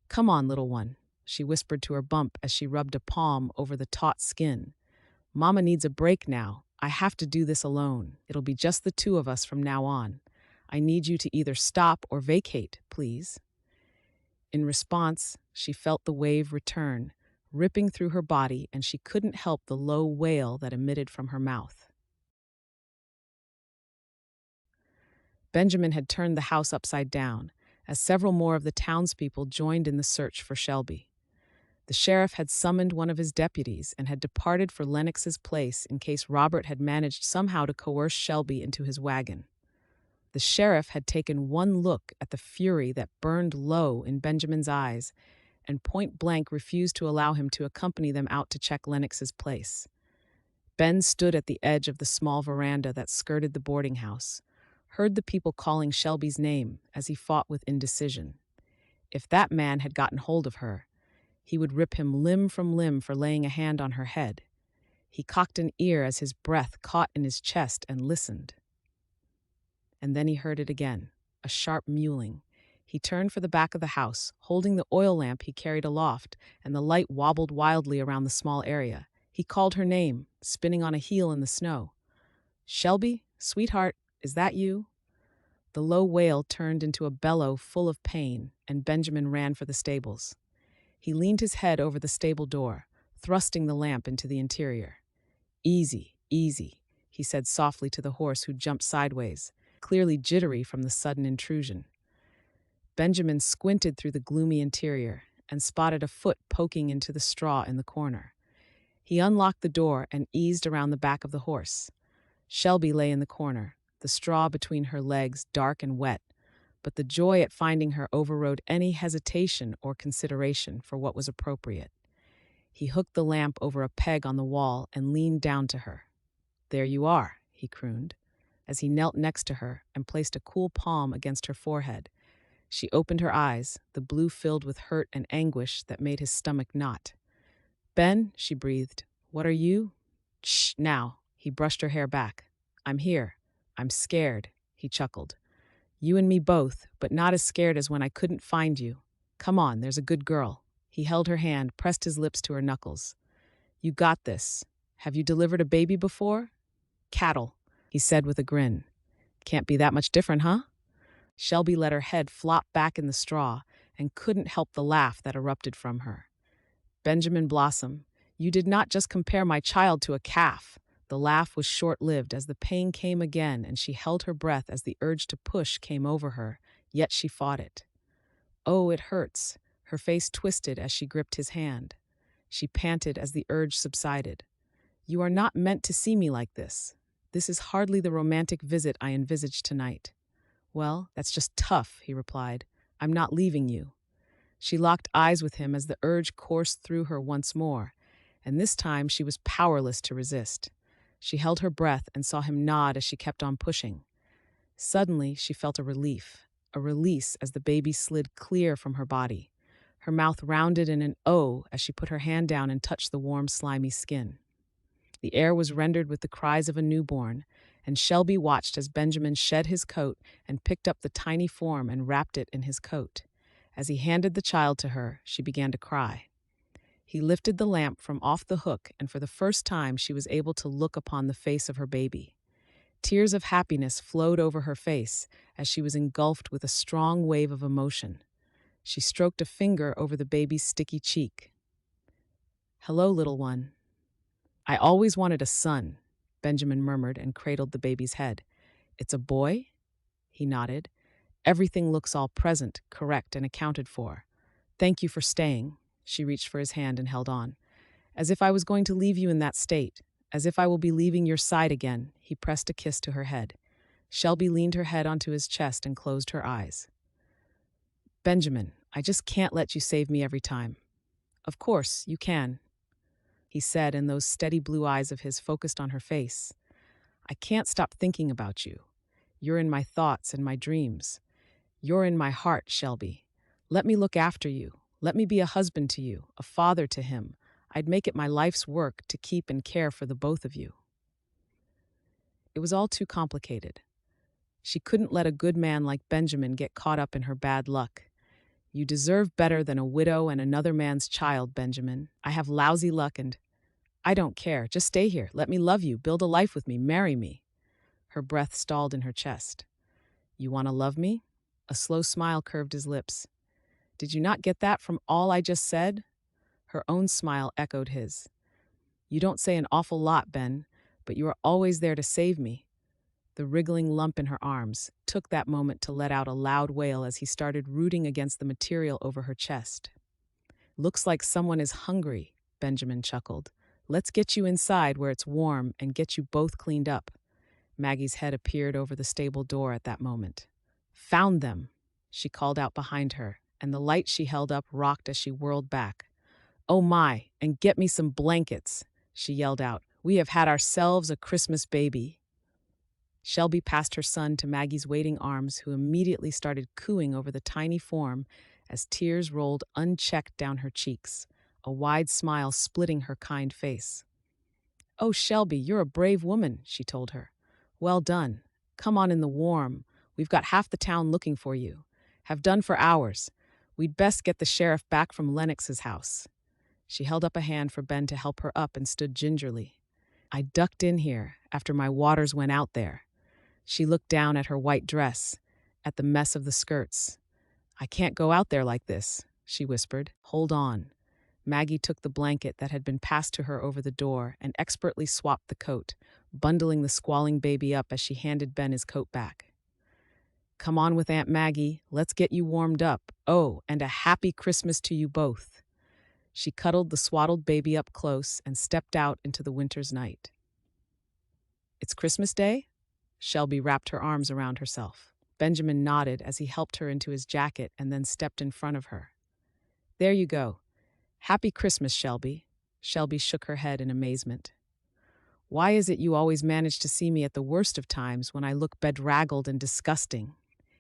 "Come on, little one," she whispered to her bump as she rubbed a palm over the taut skin. "Mama needs a break now. I have to do this alone. It'll be just the two of us from now on. I need you to either stop or vacate, please." In response, she felt the wave return, ripping through her body, and she couldn't help the low wail that emitted from her mouth. Benjamin had turned the house upside down, as several more of the townspeople joined in the search for Shelby. The sheriff had summoned one of his deputies and had departed for Lennox's place in case Robert had managed somehow to coerce Shelby into his wagon. The sheriff had taken one look at the fury that burned low in Benjamin's eyes and point-blank refused to allow him to accompany them out to check Lennox's place. Ben stood at the edge of the small veranda that skirted the boarding house, heard the people calling Shelby's name as he fought with indecision. If that man had gotten hold of her, he would rip him limb from limb for laying a hand on her head. He cocked an ear as his breath caught in his chest and listened. And then he heard it again, a sharp mewling. He turned for the back of the house, holding the oil lamp he carried aloft, and the light wobbled wildly around the small area. He called her name, spinning on a heel in the snow. "Shelby, sweetheart, is that you?" The low wail turned into a bellow full of pain, and Benjamin ran for the stables. He leaned his head over the stable door, thrusting the lamp into the interior. "Easy, easy," he said softly to the horse who jumped sideways, clearly jittery from the sudden intrusion. Benjamin squinted through the gloomy interior and spotted a foot poking into the straw in the corner. He unlocked the door and eased around the back of the horse. Shelby lay in the corner, the straw between her legs dark and wet, but the joy at finding her overrode any hesitation or consideration for what was appropriate. He hooked the lamp over a peg on the wall and leaned down to her. "There you are," he crooned, as he knelt next to her and placed a cool palm against her forehead. She opened her eyes, the blue filled with hurt and anguish that made his stomach knot. "Ben," she breathed, "what are you?" "Shh, now." He brushed her hair back. "I'm here. I'm scared," he chuckled. "You and me both, but not as scared as when I couldn't find you. Come on, there's a good girl." He held her hand, pressed his lips to her knuckles. "You got this. Have you delivered a baby before?" "Cattle," he said with a grin. "Can't be that much different, huh?" Shelby let her head flop back in the straw and couldn't help the laugh that erupted from her. "Benjamin Blossom, you did not just compare my child to a calf, The laugh was short-lived as the pain came again and she held her breath as the urge to push came over her, yet she fought it. "Oh, it hurts." Her face twisted as she gripped his hand. She panted as the urge subsided. "You are not meant to see me like this. This is hardly the romantic visit I envisaged tonight." "Well, that's just tough," he replied. "I'm not leaving you." She locked eyes with him as the urge coursed through her once more, and this time she was powerless to resist. She held her breath and saw him nod as she kept on pushing. Suddenly, she felt a relief, a release as the baby slid clear from her body. Her mouth rounded in an O as she put her hand down and touched the warm, slimy skin. The air was rendered with the cries of a newborn, and Shelby watched as Benjamin shed his coat and picked up the tiny form and wrapped it in his coat. As he handed the child to her, she began to cry. He lifted the lamp from off the hook, and for the first time she was able to look upon the face of her baby. Tears of happiness flowed over her face as she was engulfed with a strong wave of emotion. She stroked a finger over the baby's sticky cheek. "Hello, little one." "I always wanted a son," Benjamin murmured and cradled the baby's head. "It's a boy?" He nodded. "Everything looks all present, correct, and accounted for. Thank you for staying." She reached for his hand and held on. "As if I was going to leave you in that state. As if I will be leaving your side again." He pressed a kiss to her head. Shelby leaned her head onto his chest and closed her eyes. "Benjamin, I just can't let you save me every time." "Of course, you can," he said, and those steady blue eyes of his focused on her face. "I can't stop thinking about you. You're in my thoughts and my dreams. You're in my heart, Shelby. Let me look after you. Let me be a husband to you, a father to him. I'd make it my life's work to keep and care for the both of you." It was all too complicated. She couldn't let a good man like Benjamin get caught up in her bad luck. "You deserve better than a widow and another man's child, Benjamin. I have lousy luck and—" "I don't care. Just stay here. Let me love you. Build a life with me. Marry me." Her breath stalled in her chest. "You want to love me?" A slow smile curved his lips. "Did you not get that from all I just said?" Her own smile echoed his. "You don't say an awful lot, Ben, but you are always there to save me." The wriggling lump in her arms took that moment to let out a loud wail as he started rooting against the material over her chest. "Looks like someone is hungry," Benjamin chuckled. "Let's get you inside where it's warm and get you both cleaned up." Maggie's head appeared over the stable door at that moment. "Found them," she called out behind her, and the light she held up rocked as she whirled back. "Oh my, and get me some blankets," she yelled out. "We have had ourselves a Christmas baby." Shelby passed her son to Maggie's waiting arms, who immediately started cooing over the tiny form as tears rolled unchecked down her cheeks, a wide smile splitting her kind face. "Oh, Shelby, you're a brave woman," she told her. "Well done. Come on in the warm. We've got half the town looking for you. Have done for hours. We'd best get the sheriff back from Lennox's house." She held up a hand for Ben to help her up and stood gingerly. "I ducked in here after my waters went out there." She looked down at her white dress, at the mess of the skirts. "I can't go out there like this," she whispered. "Hold on." Maggie took the blanket that had been passed to her over the door and expertly swapped the coat, bundling the squalling baby up as she handed Ben his coat back. "Come on with Aunt Maggie. Let's get you warmed up. Oh, and a happy Christmas to you both." She cuddled the swaddled baby up close and stepped out into the winter's night. "It's Christmas Day?" Shelby wrapped her arms around herself. Benjamin nodded as he helped her into his jacket and then stepped in front of her. "There you go. Happy Christmas, Shelby." Shelby shook her head in amazement. "Why is it you always manage to see me at the worst of times when I look bedraggled and disgusting?"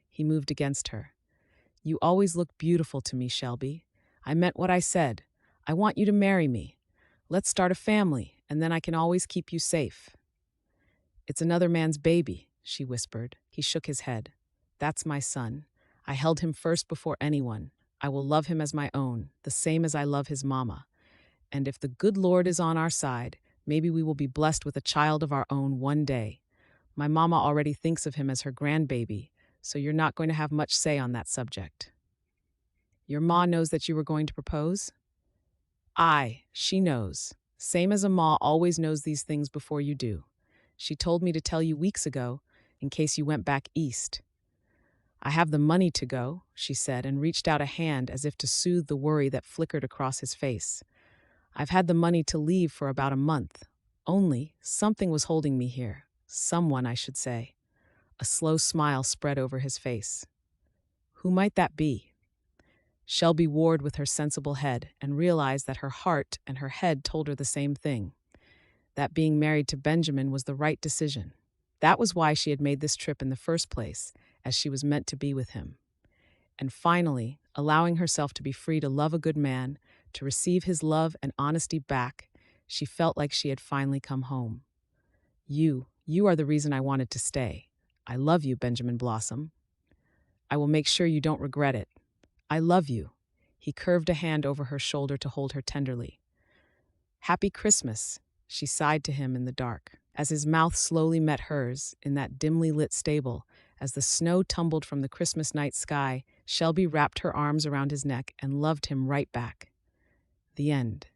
He moved against her. "You always look beautiful to me, Shelby. I meant what I said. I want you to marry me. Let's start a family, and then I can always keep you safe." "It's another man's baby," she whispered. He shook his head. "That's my son. I held him first before anyone. I will love him as my own, the same as I love his mama. And if the good Lord is on our side, maybe we will be blessed with a child of our own one day. My mama already thinks of him as her grandbaby, so you're not going to have much say on that subject." "Your ma knows that you were going to propose?" "Aye, she knows." Same as a ma always knows these things before you do. She told me to tell you weeks ago, in case you went back east. I have the money to go, she said, and reached out a hand as if to soothe the worry that flickered across his face. I've had the money to leave for about a month. Only, something was holding me here. Someone, I should say. A slow smile spread over his face. Who might that be? Shelby warred with her sensible head and realized that her heart and her head told her the same thing, that being married to Benjamin was the right decision. That was why she had made this trip in the first place, as she was meant to be with him. And finally, allowing herself to be free to love a good man, to receive his love and honesty back, she felt like she had finally come home. You are the reason I wanted to stay. I love you, Benjamin Blossom. I will make sure you don't regret it. I love you. He curved a hand over her shoulder to hold her tenderly. Happy Christmas, she sighed to him in the dark, as his mouth slowly met hers in that dimly lit stable. As the snow tumbled from the Christmas night sky, Shelby wrapped her arms around his neck and loved him right back. The end.